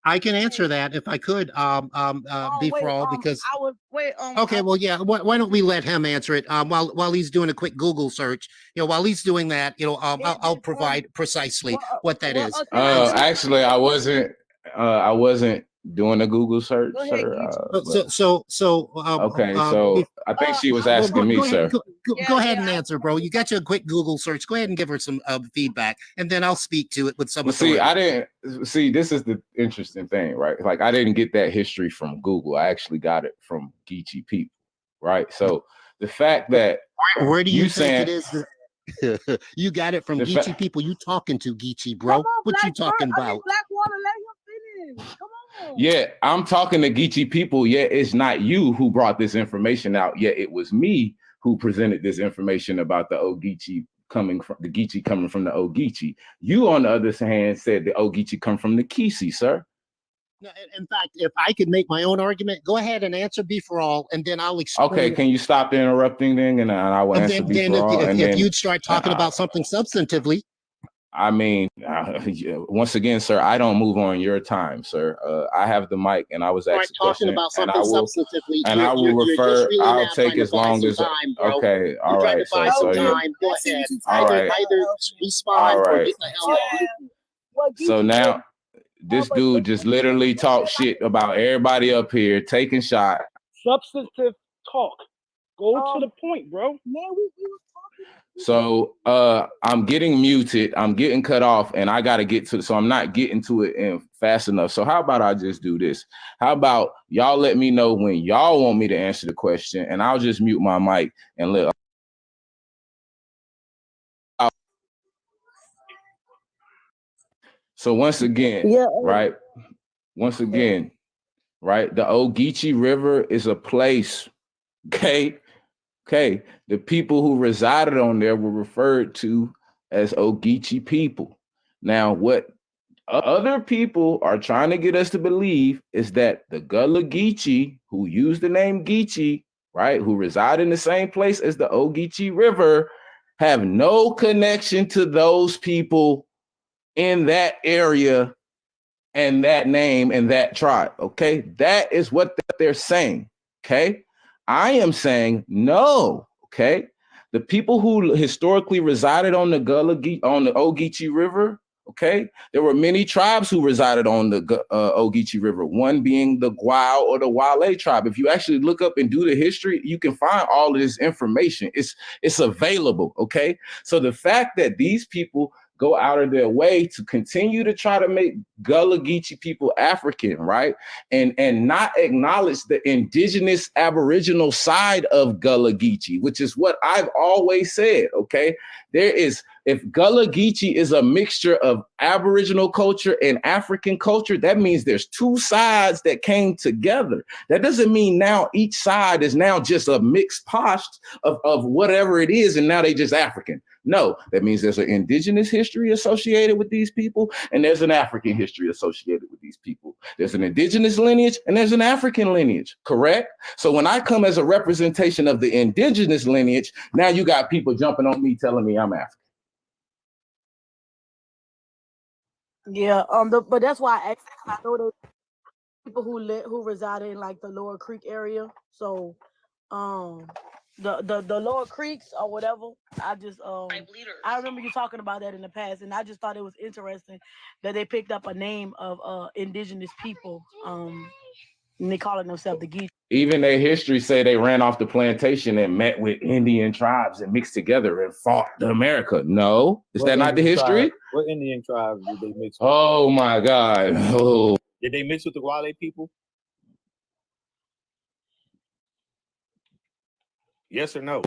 I can answer that if I could, because I would wait. Okay, well, yeah. Why don't we let him answer it? While he's doing a quick Google search, while he's doing that, I'll provide precisely what that is. Actually, I wasn't doing a Google search, sir. Okay, so I think she was asking me, sir. Go ahead and answer, bro. You got your quick Google search. Go ahead and give her some feedback, and then I'll speak to it with some. See, I didn't see. This is the interesting thing, right? Like, I didn't get that history from Google. I actually got it from Geechee people, right? So the fact that where do you think it is? You got it from Geechee people. You talking to Geechee, bro? What you talking about? Blackwater, let him finish. Come on. Yeah, I'm talking to Geechee people. Yeah, it's not you who brought this information out. Yeah, it was me who presented this information about the Geechee coming from the Geechee. You, on the other hand, said the Geechee come from the Kisi, sir. No, in fact, if I could make my own argument, go ahead and answer B for all, and then I'll explain. Okay, can you stop the interrupting then, and I will answer B for all. And if then you'd start talking about something substantively. I mean, once again, sir, I don't move on your time, sir. I have the mic, and I was asking talking about something substantively, and I will refer. Really I'll take as long as. Time, okay, all right. So time. Go ahead. All right. Either respond or get the hell out. So now, this dude just literally talked shit about everybody up here taking shot. Substantive talk. Go to the point, bro. Man, we were talking. So I'm getting muted, I'm getting cut off, and I gotta get to, so I'm not getting to it in fast enough. So how about I just do this? How about y'all let me know when y'all want me to answer the question, and I'll just mute my mic and let. So once again, right? Once again, right? The Geechee River is a place, okay? Okay, the people who resided on there were referred to as Geechee people. Now, what other people are trying to get us to believe is that the Gullah Geechee, who use the name Geechee, right, who reside in the same place as the Geechee River, have no connection to those people in that area and that name and that tribe. Okay, that is what they're saying. Okay. I am saying no, okay? The people who historically resided on the Geechee River, okay? There were many tribes who resided on the Geechee River, one being the Gwao or the Wale tribe. If you actually look up and do the history, you can find all of this information. It's available, okay? So the fact that these people go out of their way to continue to try to make Gullah Geechee people African, right? And not acknowledge the indigenous aboriginal side of Gullah Geechee, which is what I've always said, okay? If Gullah Geechee is a mixture of aboriginal culture and African culture, that means there's two sides that came together. That doesn't mean now each side is now just a mixed posh of whatever it is, and now they just African. No, that means there's an indigenous history associated with these people, and there's an African history associated with these people. There's an indigenous lineage, and there's an African lineage, correct? So when I come as a representation of the indigenous lineage, now you got people jumping on me telling me I'm African. Yeah, but that's why I asked. I know that people who reside in like the Lower Creek area. So, the Lower Creeks or whatever. I just I remember you talking about that in the past, and I just thought it was interesting that they picked up a name of indigenous people. And they calling themselves the Geechee. Even their history say they ran off the plantation and met with Indian tribes and mixed together and fought the America. No, is that not the history? What Indian tribes did they mix with? Oh my God. Oh. Did they mix with the Wale people? Yes or no?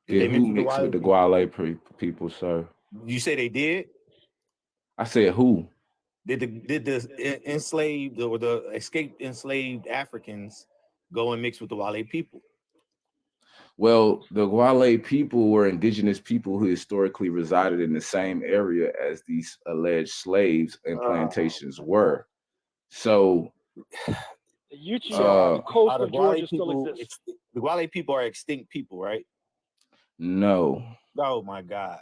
Yeah, who mixed with the Gwale people, sir? You say they did? I said who? Did the enslaved or the escaped enslaved Africans go and mix with the Wale people? Well, the Gwale people were indigenous people who historically resided in the same area as these alleged slaves and plantations were. So the Geechee coast of Georgia still exists. The Gwale people are extinct people, right? No. Oh my God.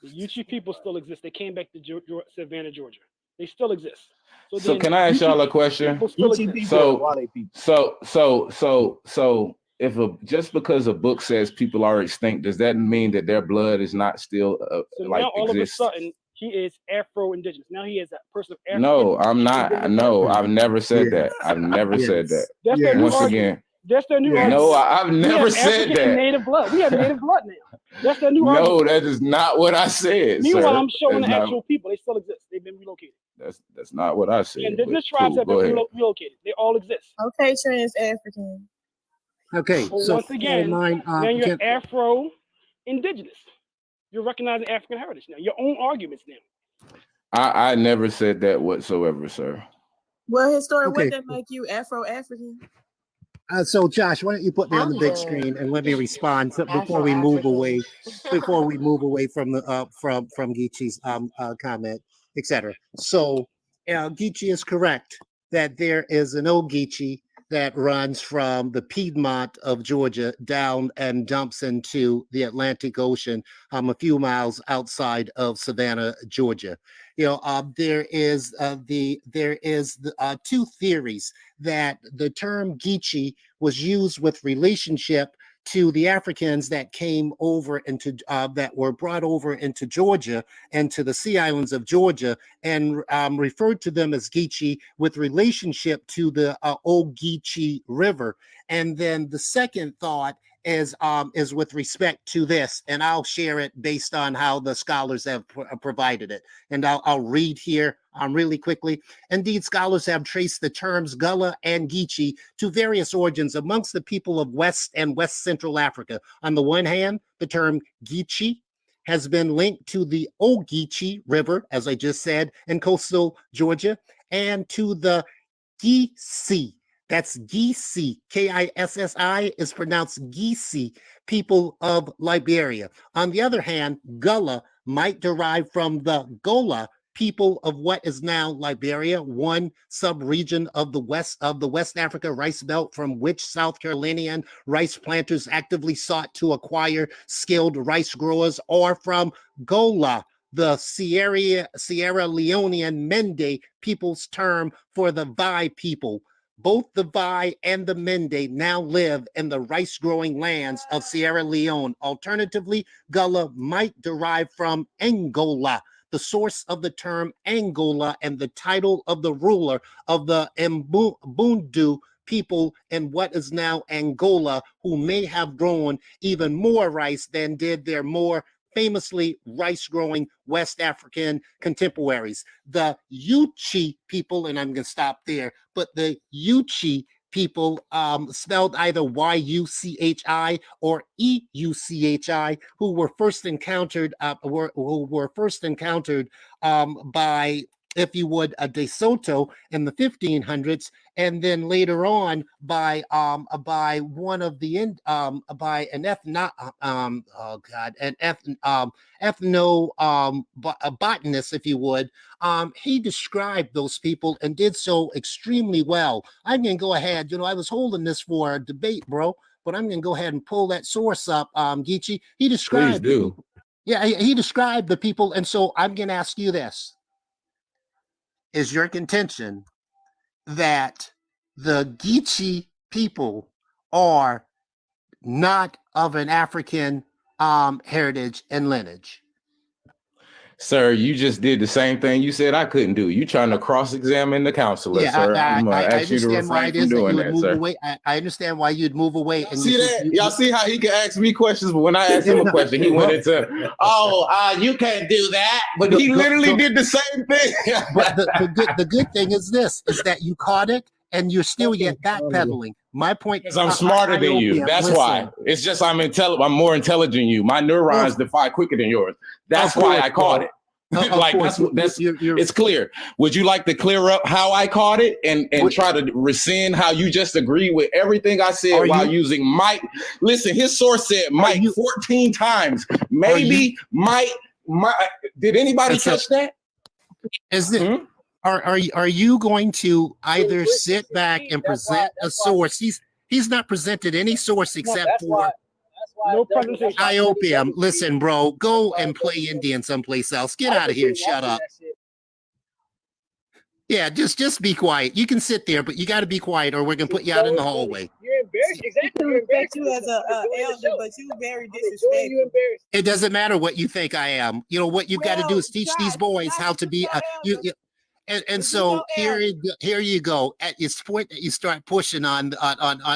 The Geechee people still exist. They came back to Savannah, Georgia. They still exist. So can I ask y'all a question? So if just because a book says people are extinct, does that mean that their blood is not still like now all exists? of a sudden he is Afro-Indigenous. Now he is a person of African. No, I'm not. No, I've never said that. I've never said that. That's their new Once argument. again. That's their new argument. No, I've never said African that. Native blood. We have native blood now. That's their new No, argument. that is not what I said. Meanwhile, sir. I'm showing That's the not- actual people. They still exist. They've been relocated. That's not what I said. Indigenous but tribes cool, have go been ahead. relocated. They all exist. Okay, trans African. Okay, But so once again, now you're Afro-Indigenous. You're recognizing African heritage now. Your own arguments now. I never said that whatsoever, sir. Well, historian, Okay. would that make you Afro-African? So Josh, why don't you put me on the big screen and let me respond before we move away, from the from Geechee's comment, etc. So Geechee is correct that there is an old Geechee that runs from the Piedmont of Georgia down and dumps into the Atlantic Ocean a few miles outside of Savannah, Georgia. There is two theories that the term Geechee was used with relationship to the Africans that came over into that were brought over into Georgia and to the Sea Islands of Georgia, and referred to them as Geechee with relationship to the old Geechee River. And then the second thought is with respect to this, and I'll share it based on how the scholars have provided it. And I'll read here really quickly. Indeed, scholars have traced the terms Gullah and Geechee to various origins amongst the people of West and West Central Africa. On the one hand, the term Geechee has been linked to the Ogeechee River, as I just said, in coastal Georgia, and to the Geechee. That's Geechee, Kissi is pronounced Geechee, people of Liberia. On the other hand, Gullah might derive from the Gola, people of what is now Liberia, one sub-region of the West Africa rice belt from which South Carolinian rice planters actively sought to acquire skilled rice growers, or from Gola, the Sierra Leonean Mende people's term for the Vai people. Both the Vai and the Mende now live in the rice-growing lands of Sierra Leone. Alternatively, Gullah might derive from Angola, the source of the term Angola and the title of the ruler of the Mbundu people in what is now Angola, who may have grown even more rice than did their more famously rice-growing West African contemporaries. The Yuchi people, and I'm going to stop there, but the Yuchi people, spelled either Y-U-C-H-I or E-U-C-H-I, who were first encountered by, if you would, a De Soto in the 1500s, and then later on by one of the by an botanist, if you would. He described those people and did so extremely well. I'm going to go ahead. I was holding this for a debate, bro, but I'm going to go ahead and pull that source up. Geechee, he described. Please do. Yeah, he described the people, and so I'm going to ask you this. Is your contention that the Geechee people are not of an African heritage and lineage? Sir, you just did the same thing you said I couldn't do. You trying to cross-examine the counselor, sir. I'm going to ask you to refrain from doing that, sir. Away. I understand why you'd move away. And see that? Y'all see how he can ask me questions, but when I asked him a question, he went into, you can't do that. But he literally did the same thing. But the good thing is this, is that you caught it and you're still yet backpedaling. My point is I'm smarter than you. That's why. It's just I'm more intelligent than you. My neurons defy quicker than yours. That's why I caught it. Like it's clear. Would you like to clear up how I caught it and try to rescind how you just agreed with everything I said while using might? Listen, his source said might 14 times. Maybe might. Did anybody catch that? Is it? Are you going to either sit back and present a source? He's not presented any source except for no presentation. IOPM. Listen, bro, go and play Indian someplace else. Get out of here and shut up. Yeah, just be quiet. You can sit there, but you got to be quiet, or we're gonna put you out in the hallway. You're embarrassed. Exactly. You're embarrassed. You as a elder, but you very disrespectful. It doesn't matter what you think I am. What you've got to do is teach these boys how to be. And so here you go. At this point that you start pushing on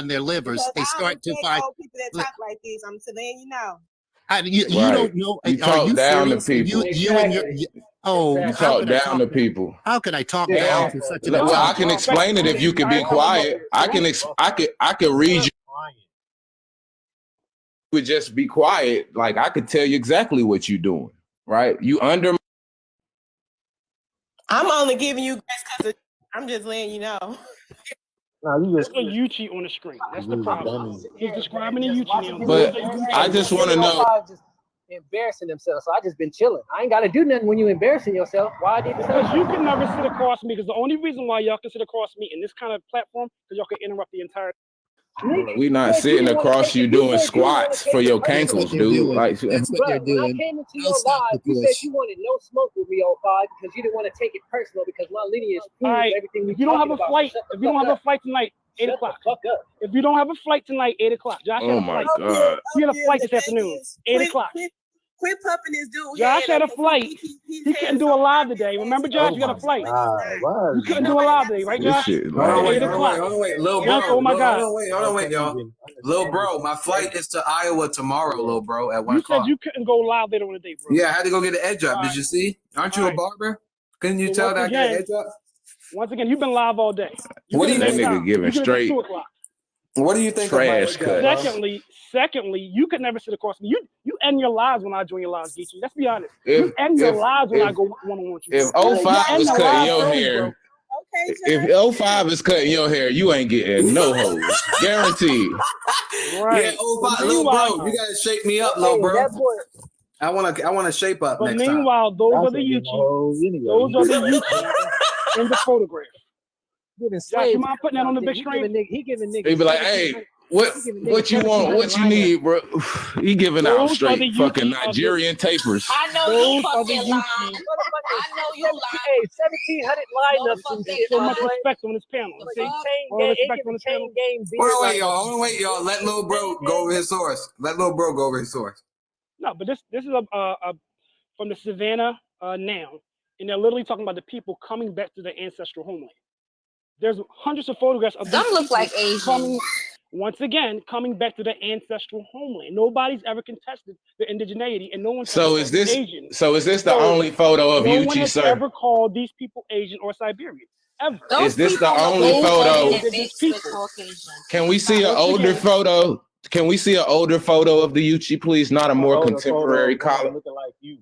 their livers, they start to find people that talk like this. I'm telling you now. You don't know. You talk down to people. You talk down to people. How could I talk down to such an? Well, I can explain it if you can be quiet. I can read you. Would just be quiet. Like I could tell you exactly what you're doing. Right? You under. I'm only giving you grace because I'm just letting you know. No, you It's just a Geechee on the screen. That's the you problem. He's describing a Just Geechee watching now. people But Those are I Geechee. just want to know. just embarrassing themselves. So I just been chilling. I ain't got to do nothing when you embarrassing yourself. Why I need to say Because you something? can never sit across me. Because the only reason why y'all can sit across me in this kind of platform, because y'all can interrupt the entire. We not sitting across you doing squats for your That's what cankles, they're dude. doing. Like, That's what they're doing. When I came into your live, you said you wanted no smoke with me on 5 because you didn't want to take it personal because my lineage All proves right. everything we If you don't have talking a about. flight, Shut the if you don't fuck have up. a flight tonight, 8 Shut o'clock. the fuck up. If you don't have a flight tonight, 8 o'clock. Josh had oh a my flight. God. He had a flight The this thing afternoon. is, 8 o'clock. Quit pumping this dude. Josh had a flight. His He couldn't do a live today. Remember, Josh, Oh you got my a flight. God. You couldn't do a live today, right, This Josh? shit, Hold on, man. wait, 8 o'clock. little Yes, bro. oh my God. Hold on, wait, y'all. Little bro, my flight is to Iowa tomorrow, little bro, at 1 You said o'clock. you couldn't go live later on the day, bro. Yeah, I had to go get an edge up. All Did right. you see? Aren't you All a right. barber? Couldn't you So tell once that I got an again, edge up? Once again, you've been live all day. You What do couldn't you That make think? nigga time. giving You couldn't do straight 2 o'clock. What do you think of my trash edge up, cuts. bro? Secondly, you could never sit across me. You end your lives when I join your lives, Geechee. Let's be honest. If You end your if lives when I if go one-on-one with you. if bro. 05 is the cutting live your early, bro. hair, if 05 is cutting your hair, you ain't getting no hoes. Guaranteed. Right. Yeah, But little meanwhile, bro, you gotta shape me up, little bro. That boy. I wanna shape up but next time. meanwhile, those Josh are the ain't getting no Geechee. hoes anyway. Those are the Geechee in the photograph. Giving Josh, slave you mind putting that on the big screen? He giving niggas. He be like, 1700 hey, what you want? What you need, bro? He giving out Those are the straight fucking Geechee of the. Nigerian tapers. I know Those you are the fucking lying. Geechee. I know you lying. Hey, 1700 lineups and shit. So my much boy. respect on this panel. Like, See? chain All gang, respect give on a this panel. chain game beer Hold on, wait, lineups. y'all. Hold on, wait, y'all. Let little bro go over his source. Let little bro go over his source. No, but this is a from the Savannah now, and they're literally talking about the people coming back to their ancestral homeland. There's hundreds of photographs of Some these look people like Asians. coming back to their ancestral homeland. Nobody's ever contested their indigeneity, and no one's So ever is called them this Asian. so is this the So only photo of no one Geechee, has sir? ever called these people Asian or Siberian. Ever. Is this the people look only like photo? Indigenous people. Can we see an Once older again, photo? Can we see an older photo of the Geechee, please? Not a more contemporary color. looking like you.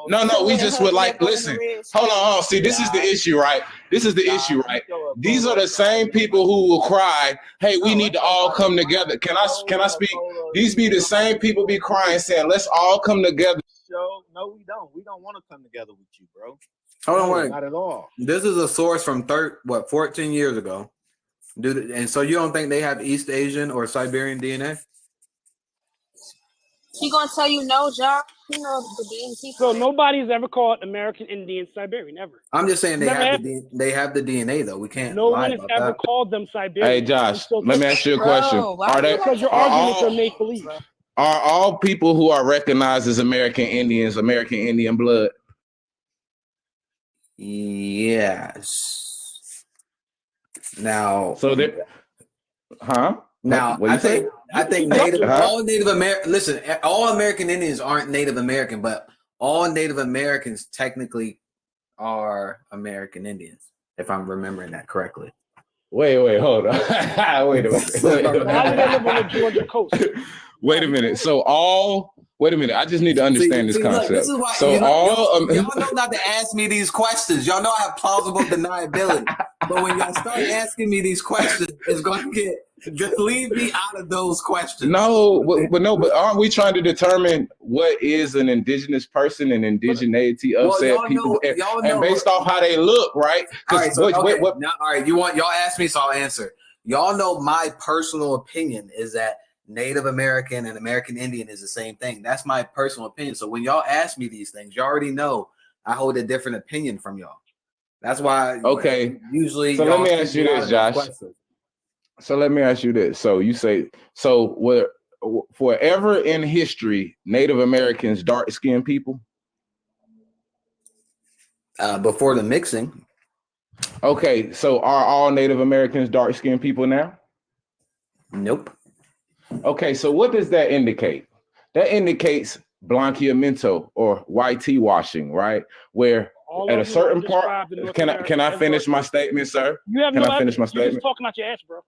No, we just would like listen. Hold on. See, this is the issue, right? This is the issue, right? These are the same people who will cry, "Hey, we need to all come together." Can I speak? These be the same people be crying, saying, "Let's all come together." No, we don't. We don't want to come together with you, bro. Hold on, No, wait. not at all. This is a source from 14 years ago. Dude, and so you don't think they have East Asian or Siberian DNA? He gonna tell you no, Josh. You know the being people. so nobody's ever called American Indian Siberian ever. I'm just saying they Never have happened. they have the DNA though. We can't No lie one has about ever that. called them Siberian. Hey, Josh, let me ask you a question. Are they Because you're are arguing that all you're make believe. are all people who are recognized as American Indians American Indian blood? Yes. Now, So they, huh? Now, What I you say? think all Native American. Listen, all American Indians aren't Native American, but all Native Americans technically are American Indians, if I'm remembering that correctly. Wait, hold on. Wait a minute. Why do they live on the Georgia coast? Wait a minute. Wait a minute. I just need to understand this concept. Look, this is why so y'all know not to ask me these questions. Y'all know I have plausible deniability. But when y'all start asking me these questions, it's going to just leave me out of those questions. No, but aren't we trying to determine what is an indigenous person and indigeneity of said people, and based off how they look, right? All right, all right. Y'all ask me, so I'll answer. Y'all know my personal opinion is that Native American and American Indian is the same thing. That's my personal opinion. So when y'all ask me these things, you already know I hold a different opinion from y'all. That's why. Okay. Usually, so let me ask you this, Josh. So let me ask you this. So you say, were forever in history, Native Americans dark-skinned people? Before the mixing. Okay, so are all Native Americans dark-skinned people now? Nope. Okay, so what does that indicate? That indicates blanqueamiento or white washing, right? Where All at a of you certain are part, described in North can America I as finish dark my skinned. statement, sir? You have Can no I finish my evidence. You're just statement? talking out your ass, bro.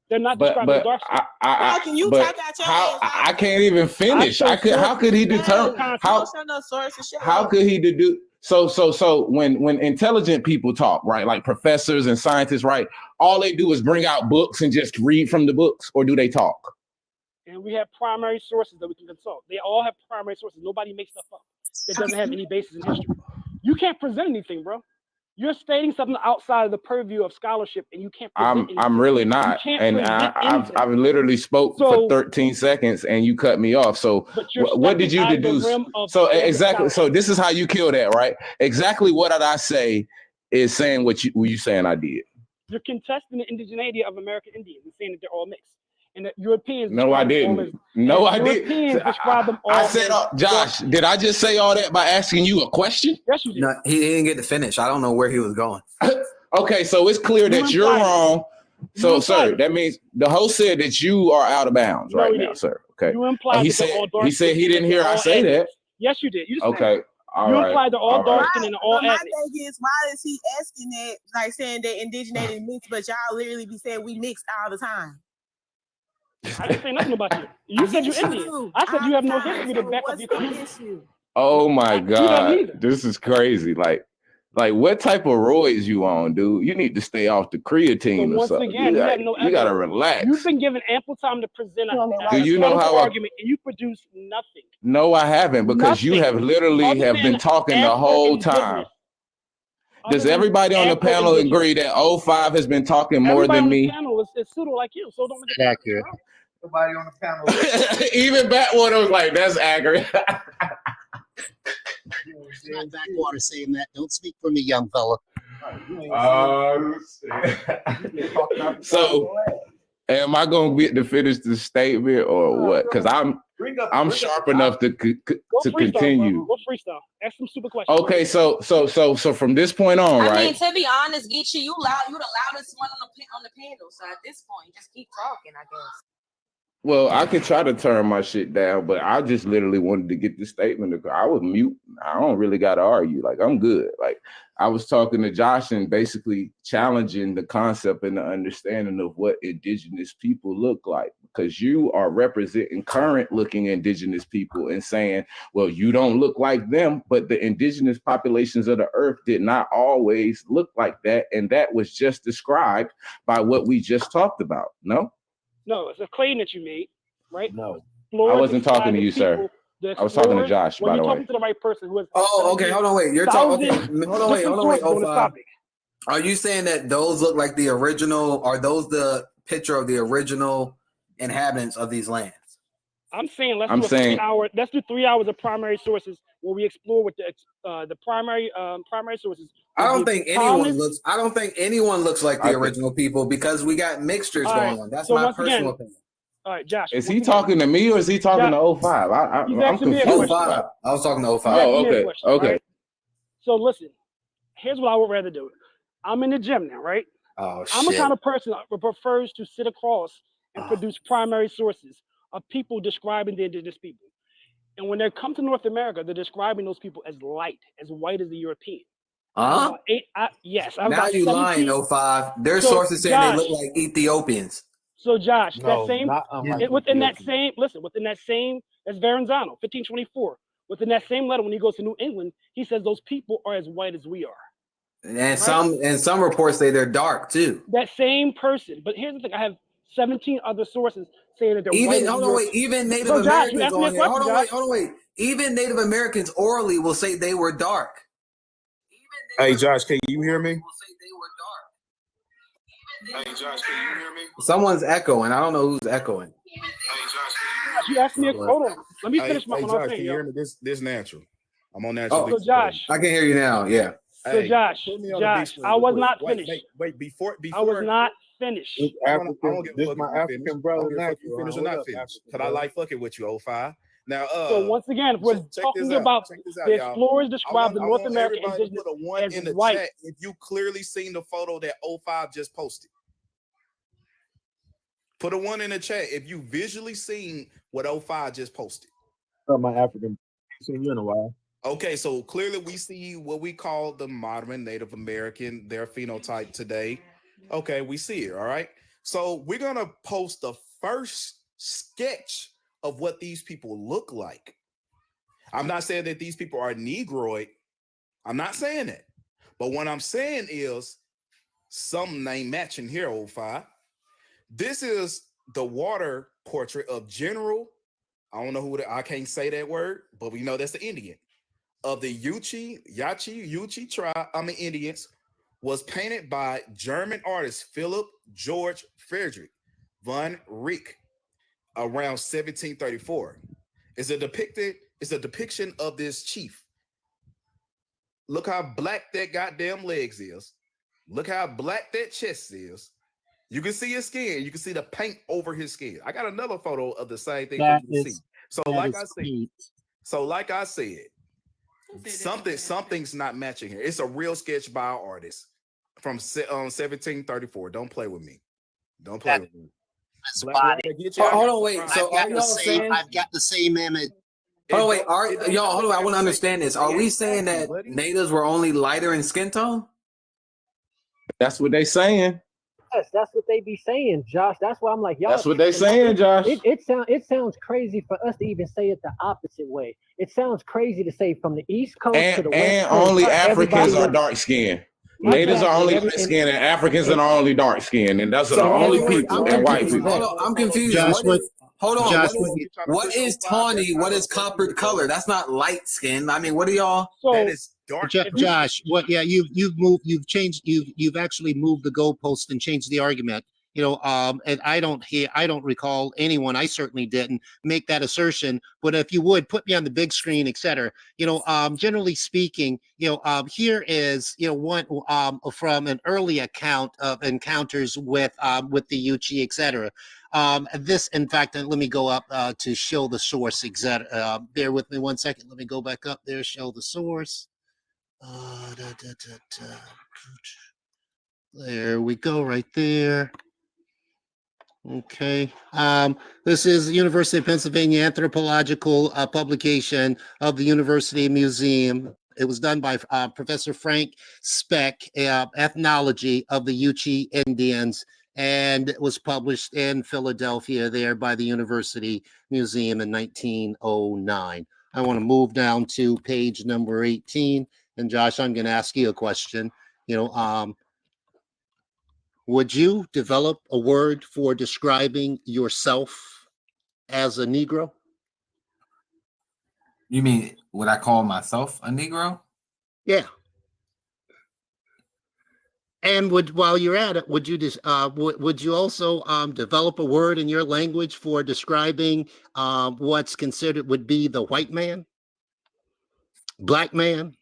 They're not But described as dark skinned. How can you talk out your ass? I can't even finish. How could he determine how could he deduce? So when intelligent people talk, right, like professors and scientists, right, all they do is bring out books and just read from the books, or do they talk? And we have primary sources that we can consult. They all have primary sources. Nobody makes stuff up that doesn't have any basis in history. You can't present anything, bro. You're stating something outside of the purview of scholarship, and you can't present anything. I'm really not, and I've literally spoke for 13 seconds, and you cut me off. So what did you deduce? So exactly. So this is how you kill that, right? Exactly what did I say? Is saying what you saying I did. You're contesting the indigeneity of American Indians and saying that they're all mixed, and that Europeans. No, I didn't. No, I didn't. Europeans describe them all. I said, Josh, did I just say all that by asking you a question? Yes, you did. No, he didn't get to finish. I don't know where he was going. Okay, so it's clear that you're wrong. So, sir, that means the host said that you are out of bounds right now, sir. Okay. You implied he that they're all dark. He said he didn't hear I say that. Yes, you did. You just okay. All you implied they're all dark skin and all my ethnic. thing is, why is he asking that, like saying that indigenated mixed, but y'all literally be saying we mixed all the time? I didn't say nothing about you. You said you're Indian. I said you have no history to back up your claim. Oh my God, this is crazy. Like what type of roids you on, dude? You need to stay off the creatine or something. Again, you have no you gotta relax. You've been given ample time to present Do you know how argument, and you produce nothing. No, I haven't, because you have literally have been talking the whole time. Does everybody on the panel agree that 05 has been talking more than me? Everybody on the panel is pseudo like you, so don't make it accurate. Nobody on the panel. Even Batwater was like, "That's accurate." It's not Backwater saying that. Don't speak for me, young fella. So, am I gonna get to finish the statement or what? Because I'm sharp enough to continue. Go freestyle. Ask some stupid questions. Okay, so from this point on, I right? mean, to be honest, Geechee, you the loudest one on the panel. So at this point, just keep talking, I guess. Well, I could try to turn my shit down, but I just literally wanted to get the statement. I was mute. I don't really got to argue. Like, I'm good. Like, I was talking to Josh and basically challenging the concept and the understanding of what indigenous people look like, because you are representing current looking indigenous people and saying, well, you don't look like them, but the indigenous populations of the earth did not always look like that. And that was just described by what we just talked about. No? No, it's a claim that you made, right? No. I wasn't talking to you, sir. I was talking to Josh, by the way. You're talking to the right person who has. Oh, okay. Hold on, wait. You're talking. Okay. Hold on, wait. Are you saying that those look like the original? Are those the picture of the original inhabitants of these lands? I'm saying let's do 3 hours of primary sources where we explore with the primary sources. I don't think anyone looks like the original people, because we got mixtures going on. That's my personal opinion. All right, Josh. Is he talking to me or is he talking to 05? I'm confused. 05. I was talking to 05. Oh, okay. Okay. Right? So listen, here's what I would rather do. I'm in the gym now, right? Oh, I'm the kind of person who prefers to sit across and produce primary sources of people describing the indigenous people. And when they come to North America, they're describing those people as light, as white as the European. Yes. Now you lying, 05. Their sources saying they look like Ethiopians. So Josh, within that same, that's Verrazano, 1524. Within that same letter, when he goes to New England, he says those people are as white as we are. And some reports say they're dark too. That same person. But here's the thing: I have 17 other sources saying that they're even. white. Hold on, wait. Even Native Americans on here. Hold on, wait. Even Native Americans orally will say they were dark. Hey, Josh, can you hear me? Hey, Josh, can you hear me? Someone's echoing. I don't know who's echoing. Hey, Josh, you asked me. Hold on. Let me finish my. Hey, Josh, can you hear me? This natural. I'm on natural. So Josh, I can hear you now. Yeah. So Josh, I was not finished. Wait, before I was not finished. I don't give a fuck my African brother. You finish or not finish? Cause I like fucking with you, 05. Now, so once again, if we're talking about the explorers describe the North American indigenous as white. Chat if you clearly seen the photo that 05 just posted. Put a 1 in the chat if you visually seen what 05 just posted. My African, seen you in a while. Okay, so clearly we see what we call the modern Native American, their phenotype today. Okay, we see it, all right? So we're going to post the first sketch of what these people look like. I'm not saying that these people are Negroid. I'm not saying that. But what I'm saying is something ain't matching here, old five. This is the water portrait of General. I don't know I can't say that word, but we know that's the Indian of the Yuchi tribe. Indians, was painted by German artist Philip George Friedrich von Rieck around 1734. It's a depiction of this chief. Look how black that goddamn legs is. Look how black that chest is. You can see his skin. You can see the paint over his skin. I got another photo of the same thing for you to see. So like I said, something's not matching here. It's a real sketch by an artist from 1734. Don't play with me. Don't play with me. Hold on, wait. So are y'all saying I've got the same image. Oh wait, y'all hold on. I want to understand this. Are we saying that natives were only lighter in skin tone? That's what they saying. Yes, that's what they be saying, Josh. That's why I'm like, y'all. That's what they saying, Josh. It sounds crazy for us to even say it the opposite way. It sounds crazy to say from the East Coast to the West And Coast. only Africans are dark skinned. Natives are only light skinned, and Africans are only dark skinned, and those are the only people. And white people. Hold on, I'm confused. Hold on. What is tawny? What is coppered color? That's not light skin. I mean, what are y'all? That is dark. Josh, you've changed, you've actually moved the goalpost and changed the argument. And I don't recall anyone, I certainly didn't make that assertion, but if you would put me on the big screen, etc. Generally speaking, here is, one from an early account of encounters with the Yuchi, etc. This, in fact, let me go up to show the source, etc. Bear with me one second. Let me go back up there, show the source. There we go, right there. Okay. This is the University of Pennsylvania anthropological publication of the University Museum. It was done by Professor Frank Speck, Ethnology of the Yuchi Indians, and it was published in Philadelphia there by the University Museum in 1909. I want to move down to page number 18. And Josh, I'm going to ask you a question. Would you develop a word for describing yourself as a Negro? You mean, would I call myself a Negro? Yeah. And while you're at it, would you also develop a word in your language for describing what's considered would be the white man, black man?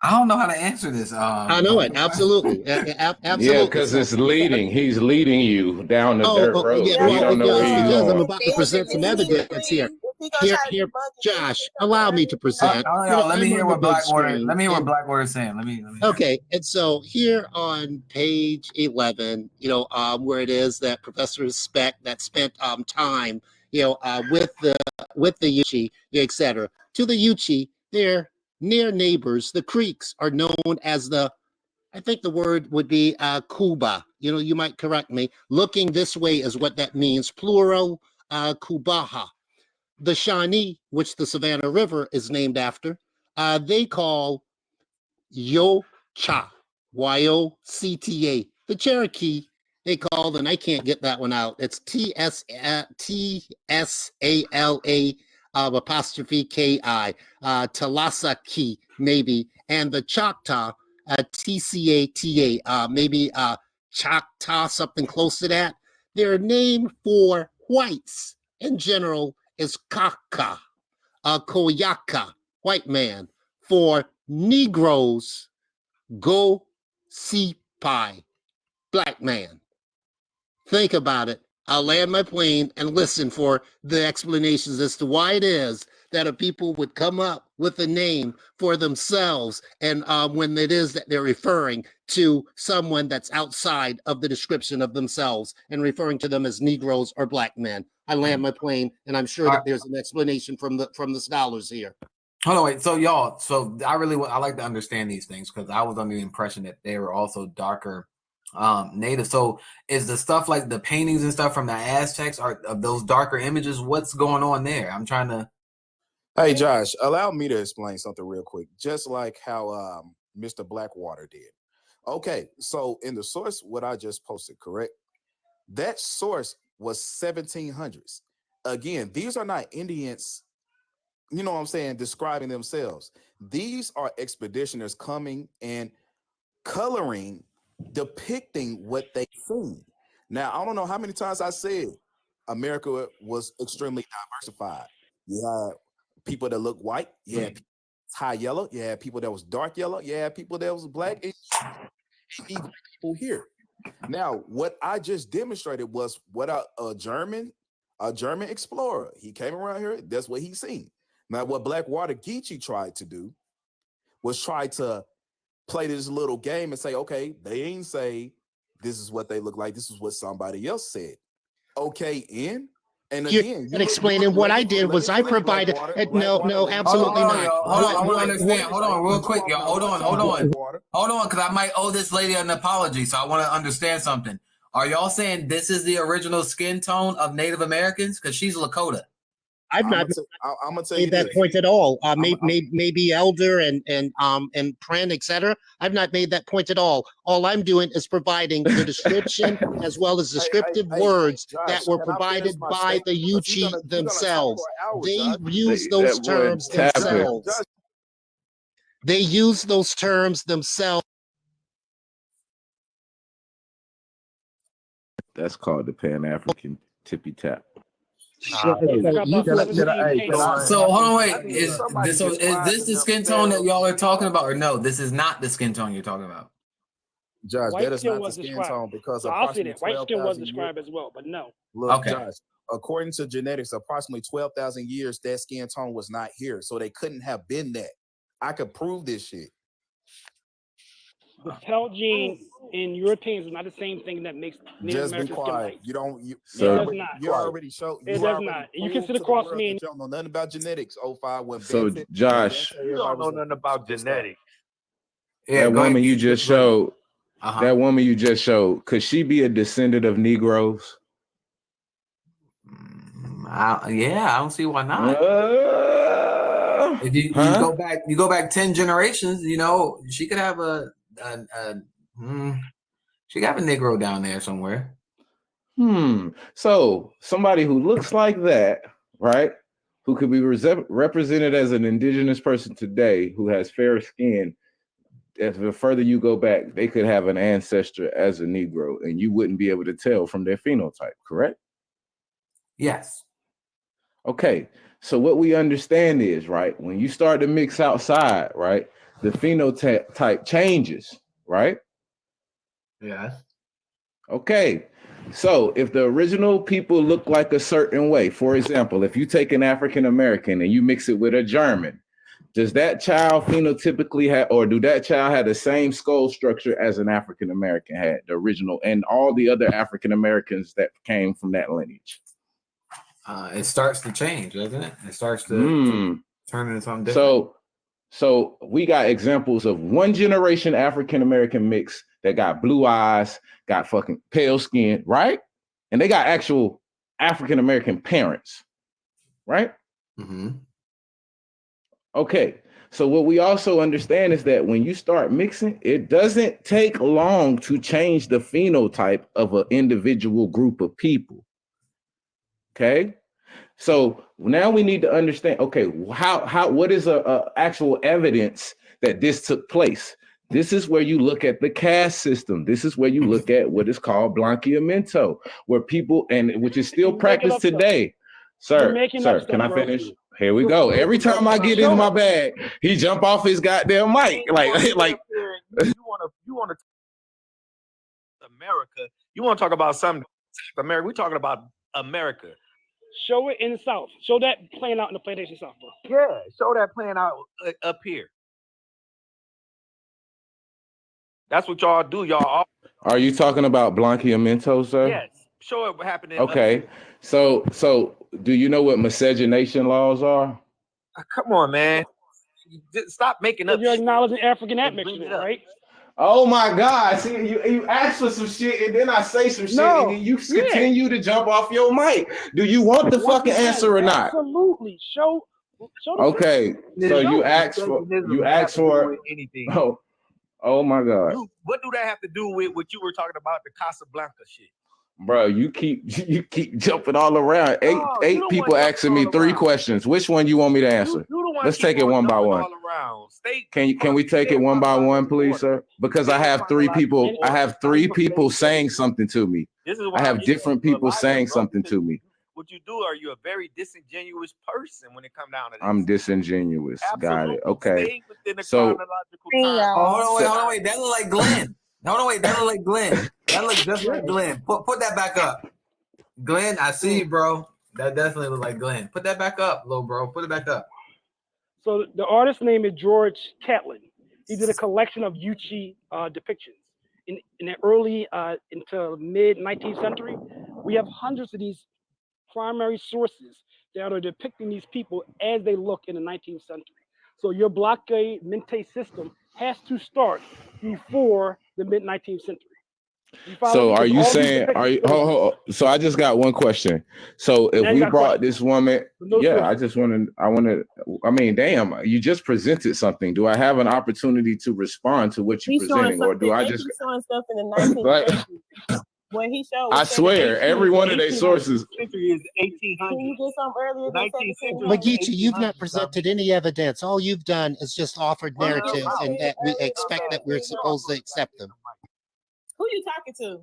I don't know how to answer this. I know it. Absolutely. Absolutely. Yeah, because it's leading. He's leading you down the dirt road. Yeah, You don't know where he's going. I'm about to present some evidence here. Here, Josh, allow me to present. Let me hear what Blackwater is saying. Okay, and so here on page 11, where it is that Professor Speck that spent time, with the Yuchi, etc. To the Yuchi, they're near neighbors. The Creeks are known as I think the word would be Kuba. You might correct me. Looking this way is what that means. Plural, Kubaha. The Shawnee, which the Savannah River is named after, they call Yocha, Y-O-C-T-A. The Cherokee, they called, and I can't get that one out. It's T-S-A-L-A apostrophe K-I, Talasaki, maybe. And the Choctaw, T-C-A-T-A, maybe Choctaw, something close to that. Their name for whites in general is Kaka, Koyaka, white man. For Negroes, Go Sipai, black man. Think about it. I'll land my plane and listen for the explanations as to why it is that a people would come up with a name for themselves, and when it is that they're referring to someone that's outside of the description of themselves and referring to them as Negroes or black men. I land my plane, and I'm sure that there's an explanation from the scholars here. Hold on, wait. So y'all, I like to understand these things because I was under the impression that they were also darker native. So is the stuff like the paintings and stuff from the Aztecs are of those darker images? What's going on there? I'm trying to. Hey Josh, allow me to explain something real quick, just like how Mr. Blackwater did. Okay, so in the source, what I just posted, correct? That source was 1700s. Again, these are not Indians, you know what I'm saying, describing themselves. These are expeditioners coming and coloring, depicting what they seen. Now, I don't know how many times I said America was extremely diversified. You had people that look white, you had high yellow, you had people that was dark yellow, you had people that was black, and even people here. Now, what I just demonstrated was what a German explorer. He came around here. That's what he seen. Now, what Blackwater Geechee tried to do was try to play this little game and say, okay, they ain't say this is what they look like. This is what somebody else said. Okay, and again, You're explaining what I did was I provided. No, absolutely not. Hold on, I want to understand. Hold on, real quick, y'all. Hold on, because I might owe this lady an apology. So I want to understand something. Are y'all saying this is the original skin tone of Native Americans? Because she's Lakota. I've not I'm gonna tell made you that this. point at all. Maybe Elder and Pren, etc. I've not made that point at all. All I'm doing is providing the description as well as descriptive words that were provided by the Geechee themselves. They use those terms themselves. They use those terms themselves. That's called the Pan-African tippy tap. So hold on, wait. Is this the skin tone that y'all are talking about, or no? This is not the skin tone you're talking about. Josh, White that is skin not the was skin described. tone because So I'll say approximately that white skin was 12,000 described as well, but no. Look, Josh, according to genetics, approximately 12,000 years, that skin tone was not here. So they couldn't have been that. I could prove this shit. The cell gene in Europeans is not the same thing that makes Native Just be American skin quiet. white. You don't. You does already showed. It does not. You can sit across me. You don't know nothing about genetics. 05 when So Ben said- Josh, you don't know nothing about genetics. That woman you just showed, that woman you just showed, could she be a descendant of Negroes? Yeah, I don't see why not. If you go back 10 generations, you know, she could have she could have a Negro down there somewhere. So somebody who looks like that, right? Who could be represented as an indigenous person today, who has fair skin. As the further you go back, they could have an ancestor as a Negro, and you wouldn't be able to tell from their phenotype, correct? Yes. Okay, so what we understand is, right, when you start to mix outside, right, the phenotype changes, right? Yeah. Okay, so if the original people look like a certain way, for example, if you take an African American and you mix it with a German, does that child phenotypically have, or do that child have the same skull structure as an African American had, the original, and all the other African Americans that came from that lineage? It starts to change, doesn't it? It starts to turn into something different. So we got examples of one generation African American mix that got blue eyes, got fucking pale skin, right? And they got actual African American parents, right? Okay, so what we also understand is that when you start mixing, it doesn't take long to change the phenotype of an individual group of people. Okay, so now we need to understand, okay, what is a actual evidence that this took place? This is where you look at the caste system. This is where you look at what is called blanqueamiento, where people, and which is still practiced today. Sir, can I finish? Here we go. Every time I get in my bag, he jump off his goddamn mic. Like you want to America. You want to talk about something America. We're talking about America. Show it in the South. Show that playing out in the plantation South, bro. Yeah, show that playing out up here. That's what y'all do. Y'all. Are you talking about blanqueamiento, sir? Yes. Show it what happened. Okay. So do you know what miscegenation laws are? Come on, man. Stop making up. You're acknowledging African admixture, right? Oh my God! See, you ask for some shit, and then I say some shit, and then you continue to jump off your mic. Do you want the fucking answer or not? Absolutely. Show Okay, so you asked for anything. Oh my God. What do that have to do with what you were talking about, the Casablanca shit? Bro, you keep jumping all around. Eight people asking me 3 questions. Which one you want me to answer? Let's take it one by one. Can we take it one by one, please, sir? Because I have 3 people. I have 3 people saying something to me. I have different people saying something to me. What you do, are you a very disingenuous person when it comes down to this? I'm disingenuous. Got it. Okay. Stay within the So chronological Hold time. on, wait. That look like Glenn. Hold on, wait. That look like Glenn. That looks just like Glenn. Put that back up. Glenn, I see you, bro. That definitely look like Glenn. Put that back up, little bro. Put it back up. So the artist's name is George Catlin. He did a collection of Geechee depictions. In the early into mid 19th century, we have hundreds of these primary sources that are depicting these people as they look in the 19th century. So your blockade Mente system has to start before the mid 19th century. So are you saying, so I just got one question. So if we brought this woman, I mean, damn, you just presented something. Do I have an opportunity to respond to what you're presenting, or do I just showing stuff in the 19th century? What he showed. I swear, every one of their sources. Century is 1800. Can you get some earlier than 19th century? But Geechee, you've not presented any evidence. All you've done is just offered narratives, and that we expect that we're supposed to accept them. Who you talking to?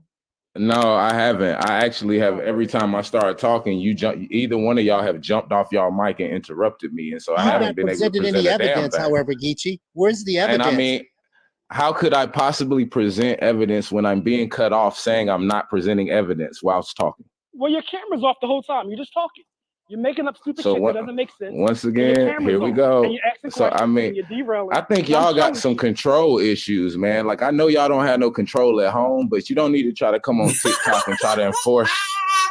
No, I haven't. I actually have. Every time I start talking, either one of y'all have jumped off y'all mic and interrupted me, and so I haven't been able to present any a damn evidence. thing. However, Geechee, where's the evidence? And I mean, how could I possibly present evidence when I'm being cut off saying I'm not presenting evidence whilst talking? Well, your camera's off the whole time. You're just talking. You're making up stupid shit that doesn't make sense. Once again, here we go. So I mean, I think y'all got some control issues, man. Like I know y'all don't have no control at home, but you don't need to try to come on TikTok and try to enforce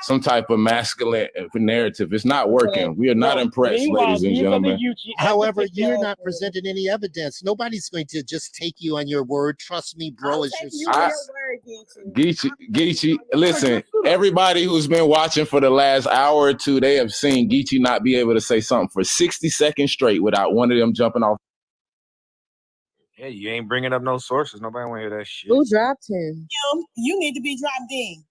some type of masculine narrative. It's not working. We are not impressed, ladies and gentlemen. However, you're not presenting any evidence. Nobody's going to just take you on your word. Trust me, bro. Geechee, listen, everybody who's been watching for the last hour or two, they have seen Geechee not be able to say something for 60 seconds straight without one of them jumping off. Yeah, you ain't bringing up no sources. Nobody want to hear that shit. Who dropped him? You need to be dropped in.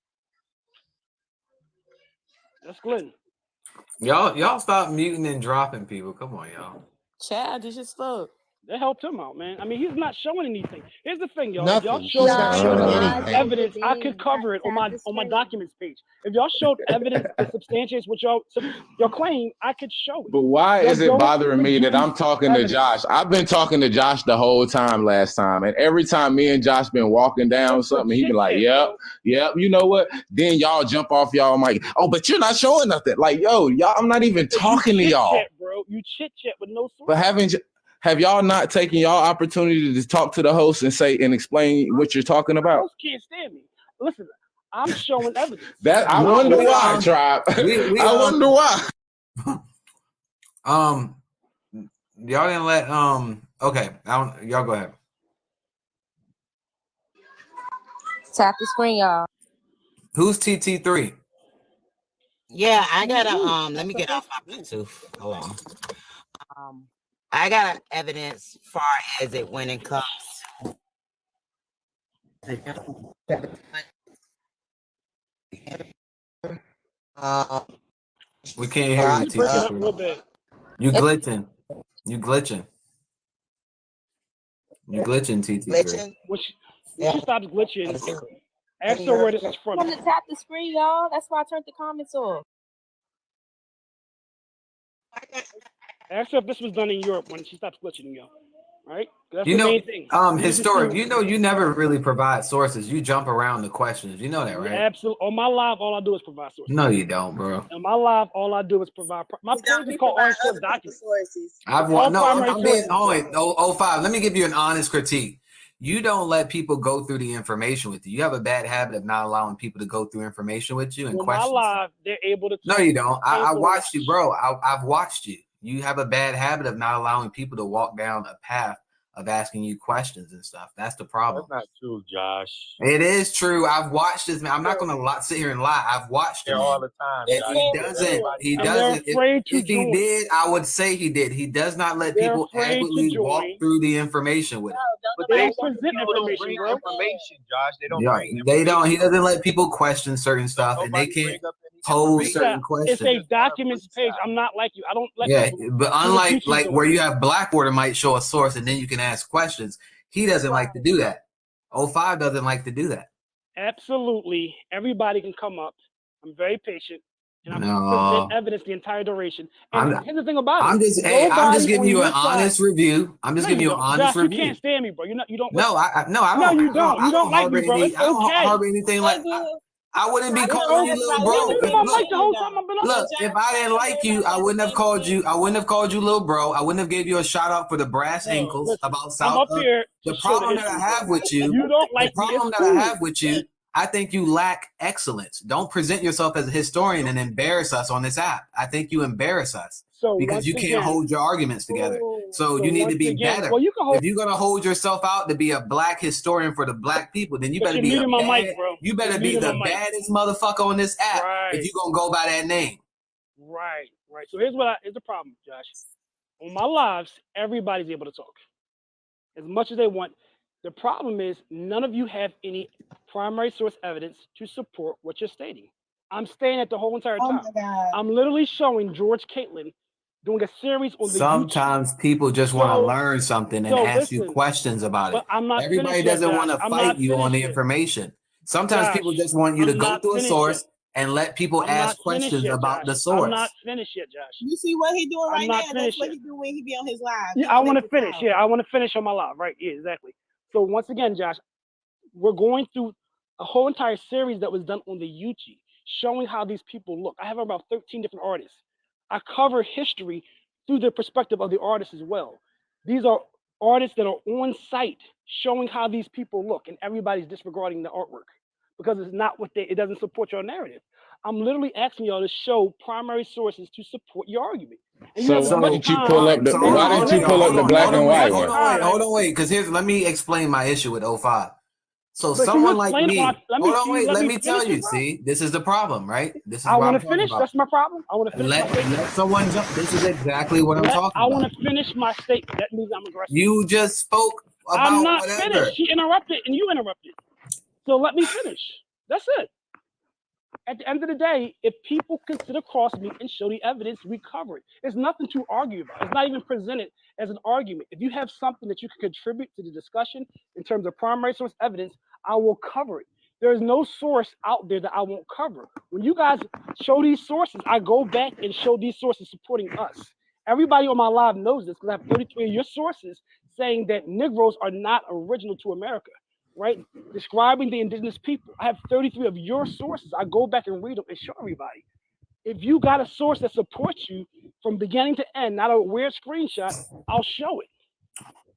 That's Glenn. Y'all stop muting and dropping people. Come on, y'all. Childish as fuck. That helped him out, man. I mean, he's not showing anything. Here's the thing, y'all. Nothing. If y'all He's showed not showing anything. evidence, I could cover it on my documents page. If y'all showed evidence that substantiates what y'all claim, I could show it. But why is it bothering me that I'm talking to Josh? I've been talking to Josh the whole time last time, and every time me and Josh been walking down something, he be like, "Yep, you know what?" Then y'all jump off y'all mic. Oh, but you're not showing nothing. Like, yo, y'all, I'm not even talking to y'all. Bro, you chit chat with no source. But have y'all not taken y'all opportunity to talk to the host and explain what you're talking about? The host can't stand me. Listen, I'm showing evidence. I wonder why, Tribe. I wonder why. Y'all didn't let okay. Y'all go ahead. Tap the screen, y'all. Who's TT3? Yeah, I gotta let me get off my Bluetooth. Hold on. I got evidence far as it when it comes We can't hear you, TT3. You glitching. You glitching. You glitching, TT3. When she stops glitching, ask her where this is from. I'm gonna tap the screen, y'all. That's why I turned the comments off. Ask her if this was done in Europe when she stops glitching, y'all. Right? That's You the know, main thing. Historic. You know, you never really provide sources. You jump around the questions. You know that, right? Absolutely. On my live, all I do is provide sources. No, you don't, bro. On my live, all I do is provide. My page is called Orange Source Documents. I'm being 05. Let me give you an honest critique. You don't let people go through the information with you. You have a bad habit of not allowing people to go through information with you and On questions. my live, they're able to. No, you don't. I watched you, bro. I've watched you. You have a bad habit of not allowing people to walk down a path of asking you questions and stuff. That's the problem. That's not true, Josh. It is true. I've watched this man. I'm not gonna sit here and lie. I've watched him all the time. If he doesn't, if he did, I would say he did. He does not let people adequately walk through the information with him. But they present information, information, Josh. They don't bring He doesn't let people question certain stuff, and they can't pose certain questions. It's a documents page. I'm not like you. I don't let people But unlike where you have Blackwater might show a source and then you can ask questions, he doesn't like to do that. 05 doesn't like to do that. Absolutely. Everybody can come up. I'm very patient. And I'm No. present evidence the entire duration. And here's the thing about it. I'm just giving you an honest review. I'm just giving you an honest review. You can't stand me, bro. You don't. No, I'm No, not. you don't. You don't like me, bro. It's I don't okay. harbor anything like. I wouldn't be calling you little bro. Look, if I didn't like you, I wouldn't have called you. I wouldn't have called you little bro. I wouldn't have gave you a shout out for the brass ankles about South. The problem that I have with you, the problem that I have with you, I think you lack excellence. Don't present yourself as a historian and embarrass us on this app. I think you embarrass us because you can't hold your arguments together. So you need to be better. If you're gonna hold yourself out to be a black historian for the black people, then you better be you better be the baddest motherfucker on this app if you're gonna go by that name. Right. So here's the problem, Josh. On my lives, everybody's able to talk as much as they want. The problem is none of you have any primary source evidence to support what you're stating. I'm staying at the whole entire time. Oh my God. I'm literally showing George Caitlin doing a series on the Sometimes people just want to learn something and ask you questions about it. Everybody doesn't want to fight you on the information. Sometimes people just want you to go through a source and let people ask questions about the source. I'm not finished yet, Josh. You see what he doing right now? That's finished what yet. he do when he be on his live. Yeah, I want to finish. Yeah, I want to finish on my live. Right. Yeah, exactly. So once again, Josh, we're going through a whole entire series that was done on the Geechee, showing how these people look. I have about 13 different artists. I cover history through the perspective of the artists as well. These are artists that are on site showing how these people look, and everybody's disregarding the artwork because it's not it doesn't support your narrative. I'm literally asking y'all to show primary sources to support your argument. And So why didn't you pull up the black and white one? Hold on, wait, because let me explain my issue with 05. So someone like me, let me tell you, see, this is the problem, right? This is I want to finish. That's my problem. I want to finish. Let someone jump. This is exactly what I'm talking about. I want to finish my statement. That means I'm aggressive. You just spoke about I'm not whatever. finished. She interrupted and you interrupted. So let me finish. That's it. At the end of the day, if people consider cross me and show the evidence, we cover it. There's nothing to argue about. It's not even presented as an argument. If you have something that you can contribute to the discussion in terms of primary source evidence, I will cover it. There is no source out there that I won't cover. When you guys show these sources, I go back and show these sources supporting us. Everybody on my live knows this because I have 33 of your sources saying that Negroes are not original to America. Right? Describing the indigenous people. I have 33 of your sources. I go back and read them and show everybody. If you got a source that supports you from beginning to end, not a weird screenshot, I'll show it.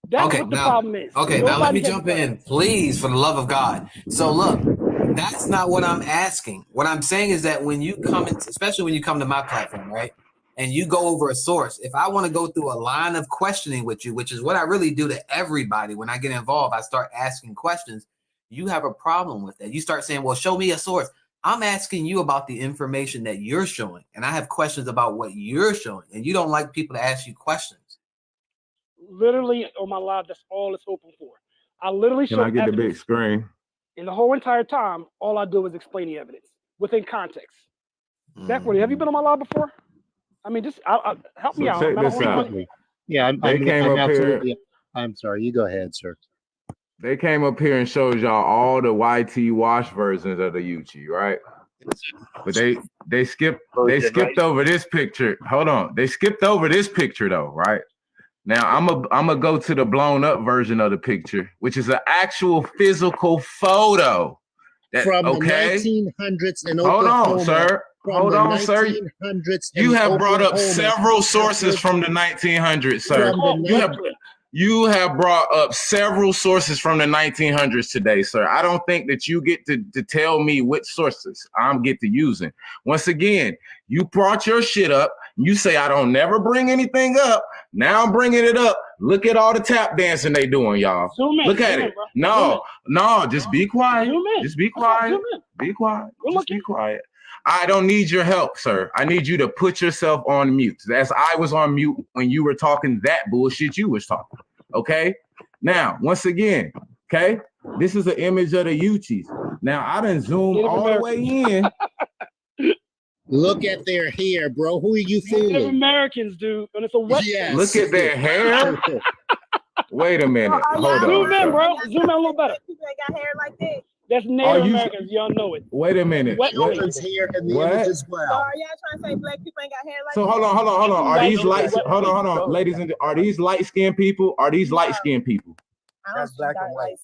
That's what the problem is. Okay, now let me jump in, please, for the love of God. So look, that's not what I'm asking. What I'm saying is that when you come in, especially when you come to my platform, right? And you go over a source, if I want to go through a line of questioning with you, which is what I really do to everybody when I get involved, I start asking questions. You have a problem with that. You start saying, well, show me a source. I'm asking you about the information that you're showing, and I have questions about what you're showing, and you don't like people to ask you questions. Literally on my live, that's all it's open for. I literally show Can I get the evidence. big screen? And the whole entire time, all I do is explain the evidence within context. Zachary, have you been on my live before? I mean, just help me out. Check this out. Yeah, I'm absolutely. I'm sorry. You go ahead, sir. They came up here and showed y'all all the YT wash versions of the Geechee, right? But they skipped over this picture. Hold on, they skipped over this picture though, right? Now I'm gonna go to the blown up version of the picture, which is an actual physical photo. From the 1900s in Oklahoma. Hold on, sir. Hold on, sir. You have brought up several sources from the 1900s, sir. You have brought up several sources from the 1900s today, sir. I don't think that you get to tell me which sources I'm get to using. Once again, you brought your shit up. You say I don't never bring anything up. Now I'm bringing it up. Look at all the tap dancing they doing, y'all. Look at it. No, just be quiet. Just be quiet. Be quiet. Just be quiet. I don't need your help, sir. I need you to put yourself on mute. As I was on mute when you were talking that bullshit you was talking. Okay? Now, once again, okay? This is an image of the Geechees. Now, I done zoomed all the way in. Look at their hair, bro. Who are you fooling? Native Americans, dude. And it's a wet Yes. Look at their hair. Wait a minute. Hold on. Zoom in, bro. Zoom in a little better. People ain't got hair like that. That's Native Americans. Y'all know it. Wait a minute. Wet What? plates. Hair in the What? image as well. So are y'all trying to say black people ain't got hair like So that? hold on. Are these light? Hold on, ladies and are these light skinned people? Are these light skinned people? That's black and white.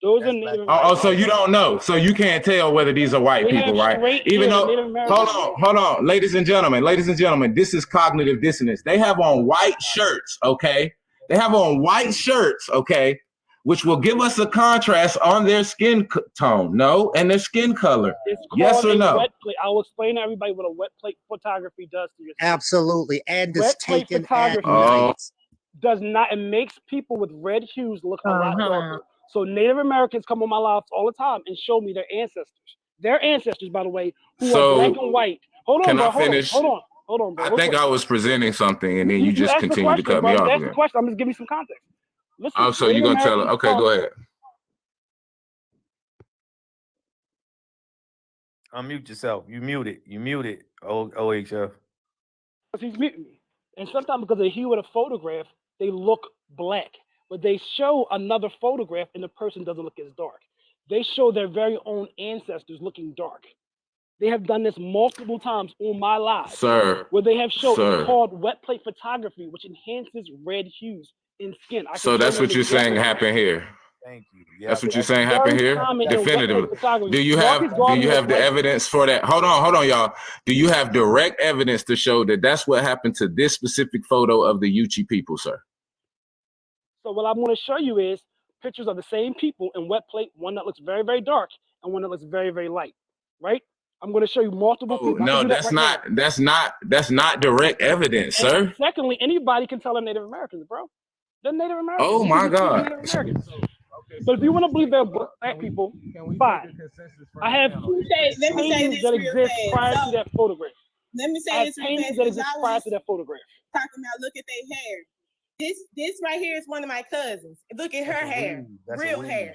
Those are Native Oh, so you don't know. So you can't tell whether these are white They have people, right? straight Even hair, though, Native Americans. hold on, ladies and gentlemen, this is cognitive dissonance. They have on white shirts, okay? They have on white shirts, okay? Which will give us a contrast on their skin tone, no? And their skin color. It's Yes called or a no? wet plate. I will explain to everybody what a wet plate photography does to your skin. Absolutely. And it's Wet plate taken at photography night. does not, it makes people with red hues look a lot Uh-huh. darker. So Native Americans come on my lives all the time and show me their ancestors. Their ancestors, by the way, who So, are black and white. Hold on, can bro. I finish? Hold on, bro. I Real think quick. I was presenting something and then you just asked the continued to question, cut me bro. off That's the again. question. I'm just giving you some context. Listen, Oh, so you're Native gonna tell her? Americans Okay, go ahead. Unmute yourself. You muted. OHF. He's muting me. And sometimes because of the hue of the photograph, they look black. But they show another photograph and the person doesn't look as dark. They show their very own ancestors looking dark. They have done this multiple times on my live. Sir. Where they have shown, Sir. it's called wet plate photography, which enhances red hues in skin. I can So show that's you what an you're saying example. happened here. Thank you. That's what you're saying happened here? common in wet Definitively. plate photography. Do you Marcus have Garvey was the right. evidence for that? Hold on, y'all. Do you have direct evidence to show that that's what happened to this specific photo of the Geechee people, sir? So what I'm going to show you is pictures of the same people in wet plate, one that looks very, very dark and one that looks very, very light, right? I'm going to show you multiple Oh, people. no, that's not direct evidence, sir. And secondly, anybody can tell they're Native Americans, bro. They're Native Americans. Oh, You my can just choose God. Native Americans. But if you want to believe they're black people, fine. I have Let me say paintings this that real exist fast. prior So, to that photograph. let me I say have this real paintings fast that because exist y'all prior was to that photograph. talking about look at their hair. This right here is one of my cousins. Look at her hair, real hair.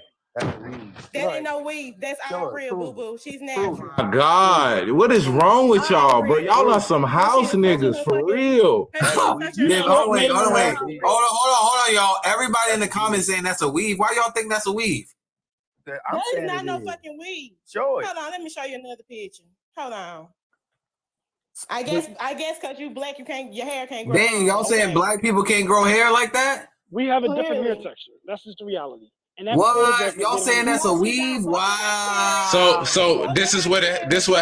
That ain't no weave. That's all real, boo boo. She's natural. My God, what is wrong with y'all, bro? Y'all are some house niggas for real. Yeah, hold on, y'all. Everybody in the comments saying that's a weave. Why y'all think that's a weave? That is not no fucking weave. Hold on, let me show you another picture. Hold on. I guess because you black, your hair can't grow. Dang, y'all saying black people can't grow hair like that? We have a different hair texture. That's just the reality. And that What? Y'all saying that's a weave? Wow. So this is what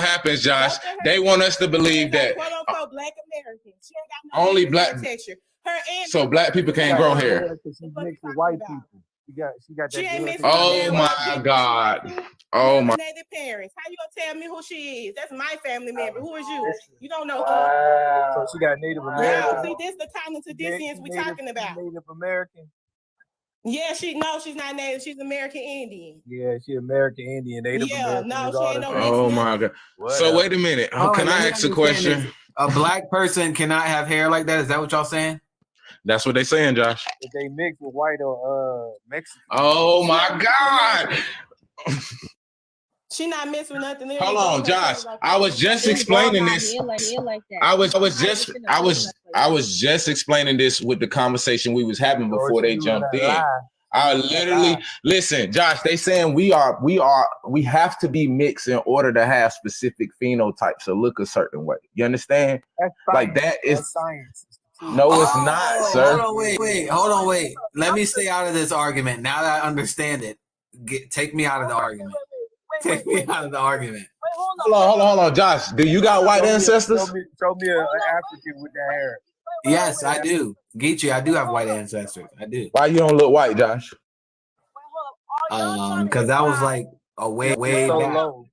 happens, Josh. They want us to believe that quote unquote black American. She ain't got no only hair black. texture. Her So black people can't grow hair. She's mixed with white people. She got that. She ain't mixed Oh my God. Oh my. Native parents. How you gonna tell me who she is? That's my family member. Who is you? You don't know who. So she got Native American. No, see, this the cognitive dissonance we talking about. Native American. Yeah, she's not Native. She's American Indian. Yeah, she American Indian. Native American. No, she ain't no. Oh my God. So wait a minute. Can I ask a question? A black person cannot have hair like that. Is that what y'all saying? That's what they saying, Josh. If they mix with white or Mexican. Oh my God. She not mixed with nothing. Hold on, Josh. I was just explaining this. I was just explaining this with the conversation we was having before they jumped in. I literally listen, Josh. They saying we have to be mixed in order to have specific phenotypes or look a certain way. You understand? Like that is science. No, it's not, sir. Hold on, wait. Let me stay out of this argument. Now that I understand it, take me out of the argument. Take me out of the argument. Hold on, Josh. Do you got white ancestors? Show me an African with that hair. Yes, I do. Geechee, I do have white ancestors. I do. Why you don't look white, Josh? Because that was like a way so back. low.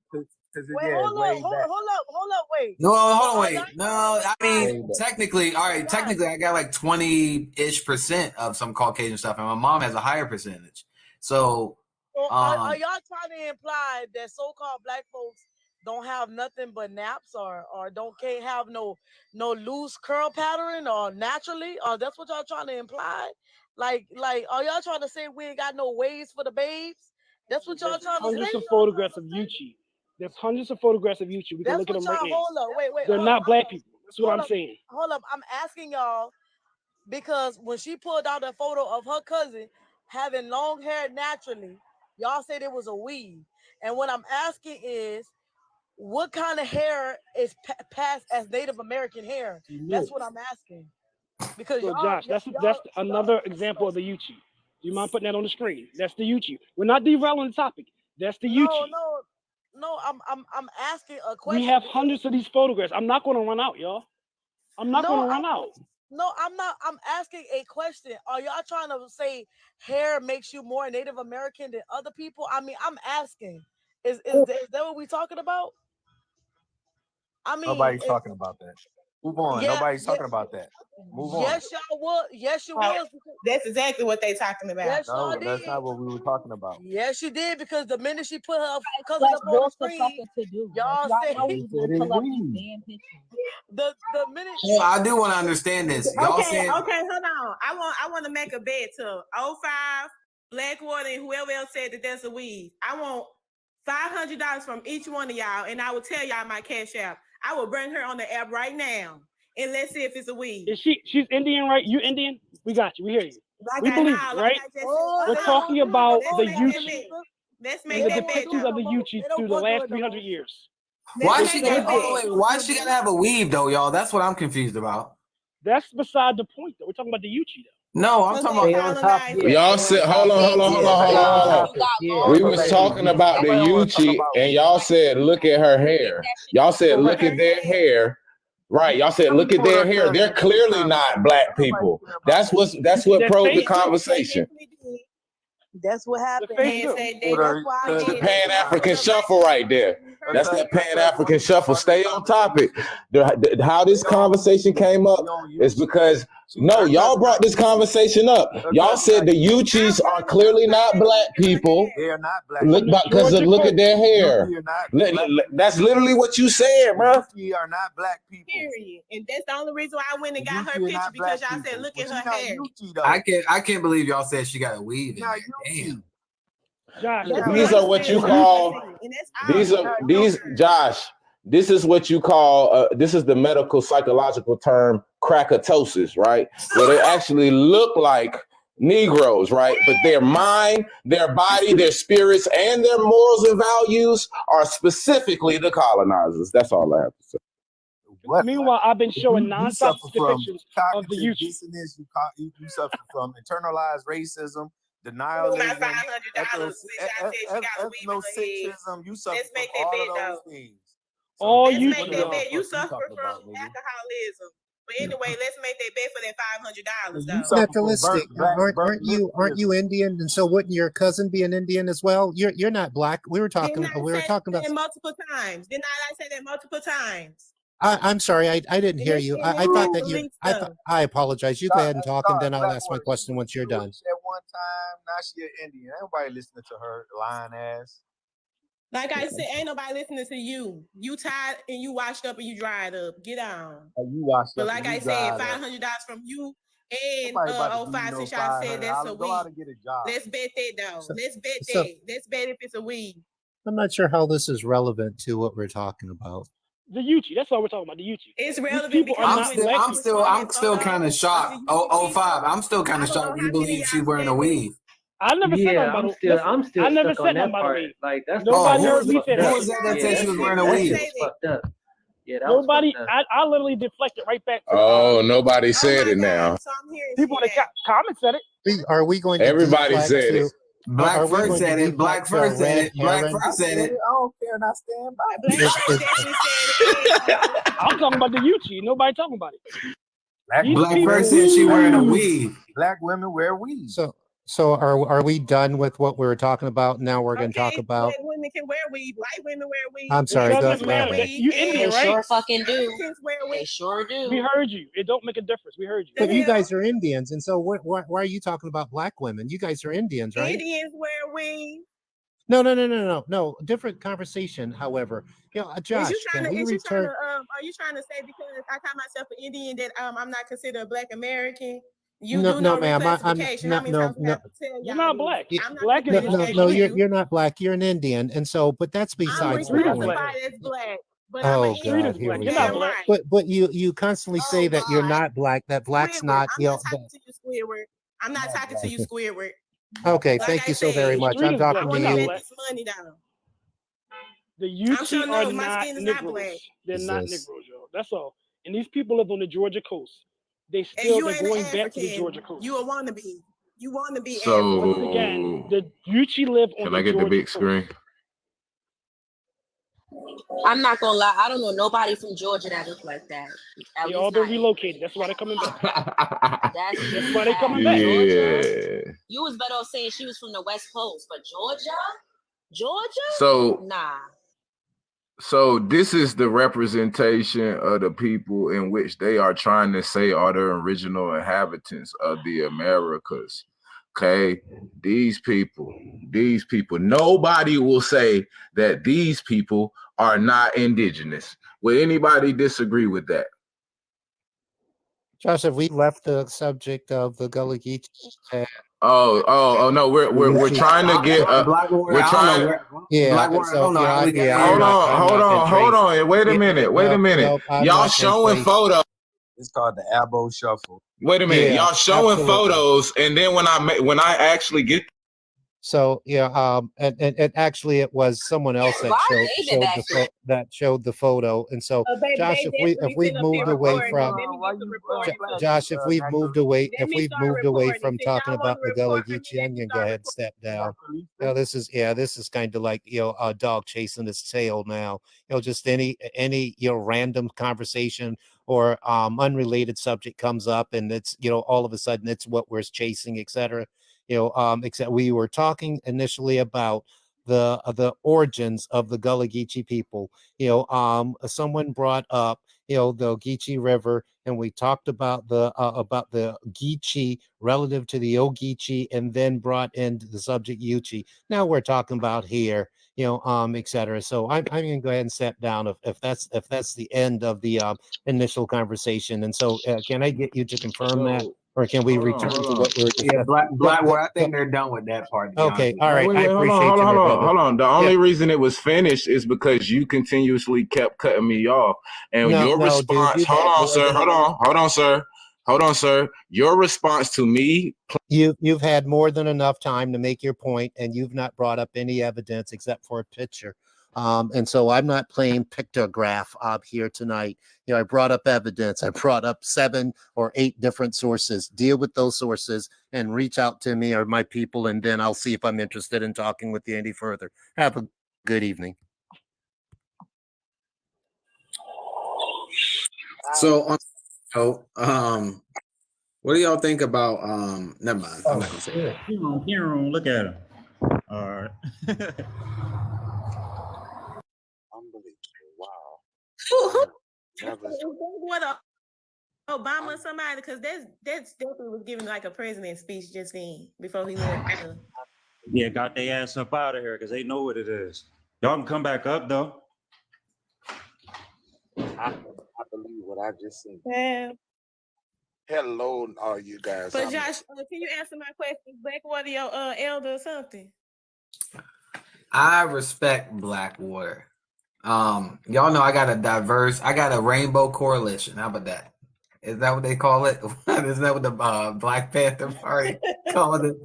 because Wait, hold up, wait. No, hold on, Are wait. y'all No, I mean, back. technically, all right, technically, I got like 20-ish% of some Caucasian stuff, and my mom has a higher percentage. So, So are y'all trying to imply that so-called black folks don't have nothing but naps or can't have no loose curl pattern or naturally? Or that's what y'all trying to imply? Like are y'all trying to say we ain't got no waves for the babes? That's what y'all trying to say? Hundreds of photographs of Geechee. There's hundreds of photographs of Geechee. We can look at them right now. Hold up, wait. They're not black people. That's what I'm saying. Hold up. I'm asking y'all because when she pulled out a photo of her cousin having long hair naturally, y'all said it was a weave. And what I'm asking is, what kind of hair is passed as Native American hair? That's what I'm asking. Because so Josh, that's another example of the Geechee. Do you mind putting that on the screen? That's the Geechee. We're not derailing the topic. That's the Geechee. No. I'm asking a question. We have hundreds of these photographs. I'm not going to run out, y'all. I'm not going to run out. No, I'm not. I'm asking a question. Are y'all trying to say hair makes you more Native American than other people? I mean, I'm asking. Is that what we're talking about? I mean, Nobody's talking about that. Move on. Nobody's talking about that. Move on. Yes, y'all would. Yes, you was. That's exactly what they talking about. Yes, No, y'all that's did. not what we were talking about. Yes, you did, because the minute she put her cousin up on the screen, y'all said the minute. Well, I do want to understand this. Y'all Okay, said hold on. I want to make a bet to 05, Blackwater, and whoever else said that that's a weave. I want $500 from each one of y'all, and I will tell y'all my cash app. I will bring her on the app right now, and let's see if it's a weave. Is she's Indian, right? You Indian? We got you. We hear you. We believe it, right? We're talking about the Geechee and the depictions of the Geechee through the last 300 years. why she gotta have a weave though, y'all? That's what I'm confused about. That's beside the point, though. We're talking about the Geechee, though. No, I'm talking about Y'all said, hold on. We was talking about the Geechee, and y'all said, look at her hair. Y'all said, look at their hair. Right, y'all said, look at their hair. They're clearly not black people. That's what probed the conversation. That's what happened. It's the Pan-African shuffle right there. That's that Pan-African shuffle. Stay on topic. How this conversation came up is because, no, y'all brought this conversation up. Y'all said the Geechees are clearly not black people. They are not black. Because look at their hair. That's literally what you said, bro. You are not black people. Period. And that's the only reason why I went and got her picture, because y'all said, look at her hair. I can't believe y'all said she got a weave. Damn. These are what you call Josh. This is what you call this is the medical psychological term crackatosis, right? Where they actually look like Negroes, right? But their mind, their body, their spirits, and their morals and values are specifically the colonizers. That's all I have to say. Meanwhile, I've been showing non-stop depictions of the Geechee. Dissonance. You suffer from internalized racism, denialism, ethnocentrism. You suffer from all of those things. All let's you make that bet. You suffer from alcoholism. But anyway, let's make that bet for that $500 though. Naturalistic. Aren't you Indian? And so wouldn't your cousin be an Indian as well? You're not black. We were talking about multiple times. Didn't I say that multiple times? I'm sorry, I didn't hear you. I thought that you. I apologize. You go ahead and talk, and then I'll ask my question once you're done. At one time, now she an Indian. Ain't nobody listening to her lying ass. Like I said, ain't nobody listening to you. You tired and you washed up and you dried up. Get on. You washed but up. Like I said, $500 from you and 05, since y'all said that's a weed. Let's bet that though. Let's bet that. Let's bet if it's a weed. I'm not sure how this is relevant to what we're talking about. The Geechee. That's what we're talking about. The Geechee. It's relevant because I'm still kind of shocked. 05. I'm still kind of shocked. You believe she's wearing a weave? I never said nothing about it. I'm still I never stuck said on nothing that about part. it. Like that's nobody heard me say that. Who was that said she was wearing a weave? Fucked up. Yeah, that nobody. was fucked up. I literally deflected right back. Oh, nobody said it now. People in the comments said it. Are we going? Everybody said it. Black first said it. Black first said it. Black first said it. I don't care, and I stand by it. I'm talking about the Geechee. Nobody talking about it. Black first said she wearing a weave. Black women wear weaves. So are we done with what we were talking about? Now we're going to talk about. Black women can wear weave. White women wear weave. I'm sorry. It Go doesn't matter. ahead. You Indian, They right? sure fucking do. Africans wear They weave. sure do. We heard you. It don't make a difference. We heard you. But you guys are Indians, and so why are you talking about black women? You guys are Indians, right? Indians wear weave. No. Different conversation. However, Josh, can we return? Are you trying to say because I call myself an Indian that I'm not considered a Black American? You No, do no, no ma'am. reclassification. How many times we have to tell y'all? You're not black. I'm not Black is No, you're not black. You're an Indian, and so, but that's I'm besides the point. reclassified as black, but I'm Oh an Indian. God, here we You're go. not black. But you constantly say that you're not black. That black's Squidward, not. I'm not talking to you, Squidward. I'm not talking to you, Squidward. Okay, Like thank I you so very said, much. I'm I talking want to to you. bet this money down. The I'm Geechee sure are no, my not skin is not black. Negroes. They're not Jesus. Negroes, yo. That's all. And these people live on the Georgia coast. They're You going ain't an back to the African. Georgia coast. You a wannabe. You want to be So Once again, the Geechee live on can the I get Georgia the big coast. screen? I'm not gonna lie. I don't know nobody from Georgia that looks like that. They all been relocated. That's why they're coming back. That's why they coming back. Georgia. You was better off saying she was from the West Coast, but Georgia, So nah. So this is the representation of the people in which they are trying to say are the original inhabitants of the Americas. Okay, these people, nobody will say that these people are not indigenous. Will anybody disagree with that? Josh, have we left the subject of the Gullah Geechee? Oh no, we're trying to get we're trying. Hold on. Wait a minute. Y'all showing photos. It's called the elbow shuffle. Wait a minute. Yeah, Y'all showing absolutely. photos, and then when I actually get. So and actually it was someone else that showed the photo, and so Josh, if we've moved away from Josh, if we've moved away from talking about the Gullah Geechee, I'm gonna go ahead and step down. This is kind of like a dog chasing his tail now. Just any random conversation or unrelated subject comes up, and it's all of a sudden it's what we're chasing, etc. Except we were talking initially about the origins of the Gullah Geechee people. Someone brought up the Geechee River, and we talked about the Geechee relative to the Ogeechee, and then brought into the subject Uchee. Now we're talking about here, etc. So I'm gonna go ahead and step down if that's the end of the initial conversation. And so can I get you to confirm that? Or can we return to what we were discussing? Blackboard, I think they're done with that part. Okay, all right. Wait, I appreciate you. Hold on. The only reason it was finished is because you continuously kept cutting me off. And your response, hold on, sir. Your response to me. You've had more than enough time to make your point, and you've not brought up any evidence except for a picture. And so I'm not playing pictograph here tonight. I brought up evidence. I brought up 7 or 8 different sources. Deal with those sources and reach out to me or my people, and then I'll see if I'm interested in talking with you any further. Have a good evening. So, what do y'all think about? Never mind. I'm not gonna say that. Hero, look at him. All right. What Obama or somebody? Because that's definitely was giving like a president speech just then before he left. Yeah, got their ass up out of here because they know what it is. Y'all can come back up though. I believe what I just said. Yeah. Hello, all you guys. But Josh, can you answer my question? Blackwater, your elder or something? I respect Blackwater. Y'all know I got a rainbow coalition. How about that? Is that what they call it? Isn't that what the Black Panther Party called it?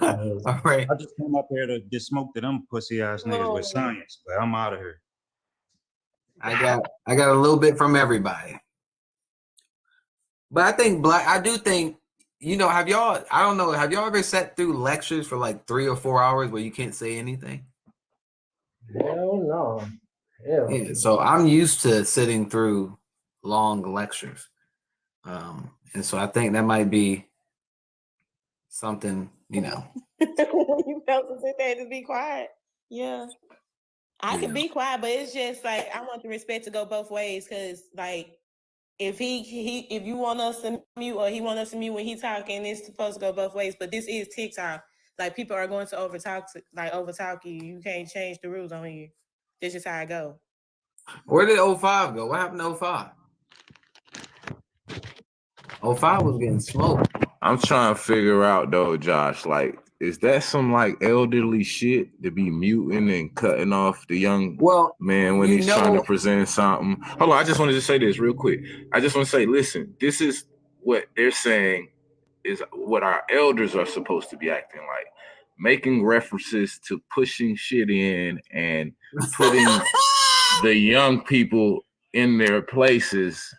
All right. I just came up here to get smoked to them pussy ass niggas with science, but I'm out of here. I got a little bit from everybody. But I do think, have y'all ever sat through lectures for like 3 or 4 hours where you can't say anything? Hell no. Yeah, so I'm used to sitting through long lectures. And so I think that might be something, you know. You felt to sit there and just be quiet. Yeah. I can Yeah. be quiet, but it's just like I want the respect to go both ways. Cause like if if you want us to mute or he want us to mute when he talking, it's supposed to go both ways. But this is TikTok. Like people are going to overtalk you. You can't change the rules on here. This is how I go. Where did 05 go? What happened to 05? 05 was getting smoked. I'm trying to figure out though, Josh, like, is that some like elderly shit to be muting and cutting off the young man when he's trying to present something? Hold on, I just wanted to say this real quick. I just want to say, listen, this is what they're saying is what our elders are supposed to be acting like, making references to pushing shit in and putting the young people in their places.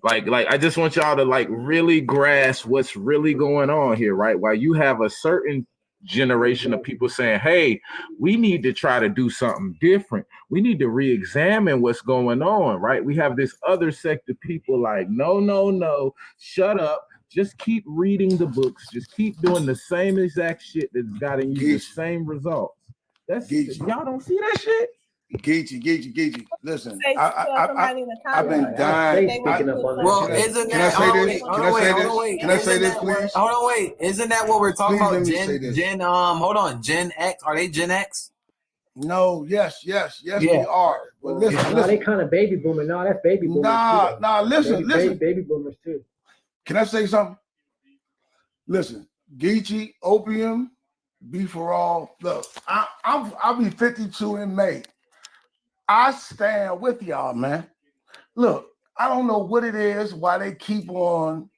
Like I just want y'all to like really grasp what's really going on here, right? While you have a certain generation of people saying, hey, we need to try to do something different. We need to re-examine what's going on, right? We have this other sect of people like, no, shut up. Just keep reading the books. Just keep doing the same exact shit that's gotten you the same results. That's y'all don't see that shit? Geechee. Listen, I've been dying. Well, isn't that? Can I say this, please? Hold on, wait. Isn't that what we're talking about? Hold on. Gen X. Are they Gen X? No. Yes, we are. But listen. They kind of baby boomer. No, that's baby boomers. Listen. Baby boomers too. Can I say something? Listen, Geechee, opium, be for all. Look, I'll be 52 in May. I stand with y'all, man. Look, I don't know what it is, why they keep on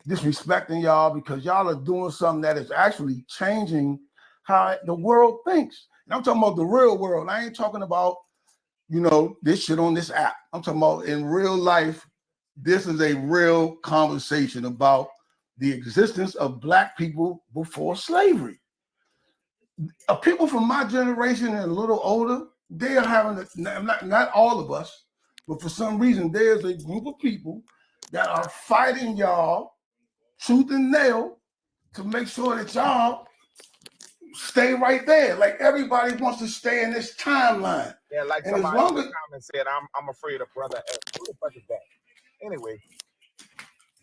disrespecting y'all, because y'all are doing something that is actually changing how the world thinks. And I'm talking about the real world. I ain't talking about, this shit on this app. I'm talking about in real life. This is a real conversation about the existence of Black people before slavery. People from my generation and a little older, they are having, not all of us, but for some reason, there's a group of people that are fighting y'all tooth and nail to make sure that y'all stay right there. Like everybody wants to stay in this timeline. Yeah, like and somebody in the comments said, I'm afraid of brother F. Who the fuck is that? Anyway.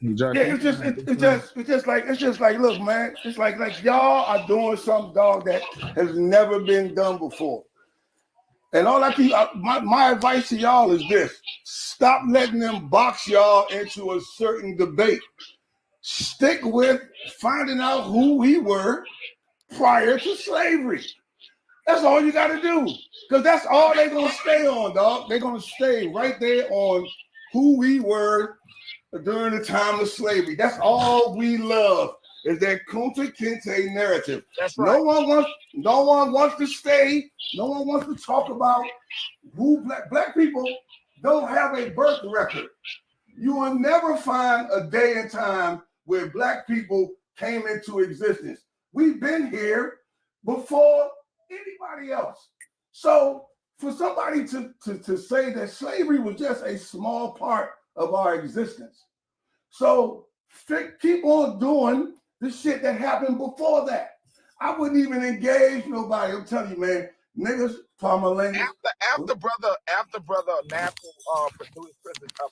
Yeah, it's just like, look, man, it's like y'all are doing something, dog, that has never been done before. And all my advice to y'all is this: stop letting them box y'all into a certain debate. Stick with finding out who we were prior to slavery. That's all you got to do, because that's all they're gonna stay on, dog. They're gonna stay right there on who we were during the time of slavery. That's all we love, is that Kunta Kinte narrative. That's right. No one wants to stay. No one wants to talk about who black people don't have a birth record. You will never find a day and time where Black people came into existence. We've been here before anybody else. So for somebody to say that slavery was just a small part of our existence, so keep on doing the shit that happened before that. I wouldn't even engage nobody. I'm telling you, man, niggas, Palmer After brother Natural produced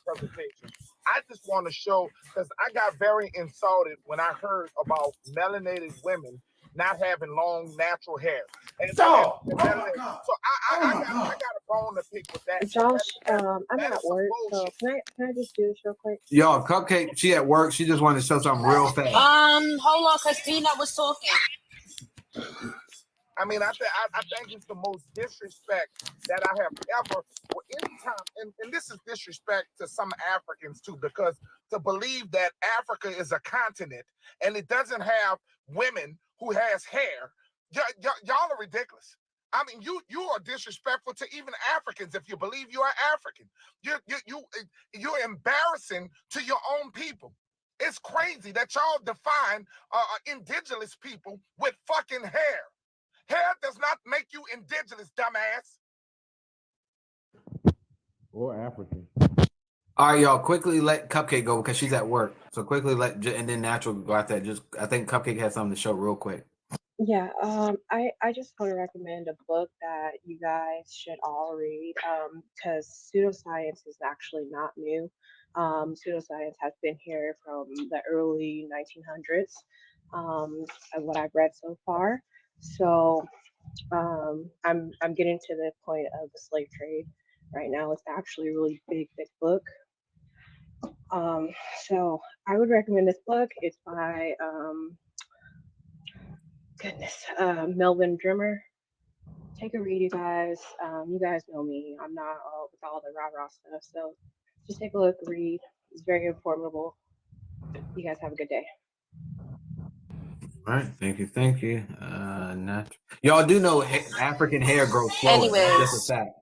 presentation, I just want to show, because I got very insulted when I heard about melanated women not having long natural hair. So I got a bone to pick with that. Josh, I'm at work, so can I just do this real quick? Yo, Cupcake, she at work. She just wanted to show something real fast. Hold on, because Peanut was talking. I mean, I think it's the most disrespect that I have ever, or any time, and this is disrespect to some Africans too, because to believe that Africa is a continent and it doesn't have women who has hair, y'all are ridiculous. I mean, you are disrespectful to even Africans if you believe you are African. You're embarrassing to your own people. It's crazy that y'all define indigenous people with fucking hair. Hair does not make you indigenous, dumbass. Or African. All right, y'all, quickly let Cupcake go because she's at work. So quickly, and then Natural go out there. Just I think Cupcake has something to show real quick. Yeah, I just want to recommend a book that you guys should all read because pseudoscience is actually not new. Pseudoscience has been here from the early 1900s, of what I've read so far. So I'm getting to the point of the slave trade right now. It's actually a really big, big book. Um, so I would recommend this book. It's by Melvin Drimmer. Take a read, you guys. You guys know me. I'm not all with all the rah rah stuff. So just take a look, read. It's very informative. You guys have a good day. All right, thank you. Y'all do know African hair grows slower. That's just a Anyways. fact.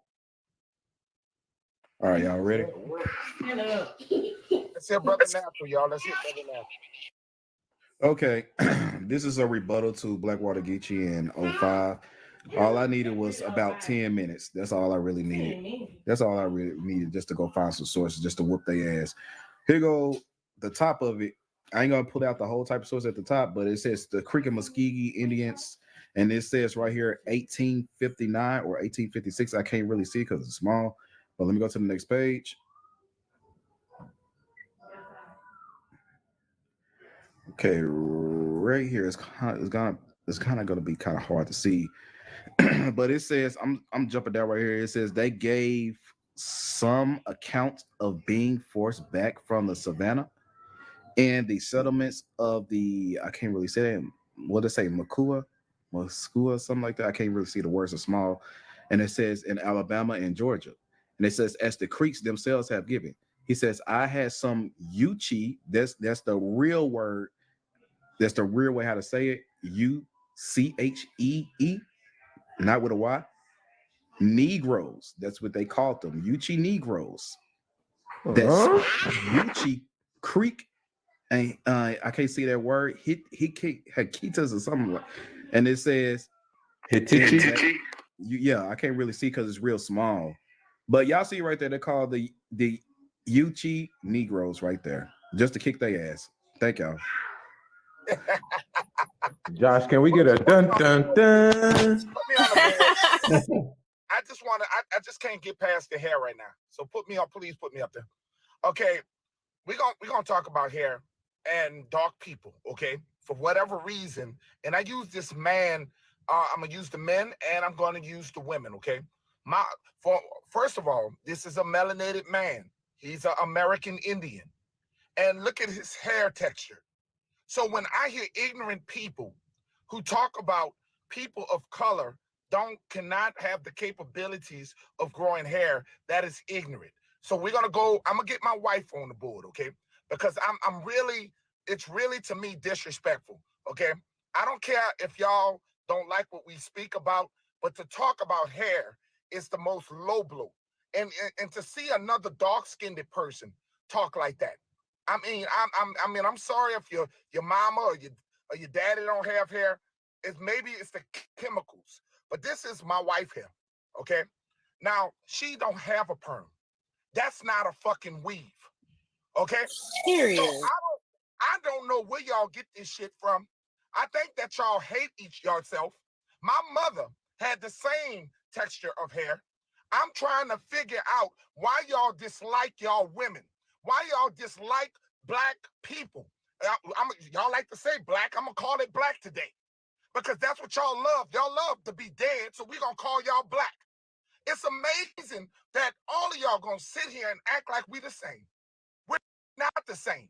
All right, y'all ready? Let's hear Brother Natural, y'all. Let's hear Brother Natural. Okay, this is a rebuttal to Blackwater Geechee in 05. All I needed was about 10 minutes. That's all I really needed. That's all I really needed, just to go find some sources, just to whoop their ass. Here go the top of it. I ain't gonna put out the whole type of source at the top, but it says the Creek and Muskegee Indians, and it says right here 1859 or 1856. I can't really see because it's small, but let me go to the next page. Okay, right here it's kind of gonna be kind of hard to see, but it says I'm jumping down right here. It says they gave some account of being forced back from the savannah and the settlements of the I can't really say that. What did it say? Muskua, something like that. I can't really see the words are small, and it says in Alabama and Georgia, and it says as the Creeks themselves have given. He says I had some Geechee. That's the real word. That's the real way how to say it. Uchee, not with a Y. Negroes. That's what they called them. Geechee Negroes. That's Geechee Creek. And I can't see that word. Hikitas or something like. And it says Hitichi. Yeah, I can't really see because it's real small. But y'all see right there, they call the Geechee Negroes right there, just to kick their ass. Thank y'all. Josh, can we get a dun dun dun? Put me on the board. I just can't get past the hair right now. So please put me up there. Okay, we're gonna talk about hair and dark people, okay? For whatever reason. And I use this man, I'm gonna use the men and I'm gonna use the women, okay? First of all, this is a melanated man. He's an American Indian. And look at his hair texture. So when I hear ignorant people who talk about people of color cannot have the capabilities of growing hair, that is ignorant. So I'm gonna get my wife on the board, okay? Because it's really to me disrespectful, okay? I don't care if y'all don't like what we speak about, but to talk about hair is the most low blow. And to see another dark-skinned person talk like that. I'm sorry if your mama or your daddy don't have hair. Maybe it's the chemicals, but this is my wife here. Okay, now she don't have a perm. That's not a fucking weave. Okay, Period. So I don't know where y'all get this shit from. I think that y'all hate yourself. My mother had the same texture of hair. I'm trying to figure out why y'all dislike y'all women. Why y'all dislike black people. Y'all like to say black. I'm going to call it black today. Because that's what y'all love. Y'all love to be dead, so we're going to call y'all black. It's amazing that all of y'all going to sit here and act like we the same. We're not the same.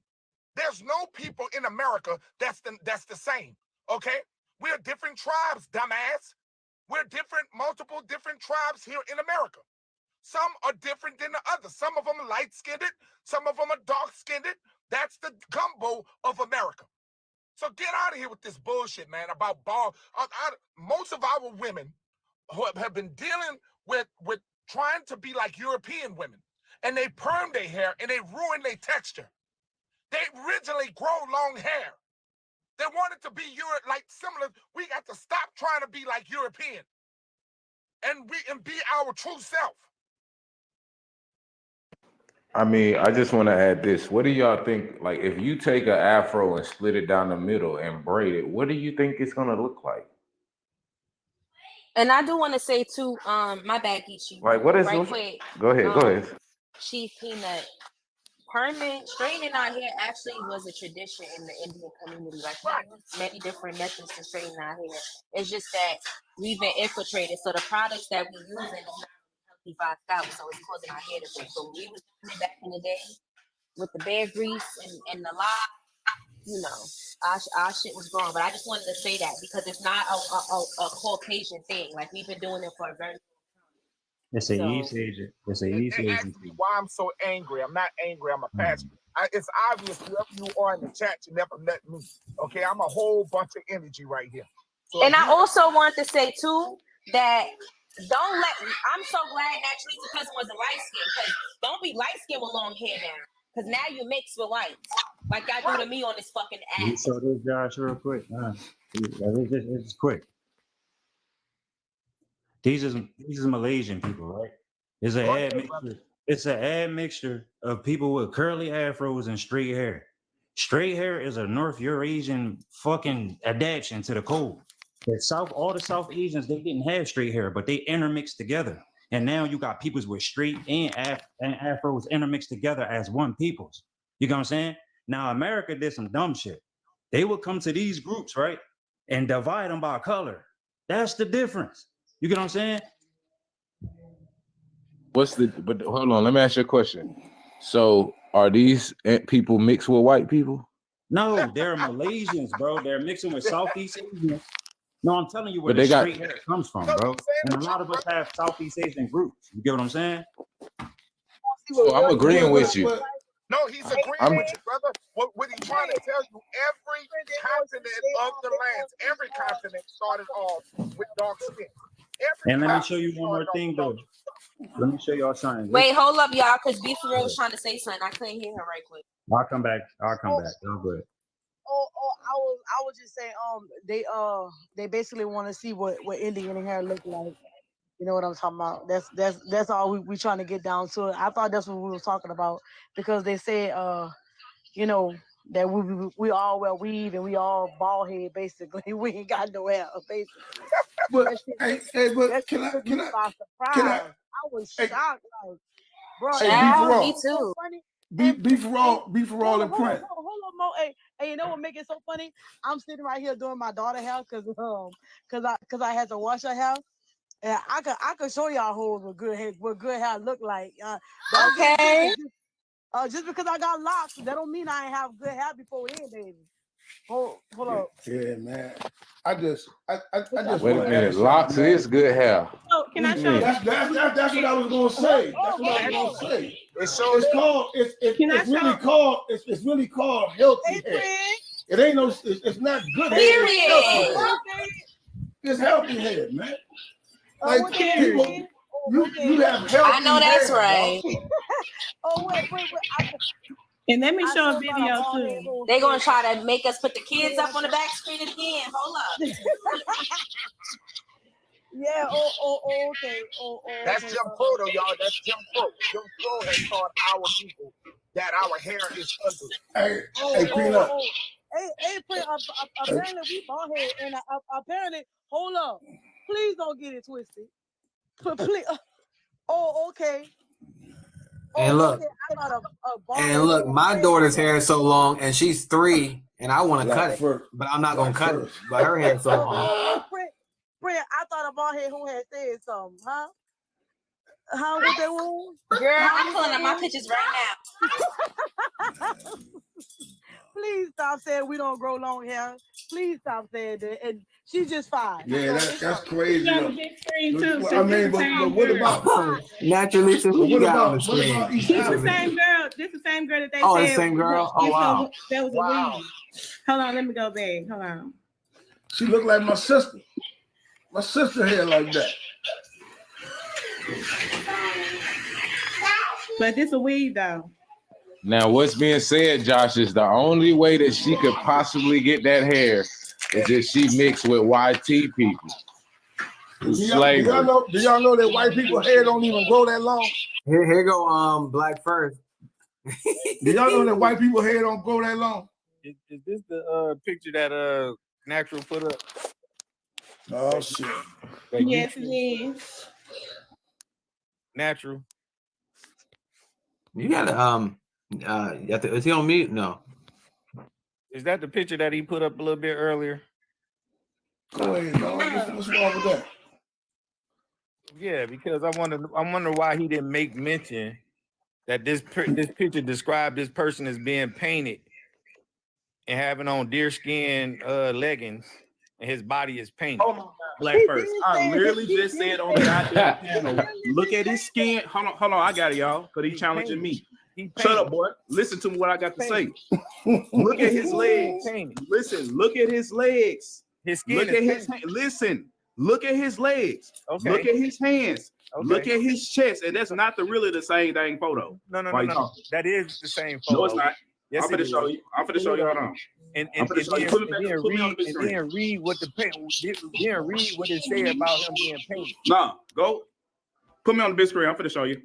There's no people in America that's the same, okay? We're different tribes, dumbass. We're multiple different tribes here in America. Some are different than the others. Some of them are light-skinned, some of them are dark-skinned. That's the gumbo of America. So get out of here with this bullshit, man, about most of our women who have been dealing with trying to be like European women, and they perm their hair and they ruin their texture. They originally grow long hair. They wanted to be similar. We got to stop trying to be like European and be our true self. I mean, I just want to add this. What do y'all think? Like, if you take an afro and split it down the middle and braid it, what do you think it's gonna look like? And I do want to say too, my bad, Geechee, Like, what is? right quick. Go ahead. Go ahead. Chief Peanut, permanent straightening our hair actually was a tradition in the Indian community. Like there's many different methods to straighten our hair. It's just that we've been infiltrated, so the products that we use is not healthy for our scalp, so it's causing our hair to break. So when we was doing it back in the day with the bear grease and the lye, you know, our shit was growing. But I just wanted to say that because it's not a Caucasian thing. Like we've been doing it for a very It's a so. East Asian. It's a And East they Asian asked me thing. why I'm so angry. I'm not angry. I'm a passion. It's obvious whoever you are in the chat, you never met me. Okay, I'm a whole bunch of energy right here. So And I also want to say too that don't let. I'm so glad actually the cousin wasn't light skin because don't be light skin with long hair now because now you mix with whites like y'all do to me on this fucking app. You show this Josh real quick. It's quick. These is Malaysian people, right? It's an admixture. It's an admixture of people with curly afros and straight hair. Straight hair is a North Eurasian fucking adaptation to the code. All the South Asians, they didn't have straight hair, but they intermixed together. And now you got peoples with straight and afros intermixed together as one peoples. You know what I'm saying? Now America did some dumb shit. They would come to these groups, right? And divide them by color. That's the difference. You get what I'm saying? But hold on, let me ask you a question. So are these people mixed with white people? No, they're Malaysians, bro. They're mixing with Southeast Asians. No, I'm telling you where But the they got- straight hair comes from, bro. And a lot of us have Southeast Asian groups. You get what I'm saying? So I'm agreeing with you. No, he's agreeing with you, brother. What he's trying to tell you, every continent of the lands, every continent started off with dark skin. And let me show you one more thing, though. Let me show y'all something. Wait, hold up, y'all, because Beef Roll was trying to say something. I couldn't hear her right quick. I'll come back. Y'all good. I was just saying, they basically want to see what Indian hair look like. You know what I'm talking about? That's all we trying to get down to. I thought that's what we were talking about because they said, you know, that we all wear weave and we all bald head basically. We ain't got no hair basically. But can I was shocked, like, bro. Hey, me too. Be for all and Prince. Hold on, Mo. Hey, you know what make it so funny? I'm sitting right here doing my daughter's hair because I had to wash her hair. And I could show y'all hoes what good hair look like. Okay. Just because I got locks, that don't mean I ain't have good hair before then, baby. Hold up. Yeah, man. I just Wait a minute. Locks is good hair. Oh, can I show? That's what I was gonna say. That's what I was gonna say. It's really called healthy hair. It ain't no. It's not good hair. It's healthy hair. It's healthy hair, man. Like people, you have healthy hair. I know that's right. Wait. And let me show a video too. They're gonna try to make us put the kids up on the back screen again. Hold up. Yeah. Okay. That's Jim Crow, though, y'all. That's Jim Crow. Jim Crow has taught our people that our hair is ugly. Hey, Peanut. Apparently we bald head, and apparently, hold up. Please don't get it twisted. Please. Okay. And look, my daughter's hair is so long, and she's 3, and I want to cut it, but I'm not gonna cut it. But her hair is so long. Brent, I thought a bald head who had said something, huh? How was that one? Girl, I'm pulling up my pictures right now. Please stop saying we don't grow long hair. Please stop saying that. And she's just 5. Yeah, that's crazy. She got a big screen too. I mean, but what about naturally? What about This the same girl. This the same girl that they said. The same girl. Oh wow. That was a weed. Hold on, let me go back. Hold on. She looked like my sister. My sister hair like that. But this a weed though. Now, what's being said, Josh, is the only way that she could possibly get that hair is if she mixed with YT people. Do y'all know that white people hair don't even grow that long? Here go Black first. Do y'all know that white people hair don't grow that long? Is this the picture that Natural put up? Oh shit. Yes, it is. Natural. You gotta is he on mute? No. Is that the picture that he put up a little bit earlier? Go ahead, dog. What's wrong with that? Yeah, because I wonder why he didn't make mention that this picture described this person as being painted and having on deerskin leggings, and his body is painted. Black first. I literally just said on the goddamn panel, look at his skin. Hold on, I got it, y'all, because he's challenging me. Shut up, boy. Listen to what I got to say. Look at his legs. Listen, look at his legs. His skin look at his listen. Look at his legs. Okay. Look at his hands. Okay. Look at his chest, and that's not really the same dang photo. No. That is the same photo. No, it's not. Yes, I'm gonna show you. I'm gonna show you. Hold on. And then read what it said about him being painted. Nah, go. Put me on the big screen. I'm gonna show you.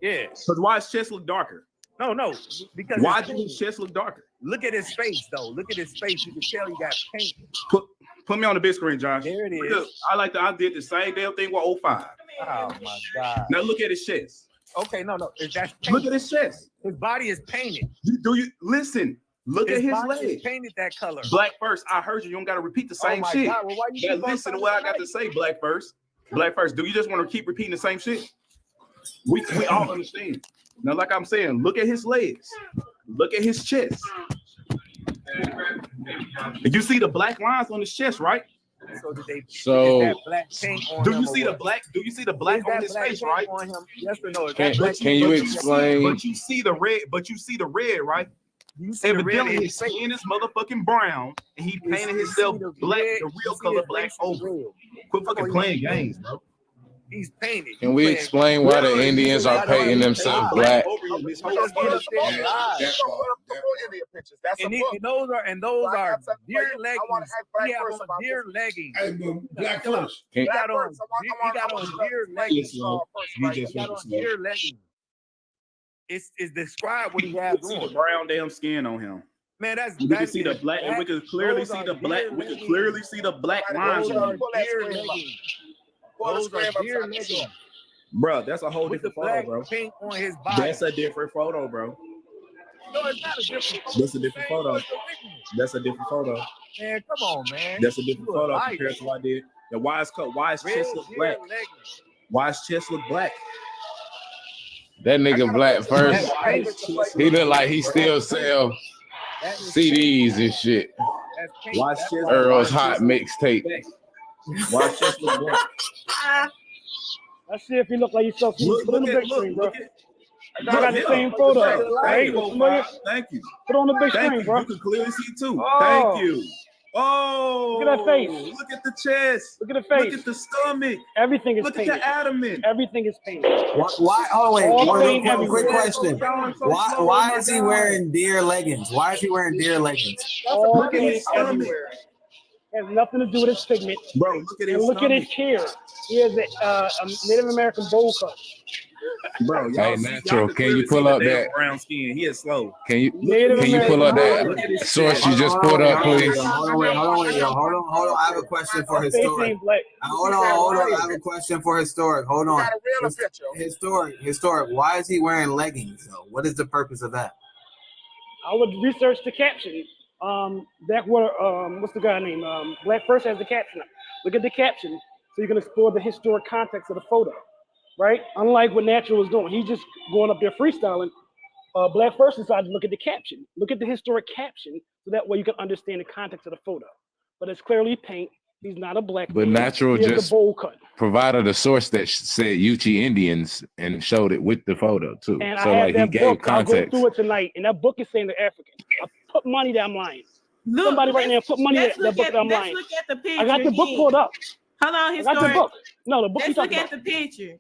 Yeah. Because why his chest look darker? No, because why do his chest look darker? Look at his face, though. Look at his face. You can tell he got painted. Put me on the big screen, Josh. There it is. I did the same damn thing with 05. Oh my God. Now look at his chest. Okay, no. That's look at his chest. His body is painted. Do you listen? Look at his body legs. is painted that color. Black first. I heard you. You don't got to repeat the same my shit. God, well, why you Now keep on listen to saying what I that? got to say. Black first. Black first. Do you just want to keep repeating the same shit? We all understand. Now, like I'm saying, look at his legs. Look at his chest. You see the black lines on his chest, right? So did they? So- is that black paint on Do him you or see the what? black? Do you see the black Is on that his black face, paint right? on him? Yes or no? Is Can- that black can you paint? explain- But you see the red. But you see the red, right? You see the red Evidently, in his his face. skin is motherfucking brown, and he You painted see himself the black, red- the you real see color his black face is over. red. Quit fucking playing games, bro. He's painted. Can we explain why the Indians are painting themselves black? His whole skin is And those are deer leggings. He have on deer leggings. Black first. He got on deer leggings. You just He got on focus, deer leggings. It's describe what he has see the on. brown damn skin on him. Man, We can see the black, and we can clearly see the black. We can clearly see the black lines Those on are him. deer leggings. Those are deer leggings. Bro, that's a whole With the different black photo, bro. paint on his body. That's a different photo, bro. No, it's not a different photo. That's a different Same photo. as the original. That's a different photo. Man, come on, man. That's a different You a photo liar. compared to what I did. The why his chest look Real black? deer leggings. Why his chest look black? That nigga black first. He look like he still sell CDs and shit. Why his chest? Earl's Hot Mixtape. Why his chest look black? Let's see if he look like himself. Put on the big screen, bro. I got the yeah. same photo. Thank Right? you, Thank you. Put on the big Thank screen, you. bro. You can clearly see too. Oh. Thank you. Oh, Look at that face. Look at the chest. Look at the face. Look at the stomach. Everything is Look at painted. the abdomen. Everything is painted. Why? Oh wait, All one paint quick everywhere. question. Why is he wearing deer leggings? Why is he wearing deer leggings? All Look at paint his stomach. everywhere. Has nothing to do with his pigment. Bro, look at his And look at stomach. his hair. He has a Native American bowl cut. Bro, Hey, Natural, can you pull up that? brown skin? He is slow. Can you Native pull up American. that source you just pulled up, please? Hold on. I have a question for Face historic. ain't black. Hold on. I have a question for historic. Hold on. Historic. Why is he wearing leggings though? What is the purpose of that? I would research the caption. That where what's the guy name? Black First has the caption. Look at the caption, so you can explore the historic context of the photo, right? Unlike what Natural was doing, he's just going up there freestyling. Black First decided to look at the caption. Look at the historic caption, so that way you can understand the context of the photo. But it's clearly paint. He's not a black But man. Natural He has just a bowl cut. provided a source that said Geechee Indians and showed it with the photo too. And So I have like he that gave book. I'll go context. through it tonight. And that book is saying they're African. I put money that I'm lying. Look, Somebody right now put money let's that book that I'm let's lying. look at the picture. I got the book again. pulled up. Hold on, I got the historic. book. No, the book you Let's look talking at about. the picture.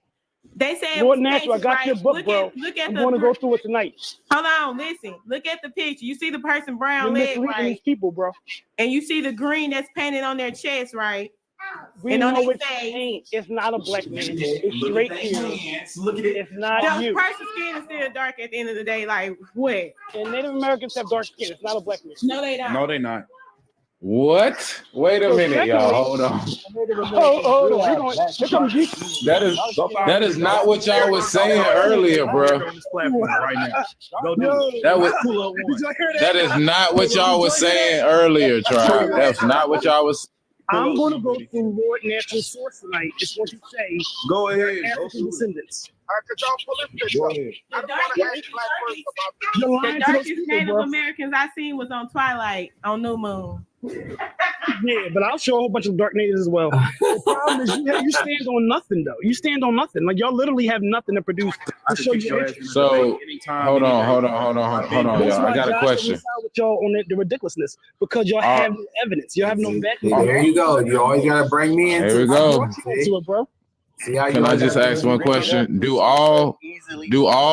They say it Lord was Natural, I painted, got right? your book, look bro. Look at I'm the going to go through it tonight. Hold on, listen. Look at the picture. You see the person You're brown leg, misleading right? these people, bro. And you see the green that's painted on their chest, right? We And on know their it's face. ain't. It's not a black man. It's Look straight at here. their hands. Look at it. It's not The you. person's skin is still dark at the end of the day. Like what? And Native Americans have dark skin. It's not a black man. No, they don't. No, they not. What? Wait a So minute, y'all. secondly- Hold on. Hold on. Here comes Geechee. That is not what y'all was saying earlier, bro. On this platform right now. Go do Yo, it. That was Pull up one. Did y'all hear that is not what y'all was saying earlier, tribe. That's not what y'all was. I'm going to go through Lord Natural Source tonight. It's what you say. Go ahead. Go African through it. descendants. Could y'all pull this Go up? ahead. I don't want to ask black folks about this. You're The lying to those darkest people, Native bro. Americans I seen was on Twilight on New Moon. Yeah, but I'll show a whole bunch of dark natives as well. The problem is you stand on nothing, though. You stand on nothing. Like, y'all literally have nothing to produce to show you history. So hold on, y'all. That's I why got a Josh question. was side with y'all on the ridiculousness, because y'all have no evidence. Y'all have no backing. There you go. You always gotta bring me into There we go. To it, bro. See how Can I just ask one question? Do all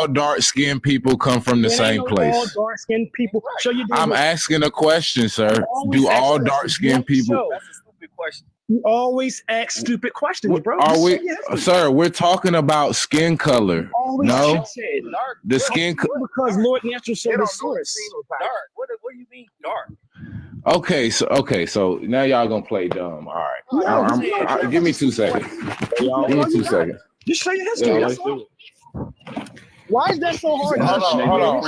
dark skinned people come from the same All place? dark skinned people. Show you. I'm asking a question, sir. Do all dark skinned people? That's a stupid question. You always ask stupid questions, bro. Are Just we, show your history. sir? We're talking about skin color. Always No, said the skin. because Lord Natural showed the source. Dark. What do you mean dark? Okay, so now y'all gonna play dumb. All right. Give me 2 seconds. Give me 2 seconds. Just show your history. Yeah, That's all. Why is that so hard? Hold on.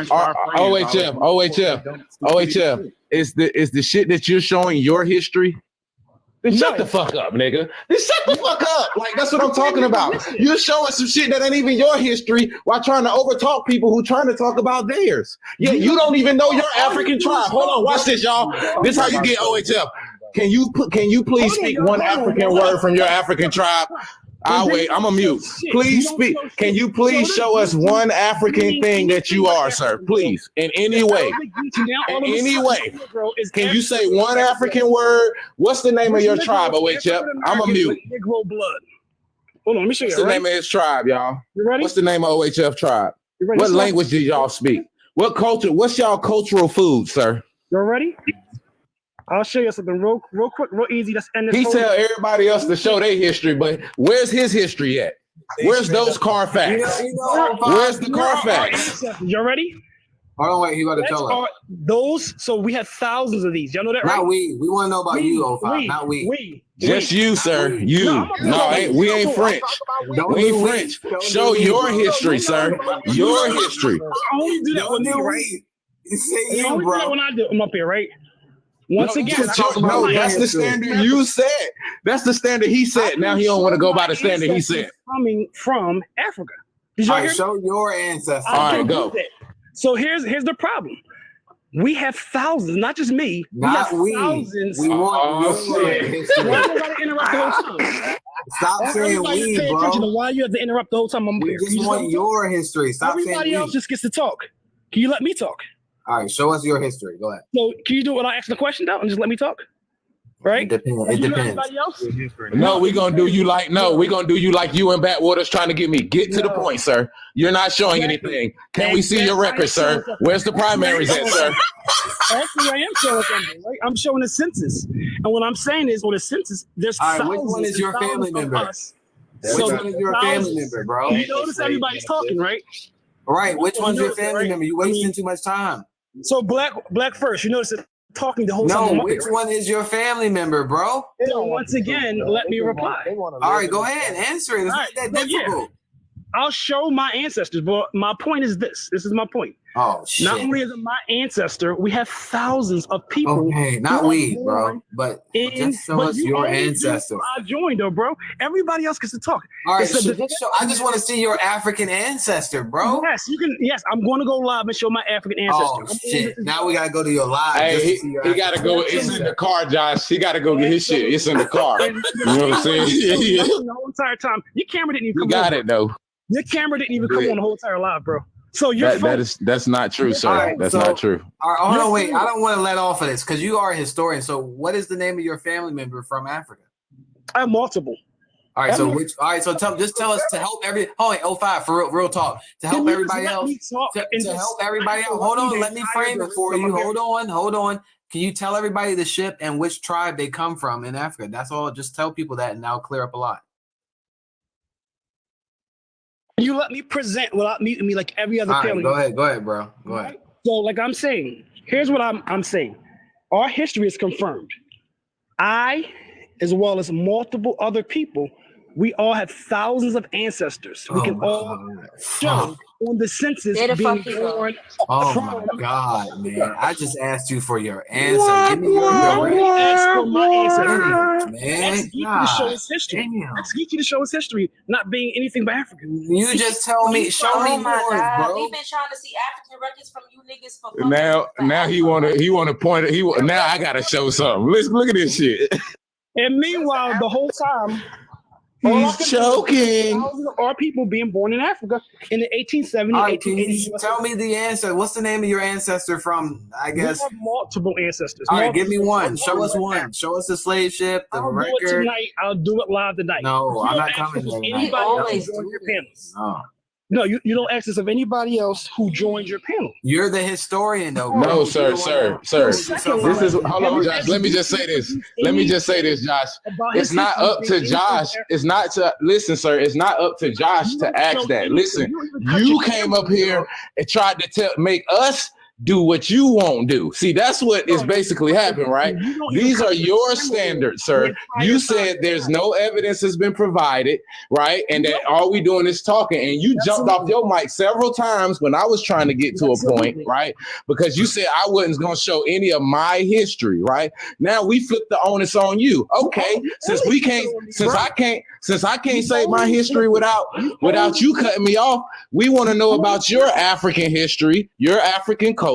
OHF. Is the shit that you're showing your history? Then shut the fuck up, nigga. Then shut the fuck up. Like, that's what I'm talking about. You're showing some shit that ain't even your history while trying to overtalk people who trying to talk about theirs. Yeah, you don't even know your African tribe. Hold on, watch this, y'all. This how you get OHF. Can you please speak one African word from your African tribe? I'll wait. I'm a mute. Please speak. Can you please show us one African thing that you are, sir? Please, in any way. In any way. Can you say one African word? What's the name of your tribe, OHF? I'm a mute. Negro blood. Hold on, let me show you. What's the name of his tribe, y'all? You ready? What's the name of OHF tribe? You ready? What language did y'all speak? What culture? What's y'all cultural food, sir? You ready? I'll show you something real quick, real easy. Let's end this. He tell everybody else to show their history, but where's his history at? Where's those Carfax? Where's the Carfax? You ready? Hold on, wait. He got to tell us. Those. So we have thousands of these. Y'all know that, right? Not we. We want to know about you, 05. Not we. Just you, sir. You. We ain't French. We ain't French. Show your history, sir. Your history. I only do that with me, right? You, I only do that when I'm up here, right? Once again, that's the standard you said. That's the standard he said. Now he don't want to go by the standard he said. Coming from Africa. All right, show your ancestors. All right, go. So here's the problem. We have thousands, not just me. Not we. Thousands. We want your history. Why you gotta interrupt the whole time? Stop saying we, pay bro. attention to why you have to interrupt the whole time I'm We here. just want your history. Stop saying Everybody else just gets to talk. Can you let me talk? All right, show us your history. Go ahead. So can you do it without asking the question though, and just let me talk? Right? It depends. Everybody else? No, we're gonna do you like you and Badwater's trying to get me. Get to the point, sir. You're not showing anything. Can we see your record, sir? Where's the primaries at, sir? Actually, I am showing something, right? I'm showing the census. And what I'm saying is on the census, there's All right, thousands. which one is your family member? Which one is your family member, bro? You notice everybody's talking, right? Right. Which one's your family member? You wasting too much time. So black first. You notice it talking the whole time. No, which one is your family member, bro? So once again, let me reply. All right, go ahead, answer it. It's not that difficult. I'll show my ancestors, but my point is this. This is my point. Oh shit! Not only is it my ancestor, we have thousands of people. Okay, not we, bro, but just show us your ancestors. I joined, though, bro. Everybody else gets to talk. All right, so I just want to see your African ancestor, bro. Yes, you can. Yes, I'm going to go live and show my African ancestor. Oh shit! Now we gotta go to your live. Hey, he gotta go. It's in the car, Josh. He gotta go get his shit. It's in the car. You know what I'm saying? The whole entire time, your camera didn't even come on. You got it though. Your camera didn't even come on the whole entire live, bro. So that's not true, sir. Right, that's not true. All right, hold on, wait. I don't want to let off of this because you are a historian. So, what is the name of your family member from Africa? I have multiple. All right, so tell us to help every. Oh wait, 05 for real talk to help everybody else. To help everybody else. Hold on, let me frame it for you. Hold on. Can you tell everybody the ship and which tribe they come from in Africa? That's all. Just tell people that, and that'll clear up a lot. You let me present without muting me like every other All right, panel. go ahead, bro. Go ahead. So, like I'm saying, here's what I'm saying. Our history is confirmed. I, as well as multiple other people, we all have thousands of ancestors. We can all show on the census being born. Oh my God, man! I just asked you for your answer. Give me your Ask for my ancestry. man. Ask Geechee to show his history. Ask Geechee to show his history, not being anything but African. You just tell me, show me yours, bro. We've been trying to see African records from you niggas for Now he wanna point it. Now I gotta show something. Let's look at this shit. And meanwhile, the whole time, he's choking. Our people being born in Africa in the 1870s, All right, can 1880s. you tell me the answer? What's the name of your ancestor from? I guess. We have multiple ancestors. All right, give me Multiple. one. Show us one. Show us the slave ship, the I'll do it record. tonight. I'll do it live tonight. No, You I'm don't not ask coming us there if tonight. anybody else who joined your panels. No, you don't ask us of anybody else who joined your panel. You're the historian, though. No, sir. This is hold on, Josh. Let me just say this. Josh. It's not up to Josh. It's not to listen, sir. It's not up to Josh to ask that. Listen, you came up here and tried to make us do what you won't do. See, that's what is basically happening, right? These are your standards, sir. You said there's no evidence has been provided, right? And that all we doing is talking. And you jumped off your mic several times when I was trying to get to a point, right? Because you said I wasn't going to show any of my history, right? Now we flip the onus on you. Okay, since I can't say my history without you cutting me off, we want to know about your African history, your African culture,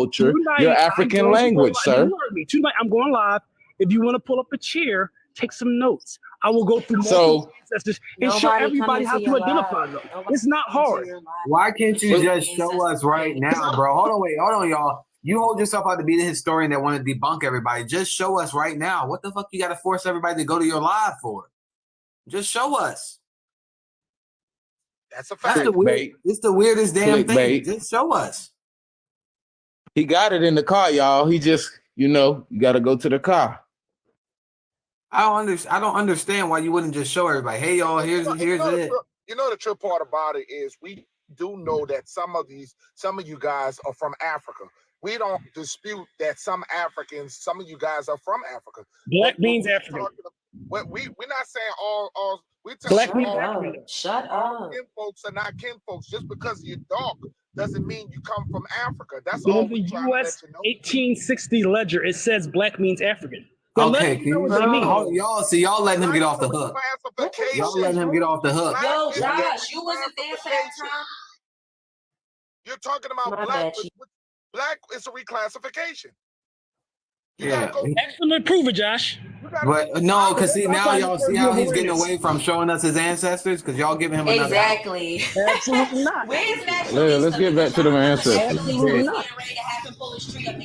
your African language, sir. You heard me. Tonight I'm going live. If you want to pull up a chair, take some notes. I will go through multiple ancestors and show everybody how to identify them. It's not hard. Why can't you just show us right now, bro? Hold on, y'all. You hold yourself out to be the historian that want to debunk everybody. Just show us right now. What the fuck you got to force everybody to go to your live for? Just show us. That's a fact. It's the weirdest damn thing. Just show us. He got it in the car, y'all. He just, you got to go to the car. I don't understand why you wouldn't just show everybody. Hey, y'all, here's it. You know the true part about it is we do know that some of you guys are from Africa. We don't dispute that some of you guys are from Africa. Black means African. We're not saying all. We're Black means all African. Shut up. Kin folks are not kin folks. Just because you're dark doesn't mean you come from Africa. That's In all. the U.S. 1860 ledger, it says black means African. Okay, y'all letting him get off the hook. Y'all letting him get off the hook. Yo, Josh, you wasn't there for that time. You're talking about black is a reclassification. Yeah. Excellent, prove it, Josh. But no, because now y'all see how he's getting away from showing us his ancestors because y'all giving him another. Exactly. Absolutely not. Where's that? Let's get back to the ancestors. Absolutely not.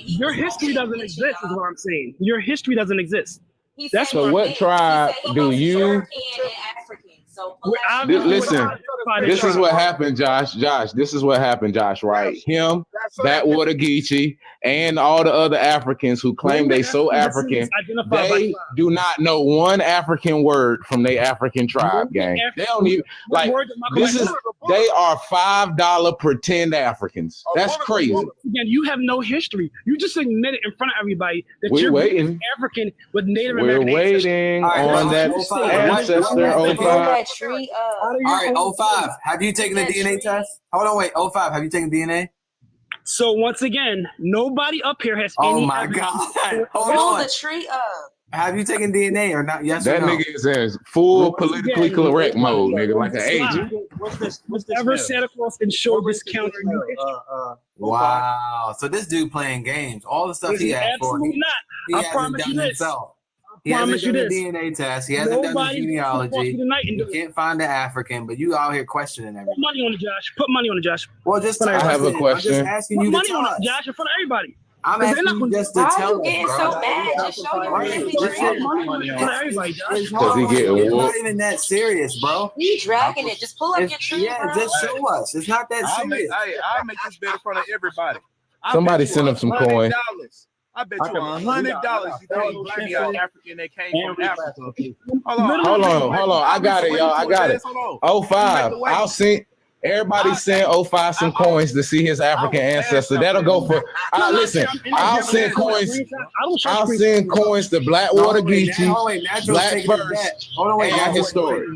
Your history doesn't exist, is what I'm saying. Your history doesn't exist. That's so. What tribe do you? Listen, this is what happened, Josh. This is what happened, Josh. Right? Him, Backwater Geechee, and all the other Africans who claim they so African, they do not know one African word from their African tribe, gang. They don't even like. They are $5 pretend Africans. That's crazy. Again, you have no history. You just admitted in front of everybody that We're you're waiting. African with Native We're American waiting on that ancestor. All right, 05. Have you taken the DNA test? Hold on, wait. 05. Have you taken DNA? So once again, nobody up here has any. Oh my God! Hold on. The tree up. Have you taken DNA or not? Yes that or no? Nigga is in full politically correct mode, nigga, like an agent. What's this? Ever Santa Claus and show this counter? Wow. So this dude playing games. All the stuff he asked for. Absolutely not. He I hasn't promise done you this. himself. He hasn't done the DNA test. He hasn't done the genealogy. You can't find the African, but you out here questioning everything. Put money on it, Josh. Put money on it, Josh. Well, just I have a question. I'm just asking Put you to money tell on us. it, Josh, in front of everybody. I'm asking you just to tell us, getting bro. so mad? Just show your Put money on everybody, Josh. Because he getting It's whooped. not even that serious, bro. He dragging it. Just pull up your tree. Yeah, just show us. It's not that serious. I'll make this bet in front of everybody. Somebody send him some coin. I bet you $100 you can't give me an African that came from Africa. Hold on. I got it, y'all. I got it. 05. Everybody send 05 some coins to see his African ancestor. That'll go for. Listen, I'll send coins. I'll send coins to Blackwater Geechee, Black First, and Historic.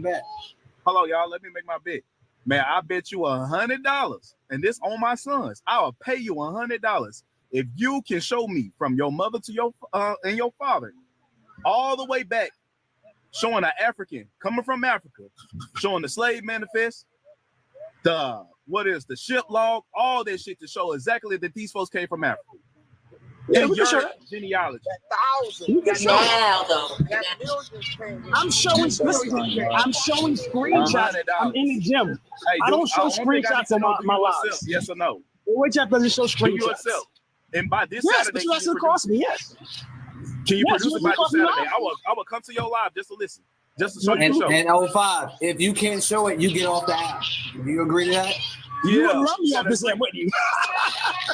Hold on, y'all. Let me make my bet. Man, I bet you $100, and this on my sons. I will pay you $100 if you can show me from your mother to your and your father, all the way back, showing an African coming from Africa, showing the slave manifest, the ship log, all that shit to show exactly that these folks came from Africa. Yeah, and your genealogy. I'm showing screenshots. I'm in the gym. Hey, I don't show screenshots on my lives. Yes or no? Which app doesn't show screenshots? Do yourself. And by this yes, Saturday, but you cost me. Yes. Can you Yes, produce it by this Saturday? I will come to your live just to listen, just to show you the show. And 05, if you can't show it, you get off the app. Do you agree to that? You would love me off this app, wouldn't you?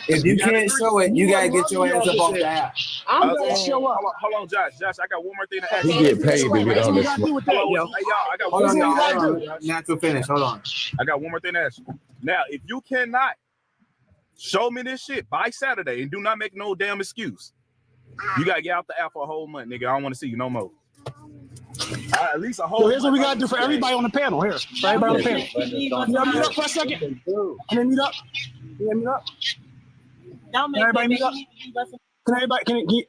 If you can't show it, you gotta get your ass up off the app. I'm gonna show up. Hold on, Josh. Josh, I got one more thing to ask. He get paid to get on this. Hey, y'all, I got Hold one on, more y'all. thing to ask. Natural finish. Hold on. I got one more thing to ask you. Now, if you cannot show me this shit by Saturday and do not make no damn excuse, you gotta get out the app for a whole month, nigga. I don't want to see you no more. At least a whole. So here's what we gotta do for everybody on the panel. Here, for everybody on the panel. Can y'all mute up for a second? Can they mute up? Can they mute up? Can everybody mute up? Can everybody?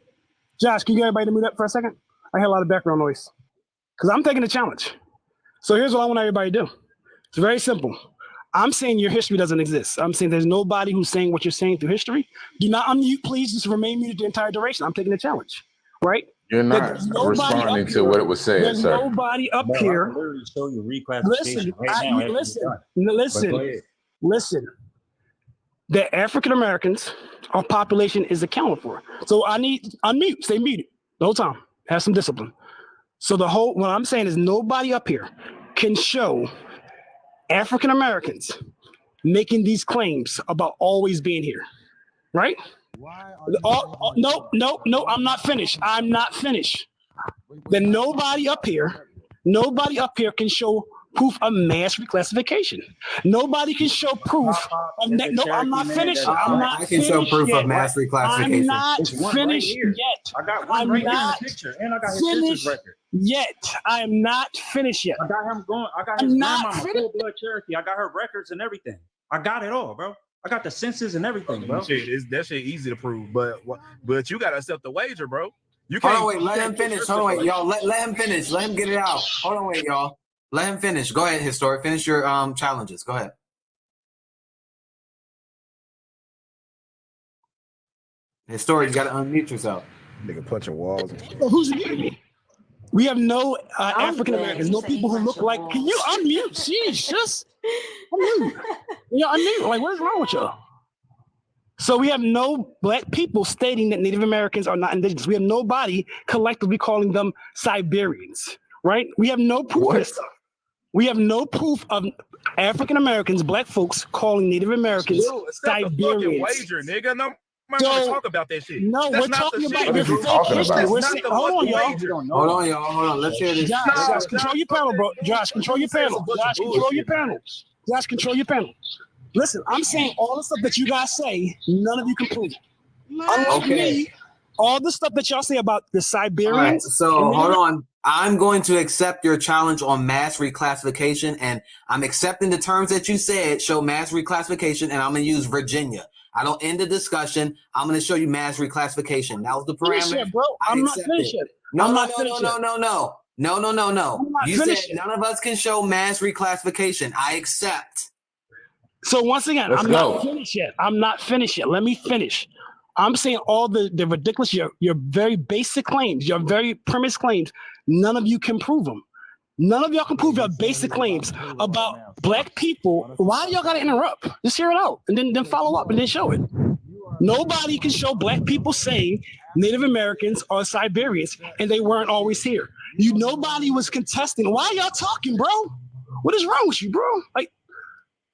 Josh, can you get everybody to mute up for a second? I hear a lot of background noise because I'm taking the challenge. So here's what I want everybody to do. It's very simple. I'm saying your history doesn't exist. I'm saying there's nobody who's saying what you're saying through history. Do not unmute, please. Just remain muted the entire duration. I'm taking the challenge, right? You're not responding to what it was said, there's sir. Nobody up Bro, here. I can literally show you reclassification Listen. The African Americans, our population is accounted for. So I need unmute, stay muted the whole time. Have some discipline. So what I'm saying is nobody up here can show African Americans making these claims about always being here, right? No, I'm not finished. Then nobody up here can show proof of mass reclassification. Nobody can show proof of that. No, I'm not finished. I can show proof of mass reclassification. I'm not finished yet. I got one right here in the picture, and I got his sister's record. Yet I am not finished yet. I got him going. I got his grandma, full blood Cherokee. I got her records and everything. I got it all, bro. I got the census and everything, bro. That shit easy to prove, but you gotta accept the wager, bro. You Hold can't. on, wait. Let him finish. Hold on, wait, y'all. Let him finish. Let him get it out. Hold on, wait, y'all. Let him finish. Go ahead, Historic. Finish your challenges. Go ahead. Historic, you gotta unmute yourself. Nigga, punching walls. Who's muting me? We have no African Americans, no people who look like. Can you unmute? Jeez, just unmute. Unmute. Like, what's wrong with y'all? So we have no black people stating that Native Americans are not indigenous. We have nobody collectively calling them Siberians, right? We have no proof of this stuff. We have no proof of African Americans, black folks, calling Native Americans Siberians. Wager, nigga. No. I'm not talk about that shit. No, that's we're talking about What are you talking about? Hold on, y'all. Hold on, y'all. Hold on. Let's hear this. Josh, control your panel, bro. Josh, control your panel. Josh, control your panel. Josh, control your panel. Listen, I'm saying all the stuff that you guys say, none of you can prove. Unlike me, all the stuff that y'all say about the Siberians. Right, so hold on. I'm going to accept your challenge on mass reclassification, and I'm accepting the terms that you said show mass reclassification, and I'm going to use Virginia. I don't end the discussion. I'm going to show you mass reclassification. That was the parameter. Bro. I'm not finished yet. No. You said none of us can show mass reclassification. I accept. So once again, I'm not finished yet. Let me finish. I'm saying all the ridiculous, your very basic claims, your very premise claims, none of you can prove them. None of y'all can prove your basic claims about black people. Why do y'all gotta interrupt? Just hear it out and then follow up and then show it. Nobody can show black people saying Native Americans are Siberians and they weren't always here. Nobody was contesting. Why are y'all talking, bro? What is wrong with you, bro? Like,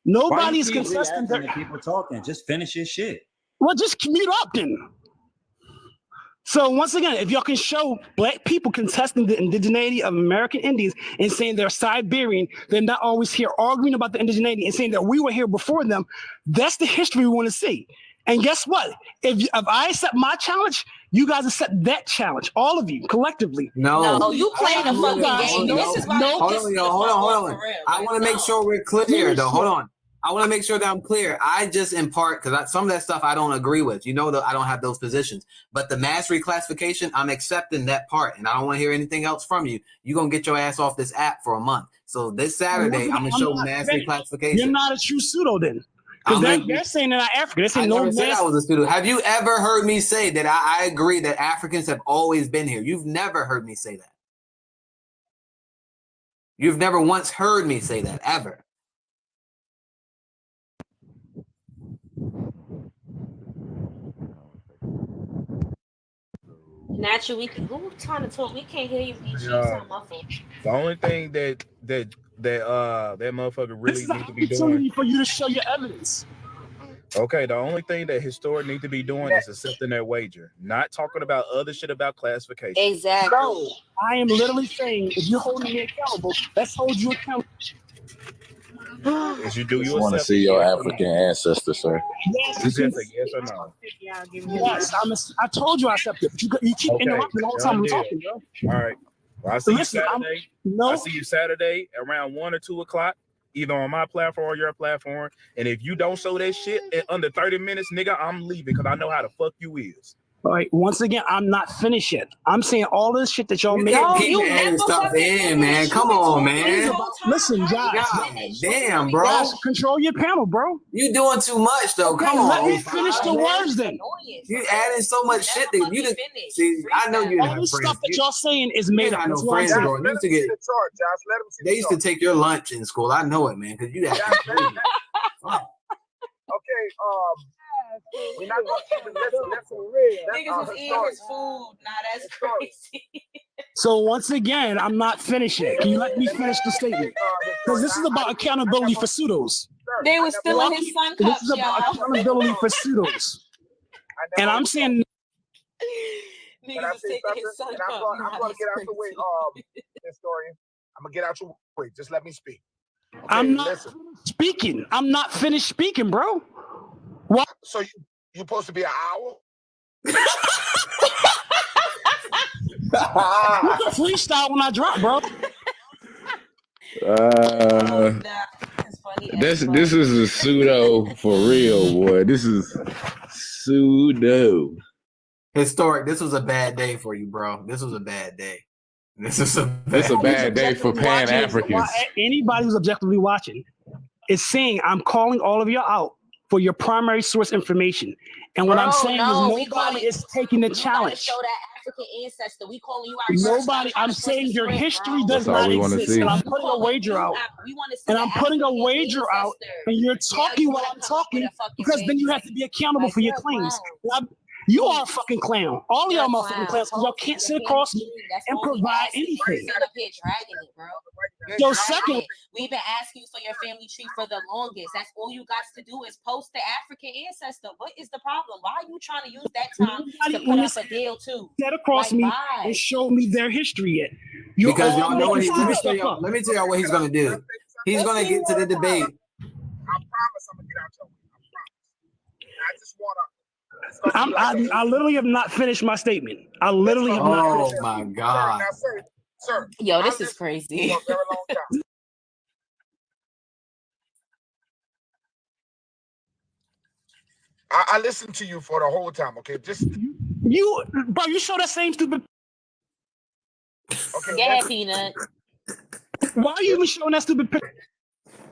nobody is contesting. People talking. Just finish your shit. Well, just mute up then. So once again, if y'all can show black people contesting the indigeneity of American Indians and saying they're Siberian, they're not always here arguing about the indigeneity and saying that we were here before them, that's the history we want to see. And guess what? If I accept my challenge, you guys accept that challenge, all of you collectively. No, you playing a fucking game. This is why hold on. I want to make sure we're clear, though. Hold on. I want to make sure that I'm clear. I just impart because some of that stuff I don't agree with. You know that I don't have those positions. But the mass reclassification, I'm accepting that part, and I don't want to hear anything else from you. You're gonna get your ass off this app for a month. So this Saturday, I'm gonna show mass reclassification. You're not a true pseudo then. Because they're saying they're not African. They're saying I never said I was a pseudo. Have you ever heard me say that I agree that Africans have always been here? You've never heard me say that. You've never once heard me say that, ever. Naturally, we can. Who trying to talk? We can't hear you. Geechee. You sound muffled. The only thing that motherfucker really need to be doing. Opportunity for you to show your evidence. Okay, the only thing that historic need to be doing is accepting that wager, not talking about other shit about classification. Exactly. No, I am literally saying if you're holding me accountable, let's hold you accountable. As you do, you want to see your African ancestors, sir. Yes, it's just a yes or no. Yes, I told you I accepted, but you keep interrupting the whole time I'm talking, bro. All right. Well, I see you Saturday. I see you Saturday around 1 or 2 o'clock, either on my platform or your platform. And if you don't show that shit in under 30 minutes, nigga, I'm leaving because I know how the fuck you is. All right, once again, I'm not finished yet. I'm saying all this shit that y'all make. You adding stuff in, man. Come on, man. Listen, guys. God damn, bro. Guys, control your panel, bro. You doing too much, though. Come on. Let me finish the words then. You adding so much shit that you didn't see. I know you didn't all have this friends. stuff that y'all saying is made up. I know friends, bro. You used to get. They used to take your lunch in school. I know it, man, because you had. We're not gonna keep it. Niggas was eating his food. Nah, that's crazy. So once again, I'm not finished yet. Can you let me finish the statement? Because this is about accountability for pseudos. They were still in his sun cups, This is about accountability for pseudos. And I'm saying niggas was taking his sun cup. I'm gonna get out the way, historian. I'm gonna get out your way. Just let me speak. Okay, I'm not speaking. I'm not finished speaking, bro. What? So you supposed to be an owl? You can freestyle when I drop, bro. This is a pseudo for real, boy. This is pseudo. Historic. This was a bad day for you, bro. This was a bad day. This is a bad day for Pan Africans. Anybody who's objectively watching is saying I'm calling all of you out for your primary source information. And what I'm saying is nobody is taking the challenge. Show that African ancestor. We calling you our nobody. I'm saying your history does not exist. And I'm putting a wager out. And I'm putting a wager out. And you're talking while I'm talking because then you have to be accountable for your claims. You are a fucking clown. All y'all motherfucking clowns because y'all can't sit across me and provide anything. Yo, second, we've been asking you for your family tree for the longest. That's all you got to do is post the African ancestor. What is the problem? Why are you trying to use that time to put up a deal too? Get across me and show me their history yet. Because y'all know what let me tell y'all what he's gonna do. He's gonna get to the debate. I promise I'm gonna get out your way. I promise. I just wanna. I literally have not finished my statement. I literally have not finished. Oh my God. Sir, yo, this is crazy. For a very long time. I listened to you for the whole time. Okay, just bro, you show that same stupid. Okay, yeah, Peanut. Why are you even showing that stupid picture?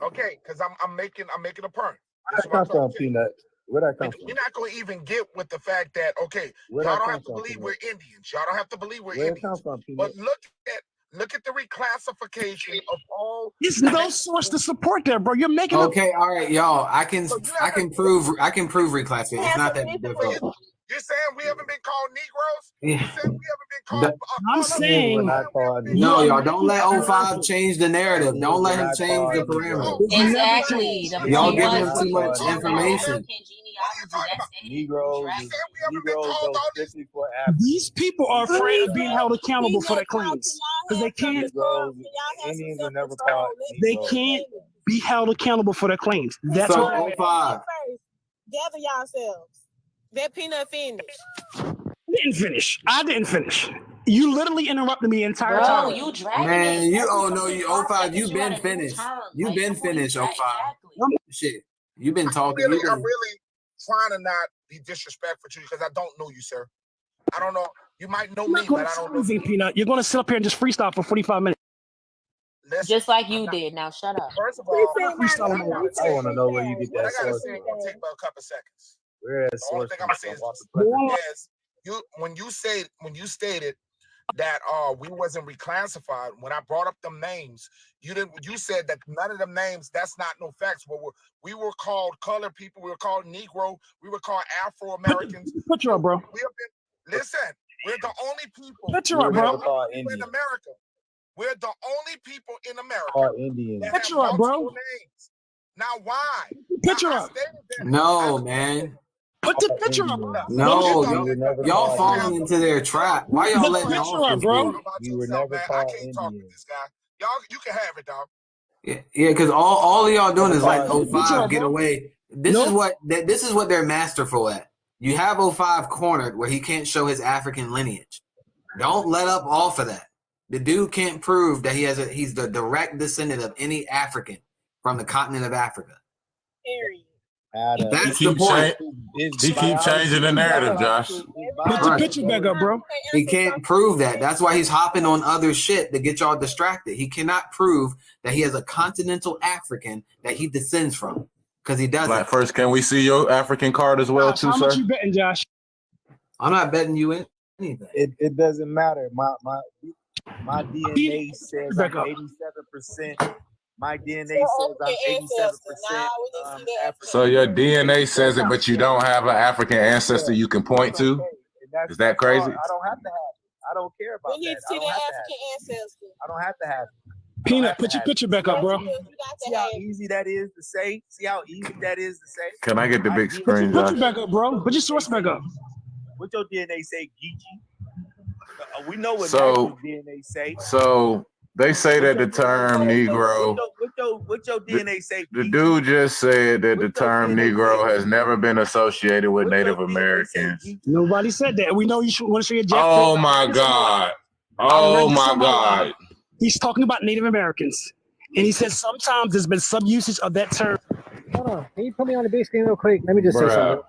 Okay, because I'm making a point. Where that come from, Peanut? Where that come from? We're not going to even get with the fact that y'all don't have to believe we're Indians. Y'all don't have to believe we're Indians. But look at the reclassification of all. There's no source to support that, bro. You're making okay. All right, y'all. I can prove reclassification. It's not that difficult. You're saying we haven't been called Negroes? You're saying we haven't been called. I'm saying no, y'all. Don't let 05 change the narrative. Don't let him change the parameters. Exactly. Y'all giving him too much information. Negroes go strictly for Africa. These people are afraid of being held accountable for their claims because they can't. Indians are never called. They can't be held accountable for their claims. That's So what. 05. Gather yourselves. That peanut finished. I didn't finish. You literally interrupted me the entire time. you dragging Man, it. you no, you 05. You been finished. You been finished. 05. Shit, you been talking. I'm really trying to not be disrespectful to you because I don't know you, sir. I don't know. You might know me, but I don't know you. Peanut. You're going to sit up here and just freestyle for 45 minutes. Listen, Just like you did. Now shut up. First of all, I want to know where you get that source It's gonna take about a couple seconds. Where that The only source thing I'm gonna say is when you stated that we wasn't reclassified. When I brought up them names, you said that none of them names. That's not no facts. We were called colored people. We were called Negro. We were called Afro Americans. Put you up, bro. Listen, we're the only people. Put you up, bro. In America. We're the only people in America that Put have you up, bro. multiple names. Now, why? Picture up. No, man. Put the picture up, bro. No, y'all falling into their trap. Why y'all letting the picture up, officers bro? do it? We were never called Talk with this guy. Y'all, you can have it, dog. Yeah, because all of y'all doing is like Picture 05 up, get bro. away. This is what they're masterful at. You have 05 cornered where he can't show his African lineage. Don't let up off of that. The dude can't prove that he's the direct descendant of any African from the continent of Africa. That's the point. He keep changing the narrative, Josh. Put the picture back up, bro. He can't prove that. That's why he's hopping on other shit to get y'all distracted. He cannot prove that he has a continental African that he descends from because he doesn't. Like, first, can we see your African card as well, too, How much sir? you betting, Josh? I'm not betting you anything. It doesn't matter. My DNA says I'm 87%. My DNA says I'm 87% African. So your DNA says it, but you don't have an African ancestor you can point to? Is that crazy? I don't have to have it. I don't care about that. We need to see the African ancestors. I don't have to have it. Peanut, put your picture back up, bro. See how easy that is to say? See how easy that is to say? Can I get the big Put screen, your Josh? picture back up, bro. Put your source back up. What your DNA say, Geechee? We know what So, DNA say. So they say that the term Negro. What your DNA say? The dude just said that the term Negro has never been associated with Native Americans. Nobody said that. We know you want to show your Jack. Oh my God. Oh my God. He's talking about Native Americans. And he says sometimes there's been some usage of that term. Hold on. Can you put me on the big screen real quick? Let me just say Bruh,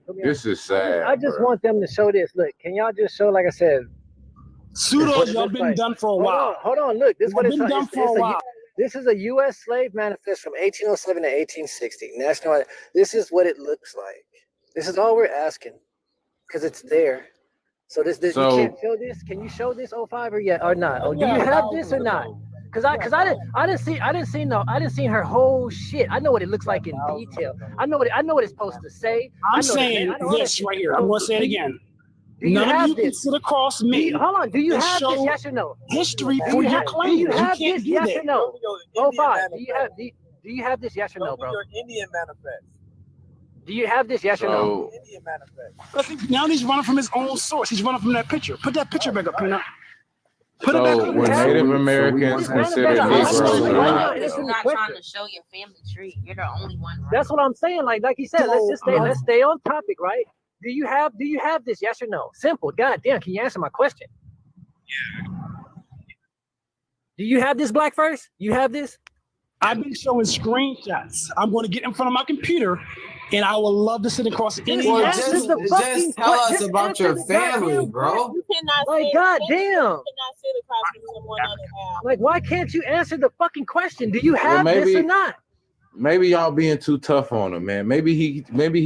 something. this is sad. I just want them to show this. Look, can y'all just show, like I said, Pseudo, y'all been done for a while. Hold on. Look, this is what it's been done for a while. This is a U.S. slave manifest from 1807 to 1860. National. This is what it looks like. This is all we're asking, because it's there. So you can't show this. Can you show this 05 or not? Oh, do you have this or not? Because I didn't see her whole shit. I know what it looks like in detail. I know what it's supposed to say. I'm saying this right here. I'm going to say it again. None of you can sit across me. Hold on. Do you have this? Yes or no? History for your claims. Do you have can't this? do Yes that. or no? 05. Do you have this? Yes or no, bro? Your Indian manifest. Do you have this? Yes or no? Indian manifest. Now he's running from his own source. He's running from that picture. Put that picture back up, Peanut. Put it back So up. when Native Americans considered Negroes, You're not trying to show your family tree. You're the only one. Right? That's what I'm saying. Like he said, let's stay on topic, right? Do you have this? Yes or no? Simple. God damn, can you answer my question? Yeah. Do you have this, Black First? You have this? I've been showing screenshots. I'm going to get in front of my computer, and I would love to sit across any. Well, just tell us about your family, bro. You cannot like, God damn. You cannot sit across from someone on the app. Like, why can't you answer the fucking question? Do you have this or not? Maybe y'all being too tough on him, man. Maybe he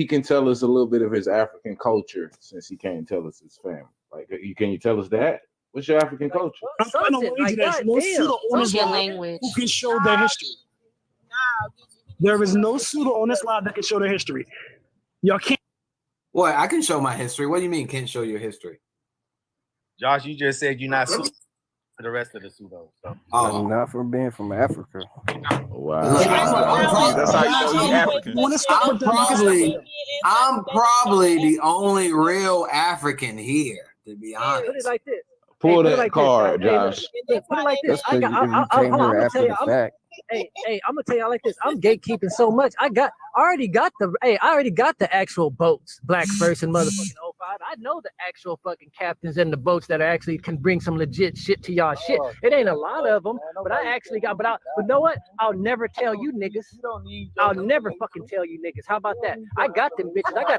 can tell us a little bit of his African culture since he can't tell us his family. Like, can you tell us that? What's your African culture? There's no pseudo on this live who can show their history. There is no pseudo on this live that can show their history. Y'all can't. What? I can show my history. What do you mean can't show your history? Josh, you just said you're not. to the rest of the pseudo. So. I'm not from being from Africa. Wow. That's how you know he's African. I'm probably the only real African here, to be honest. Put it like this. Pull that card, Josh. Look, put it like this. That's because you came here after the fact. Hey, I'm gonna tell y'all like this. I'm gatekeeping so much. I already got the actual boats, Black First and motherfucking 05. I know the actual fucking captains and the boats that actually can bring some legit shit to y'all shit. It ain't a lot of them, but I actually got. But you know what? I'll never tell you niggas. I'll never fucking tell you niggas. How about that? I got them bitches. I got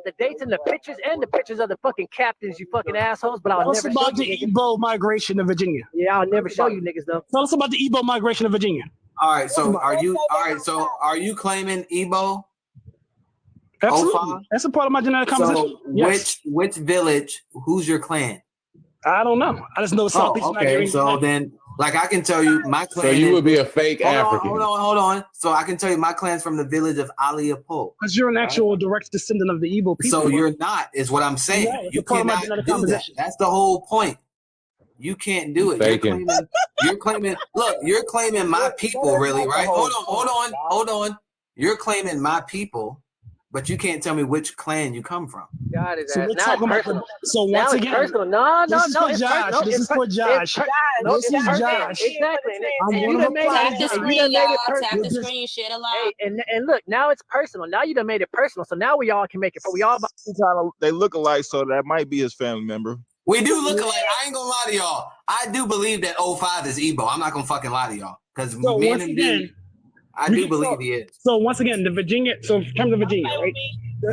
the dates and the pictures of the fucking captains, you fucking assholes. But I'll Tell us never about show the you niggas. Igbo migration to Virginia. Yeah, I'll never show you niggas though. Tell us about the Igbo migration to Virginia. All right, so are you claiming Igbo? Absolutely. 05? That's a part of my genetic composition. So Yes. which village? Who's your clan? I don't know. I just know Southeast okay. Nigerian. So then, like, I can tell you my clan. So you would be a fake African. Hold on. So I can tell you my clan's from the village of Aliapo. Because you're an actual direct descendant of the Igbo people. So you're not, is what I'm saying. Yeah, it's you a part of my cannot genetic do that. composition. That's the whole point. You can't do it. Faking. You're claiming. Look, you're claiming my people, really, right? Hold on. You're claiming my people, but you can't tell me which clan you come from. God is So we're now talking it's about personal. so Now once it's again, personal. No, this is for it's Josh. personal. This is for Josh. It's This is personal. Josh. Exactly. I'm And one you of done a made class. it. Tap the You screen, done made y'all. it Tap the personal. screen. Share the live. Hey, and look, now it's personal. Now you done made it personal. So now we all can make it. We all. They look alike, so that might be his family member. We do look alike. I ain't gonna lie to y'all. I do believe that 05 is Igbo. I'm not gonna fucking lie to y'all. Because So me once and him again, I do believe he is. So once again, the Virginia. So in terms of Virginia, right?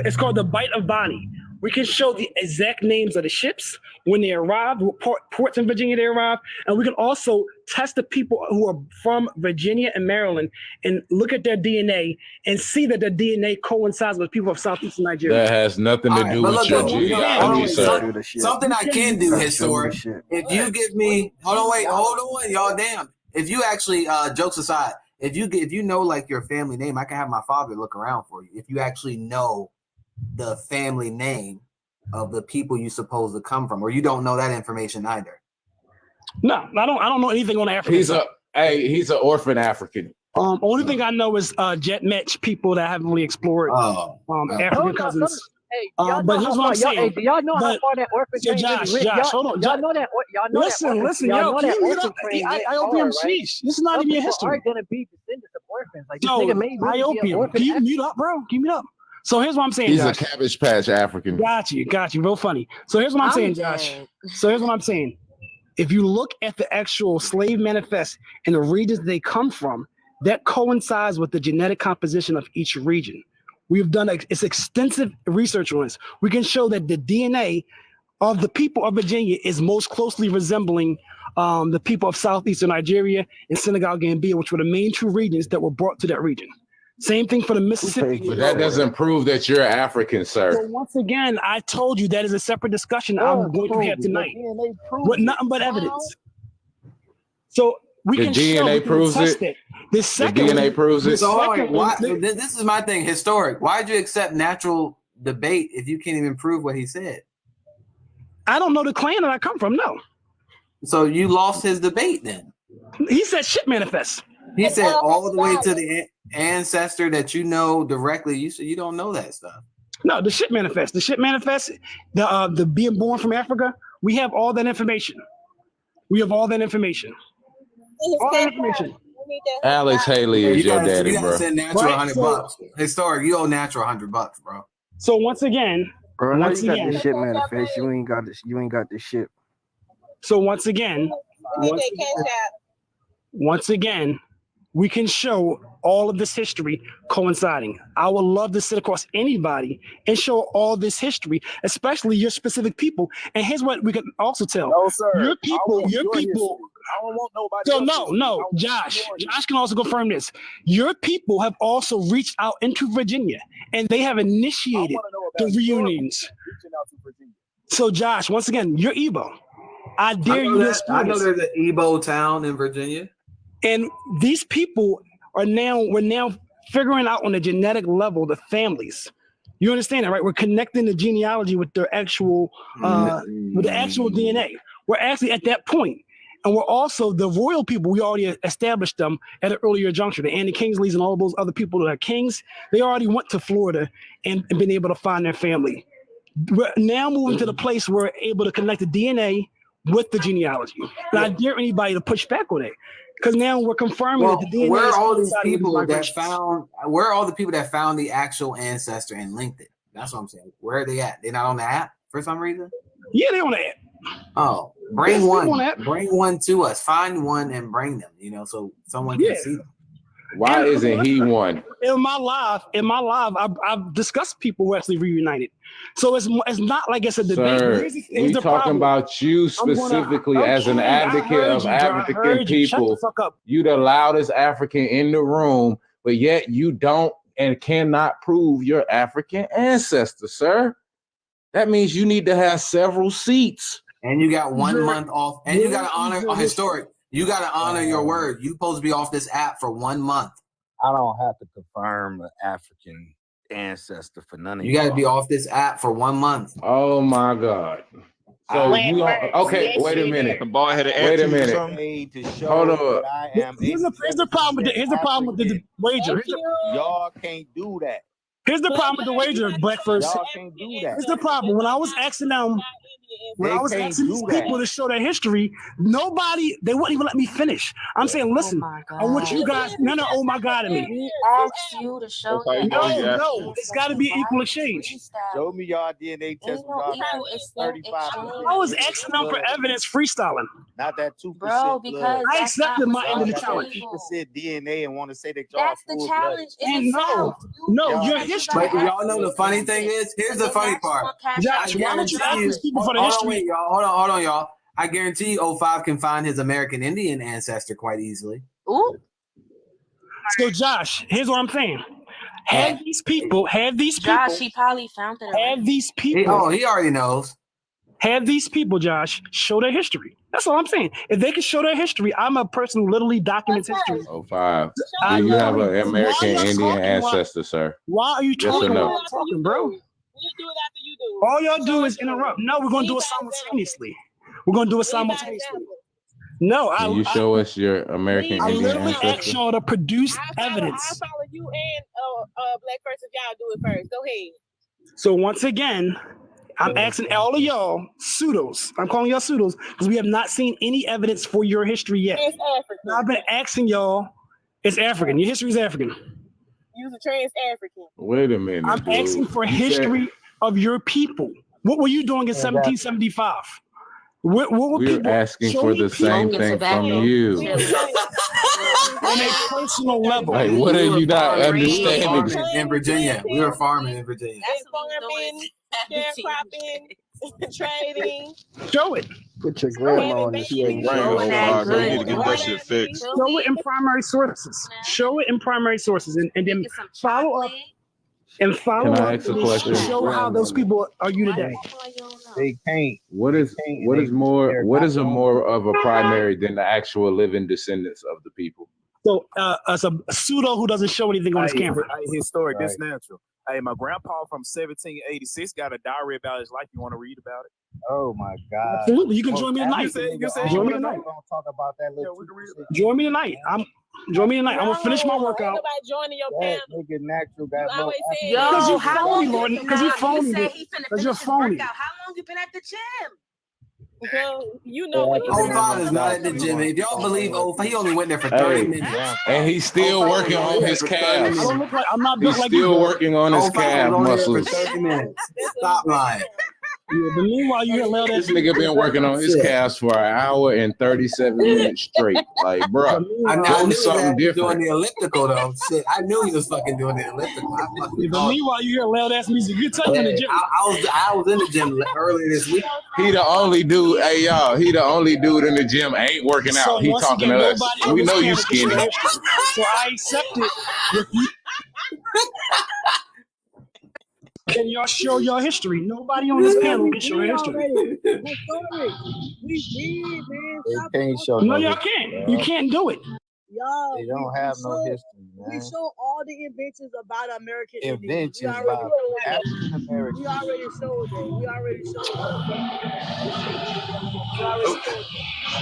It's called the Bight of Bonny. We can show the exact names of the ships when they arrived, what ports in Virginia they arrived, and we can also test the people who are from Virginia and Maryland and look at their DNA and see that their DNA coincides with people of southeastern Nigeria. That has nothing to do with your genealogy, sir. Something I can do, historic. If you give me, hold on, y'all. Damn. If you actually, jokes aside, if you know like your family name, I can have my father look around for you. If you actually know the family name of the people you supposed to come from, or you don't know that information either. No, I don't know anything on the African He's side. he's an orphan African. Only thing I know is Jet Metch people that haven't really explored African cousins. Hey, but here's what I'm saying. Do y'all know how far that orphan so train Josh, is? hold on. Y'all know that. Y'all know listen, y'all know can that you mute orphan up? train went IOPM, hard, right? sheesh. This is not Some even people history. are gonna be descendants of orphans. Like this So, nigga may really be an IOPM, orphan. can you mute up, bro? Can you mute up? So here's what I'm saying, He's Josh. a Cabbage Patch African. Got you. Real funny. So here's what I'm saying, Josh. So here's what I'm saying. If you look at the actual slave manifest and the regions they come from, that coincides with the genetic composition of each region. We've done it's extensive research on this. We can show that the DNA of the people of Virginia is most closely resembling the people of southeastern Nigeria and Senegal, Gambia, which were the main two regions that were brought to that region. Same thing for the Mississippi. But that doesn't prove that you're African, sir. So once again, I told you that is a separate discussion I'm going to have tonight. With nothing but evidence. So we The can DNA show, we can proves test it? The second DNA proves it? So this is my thing, historic. Why'd you accept natural debate if you can't even prove what he said? I don't know the clan that I come from, no. So you lost his debate then? He said shit manifest. He said all the way to the ancestor that you know directly. You said you don't know that stuff. No, the shit manifest. The shit manifest, the being born from Africa, we have all that information. All that information. Alex Haley is your daddy, you bro. gotta send natural $100. Historic, you owe natural $100, bro. So once again, Bro, how you got this shit manifest? You ain't got this shit. So once again, we can show all of this history coinciding. I would love to sit across anybody and show all this history, especially your specific people. And here's what we can also tell. No, sir. Your people. I don't want nobody. So no, Josh can also confirm this. Your people have also reached out into Virginia and they have initiated the reunions. So Josh, once again, you're Igbo. I dare you to explain I know there's an Igbo town in Virginia. And these people we're now figuring out on a genetic level the families. You understand that, right? We're connecting the genealogy with their actual with the actual DNA. We're actually at that point. And we're also the royal people. We already established them at an earlier juncture. The Annie Kingsleys and all those other people that are kings, they already went to Florida and been able to find their family. We're now moving to the place where we're able to connect the DNA with the genealogy. And I dare anybody to push back on it. Because now we're confirming that the DNA where is are all these coinciding with people that migrations. found? Where are all the people that found the actual ancestor and linked it? That's what I'm saying. Where are they at? They're not on the app for some reason. Yeah, they're on the app. Oh, There's bring people on one. that. Bring one to us. Find one and bring them. You know, so someone can see them. Why isn't he one? In my live, I've discussed people who actually reunited. So it's not like it's a debate. Sir, Here's we the talking problem. about you specifically as an advocate of African people. You the loudest African in the room, but yet you don't and cannot prove your African ancestor, sir. That means you need to have several seats. And you got 1 month off. And you got to honor a historic. You got to honor your word. You supposed to be off this app for 1 month. I don't have to confirm an African ancestor for none of you. You got to be off this app for 1 month. Oh my God. So you okay? Wait a minute. Wait a minute. Hold on. Here's the problem with here's the problem with the wager. Y'all can't do that. Here's the problem with the wager, Black First. Y'all can't do that. Here's the problem. When I was asking them, when I was asking these people to show their history, they wouldn't even let me finish. I'm saying, listen, I want you guys, none of oh my God at me. We asked you to show No, it's got to be equal exchange. Show me y'all DNA test. I was asking them for evidence freestyling. Not that 2%. Bro, because I accepted my end of the challenge. 2% DNA and want to say that y'all that's the challenge. And no, your history. But y'all know the funny thing is, here's the funny part. Josh, why don't you ask these people for the history? Hold on, y'all. I guarantee you 05 can find his American Indian ancestor quite easily. Ooh. So Josh, here's what I'm saying. Have these people, Josh, he probably found it. Have these people. He already knows. Have these people, Josh, show their history. That's all I'm saying. If they can show their history, I'm a person who literally documents history. 05. Do you have an American Indian ancestor, sir? Why are you talking no? talking, bro? All y'all do is interrupt. No, we're gonna do it simultaneously. We're gonna do it simultaneously. No, Can you show us your American I Indian literally asked ancestor? y'all to produce evidence. I'll follow you and Black Person. Y'all do it first. Go ahead. So once again, I'm asking all of y'all pseudos. I'm calling y'all pseudos because we have not seen any evidence for your history yet. It's African. Now, I've been asking y'all. It's African. Your history is African. You're a trans African. Wait a minute. I'm asking for history of your people. What were you doing in 1775? What were We're people asking for the same thing from you. On a personal level. Like, what are you not understanding? In Virginia. We were farming in Virginia. Farming, sharecropping, trading. Show it. Put your grandma on this. Need to get that shit fixed. Show it in primary sources. Show it in primary sources, and then follow up. And follow Can I up ask a and question? show how those people are you today. They can't. What is a more of a primary than the actual living descendants of the people? So as a pseudo who doesn't show anything on his camera. Historic, that's natural. Hey, my grandpa from 1786 got a diary about his life. You want to read about it? Oh my God! Absolutely, you can join me tonight. Join me tonight. Don't talk about that. Join me tonight. Join me tonight. I'm gonna finish my workout. Joining your family. Nigga natural got no. Because you phony, Lord. Because you phony. Because you're phony. How long you been at the gym? Girl, you know what 05 is not at the gym. If y'all believe 05, he only went there for 30 minutes. And he's still working on his calves. I don't look like I'm not He's built like you. still working on his calf muscles. 30 minutes. Stop lying. Yeah, but meanwhile, you hear loud This nigga been working on his calves for an hour and 37 minutes straight. Like, bro, I do knew something he was doing different. the elliptical though. Shit, I knew he was fucking doing the elliptical. But meanwhile, you hear loud ass music. You're touching the gym. I was in the gym earlier this week. He the only dude, hey y'all, he the only dude in the gym ain't working out. So He once talking again, to us. nobody on We this know you panel can show skinny. their history. So I accept it with you. Can y'all show your history? Nobody on this panel can show their history. We did, man. They can't show No, y'all history, can't. bro. You can't do it. Y'all, They don't have no history, we man. show all the inventions about American Indians. Inventions by African Americans. We already showed that. We already showed that.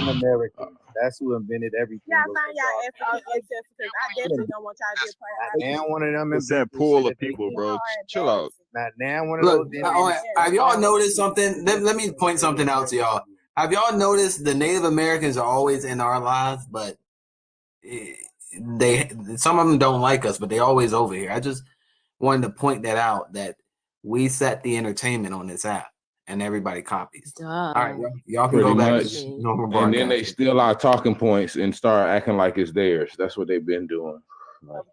Americans. That's who invented everything. Yeah, I find y'all African ancestors because I definitely don't want y'all to be a part of Now one of them It's that inventors pool said of people, they bro. Chill out. now one of Look, those Indians. have y'all noticed something? Let me point something out to y'all. Have y'all noticed the Native Americans are always in our lives, but some of them don't like us, but they always over here. I just wanted to point that out, that we set the entertainment on this app and everybody copies. All right, y'all can Pretty go back much. to normal And then they broadcasting. steal our talking points and start acting like it's theirs. That's what they've been doing. Like,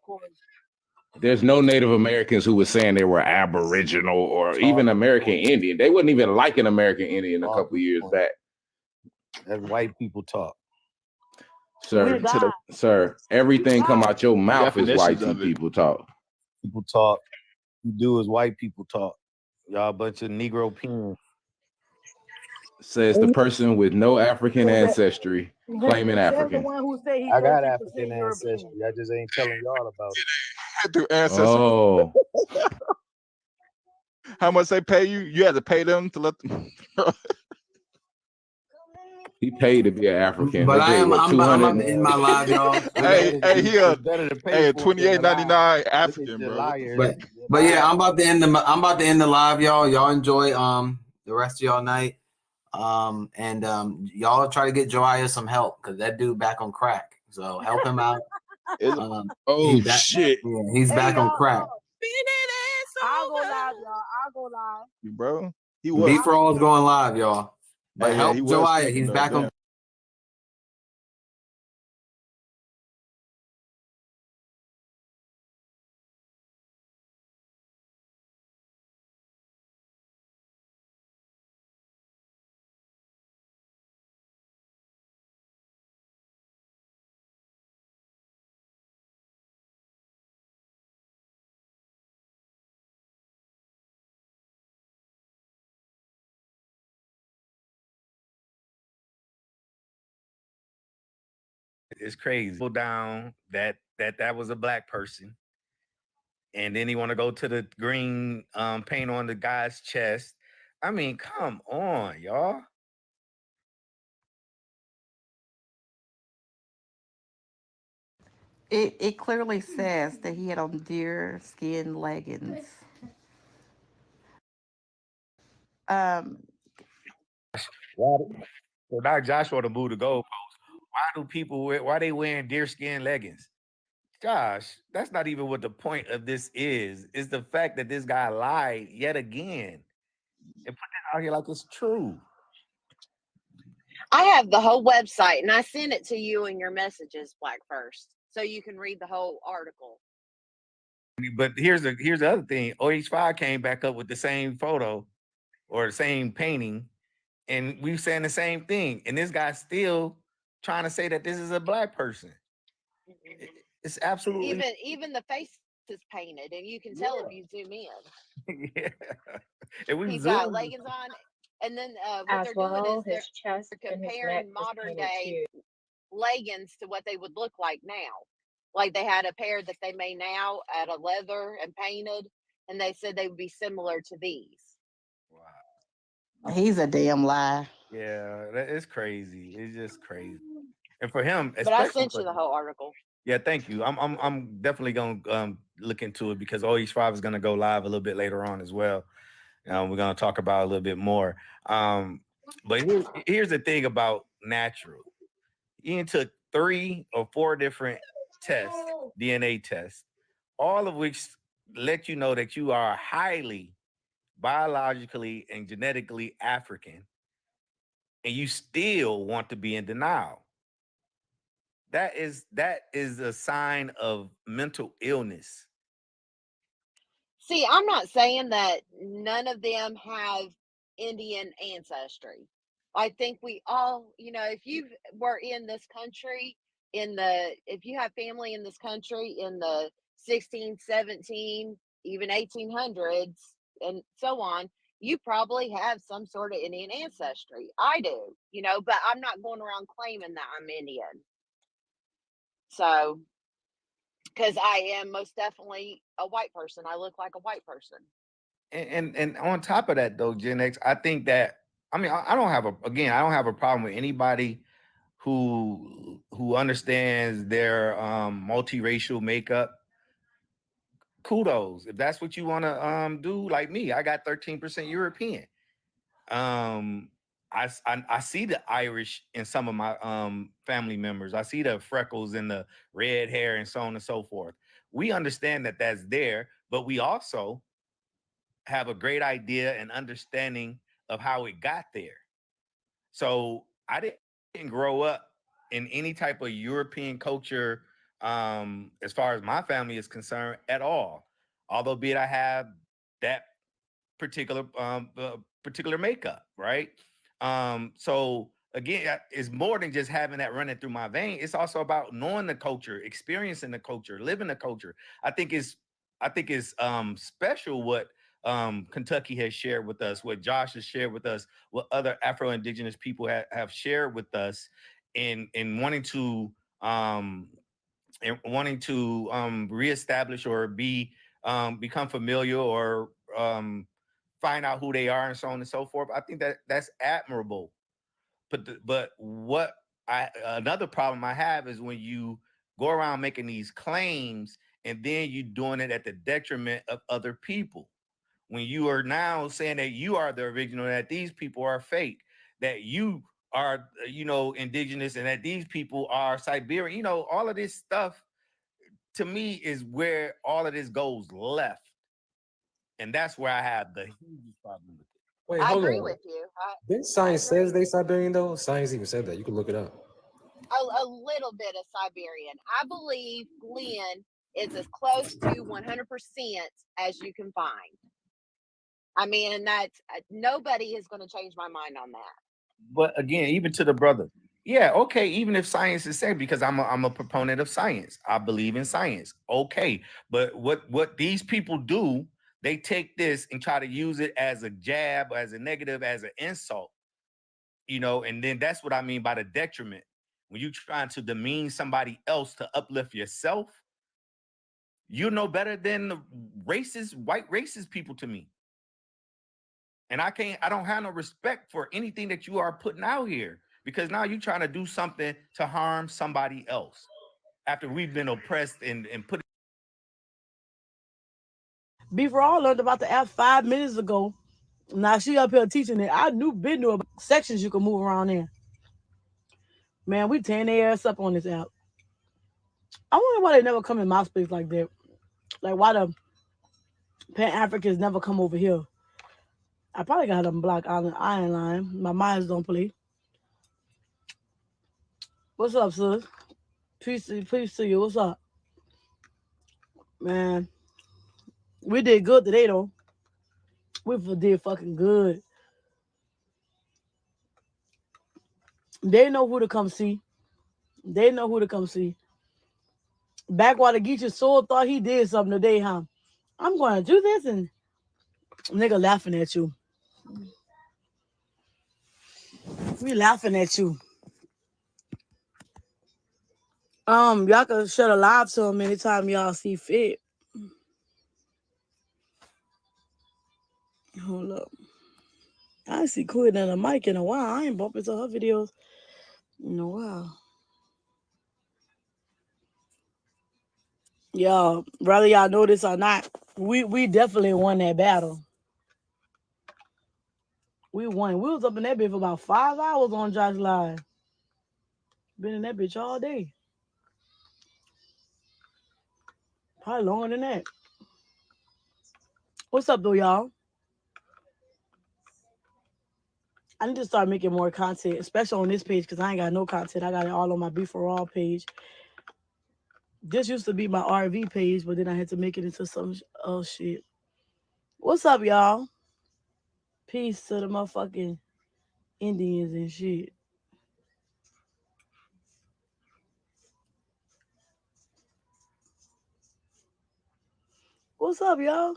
there's no Native Americans who was saying they were Aboriginal or even American Indian. They wouldn't even like an American Indian a couple years back. That's white people talk. Sir, everything come out your mouth is white Definitions of it. people talk. People talk. You do as white people talk. Y'all a bunch of Negro pins. Says the person with no African ancestry claiming African. I got African ancestry. I just ain't telling y'all about it. Through ancestry. Oh. How much they pay you? You had to pay them to let them. He paid to be an African. But They paid, what, I'm about to end my live, y'all. Hey, he a $28.99 African, bro. But yeah, I'm about to end the live, y'all. Y'all enjoy the rest of y'all night. And y'all try to get Joiah some help because that dude back on crack. So help him out. Shit. Yeah, he's back on crack. I'll go live, y'all. I'll go live. Bro, he was. B for all is going live, y'all. But Hey, help he was Joiah. speaking, He's though, back on. damn. It's crazy. Go down that was a black person, and then he want to go to the green paint on the guy's chest. I mean, come on, y'all. It clearly says that he had on deer skin leggings. So now Joshua to move the goalpost. Why they wearing deerskin leggings? Josh, that's not even what the point of this is. It's the fact that this guy lied yet again and put that out here like it's true. I have the whole website and I sent it to you in your messages, Black First, so you can read the whole article. But here's the other thing. OH5 came back up with the same photo or the same painting, and we saying the same thing. And this guy's still trying to say that this is a black person. It's absolutely Even the face is painted, and you can tell if you zoom in. yeah. And we He's zoom. got leggings on, and then what they're doing is they're comparing modern day leggings to what they would look like now. Like they had a pair that they made now out of leather and painted, and they said they would be similar to these. He's a damn lie. Yeah, that is crazy. It's just crazy. And for him, But I sent you the whole article. Yeah, thank you. I'm definitely gonna look into it because OH5 is gonna go live a little bit later on as well. We're gonna talk about it a little bit more. But here's the thing about natural. Ian took 3 or 4 different tests, DNA tests, all of which let you know that you are highly biologically and genetically African, and you still want to be in denial. That is a sign of mental illness. See, I'm not saying that none of them have Indian ancestry. I think we all, if you were in this country if you have family in this country in the 16, 17, even 1800s and so on, you probably have some sort of Indian ancestry. I do, but I'm not going around claiming that I'm Indian. So because I am most definitely a white person. I look like a white person. And on top of that, though, Gen X, I think that I don't have a problem with anybody who understands their multiracial makeup. Kudos. If that's what you want to do, like me, I got 13% European. I see the Irish in some of my family members. I see the freckles and the red hair and so on and so forth. We understand that that's there, but we also have a great idea and understanding of how it got there. So I didn't grow up in any type of European culture as far as my family is concerned at all. Although be it I have that particular makeup, right? So again, it's more than just having that running through my vein. It's also about knowing the culture, experiencing the culture, living the culture. I think it's special what Kentucky has shared with us, what Josh has shared with us, what other Afro-Indigenous people have shared with us in um, wanting to reestablish or become familiar or find out who they are and so on and so forth. I think that that's admirable. But what another problem I have is when you go around making these claims and then you doing it at the detriment of other people. When you are now saying that you are the original, that these people are fake, that you are, indigenous, and that these people are Siberian, all of this stuff to me is where all of this goes left. And that's where I have the huge problem with it. Wait, I agree with you. Didn't science says they Siberian though? Science even said that. You can look it up. A little bit of Siberian. I believe Glenn is as close to 100% as you can find. I mean, and that's nobody is going to change my mind on that. But again, even to the brother, yeah, okay. Even if science is said, because I'm a proponent of science, I believe in science. Okay, but what these people do, they take this and try to use it as a jab, as a negative, as an insult, and then that's what I mean by the detriment. When you're trying to demean somebody else to uplift yourself, you know better than the white racist people to me. And I don't have no respect for anything that you are putting out here because now you're trying to do something to harm somebody else after we've been oppressed and put. Before I learned about the app 5 minutes ago. Now she up here teaching it. I been knew about sections you can move around in. Man, we tearing their ass up on this app. I wonder why they never come in my space like that. Like why the Pan Africans never come over here. I probably got them blocked on the iron line. My minds don't play. What's up, sis? Peace to you. What's up? Man, we did good today though. We did fucking good. They know who to come see. They know who to come see. Back while the Geechee soul thought he did something today, huh? I'm going to do this and nigga laughing at you. We laughing at you. Y'all can shut a live to him anytime y'all see fit. Hold up. I see Quinn and a mic in a while. I ain't bumping to her videos in a while. Y'all, whether y'all know this or not, we definitely won that battle. We won. We was up in that bitch for about 5 hours on Josh Live. Been in that bitch all day. Probably longer than that. What's up though, y'all? I need to start making more content, especially on this page, because I ain't got no content. I got it all on my Be For All page. This used to be my RV page, but then I had to make it into some shit. What's up, y'all? Peace to the motherfucking Indians and shit. What's up, y'all?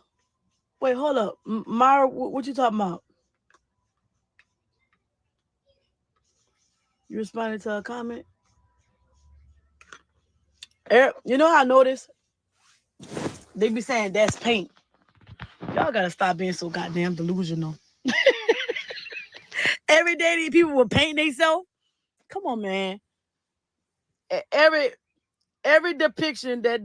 Wait, hold up. Myra, what you talking about? You responding to a comment? You know, I noticed They be saying that's paint. Y'all gotta stop being so goddamn delusional. Every day these people will paint themselves. Come on, man. Every depiction that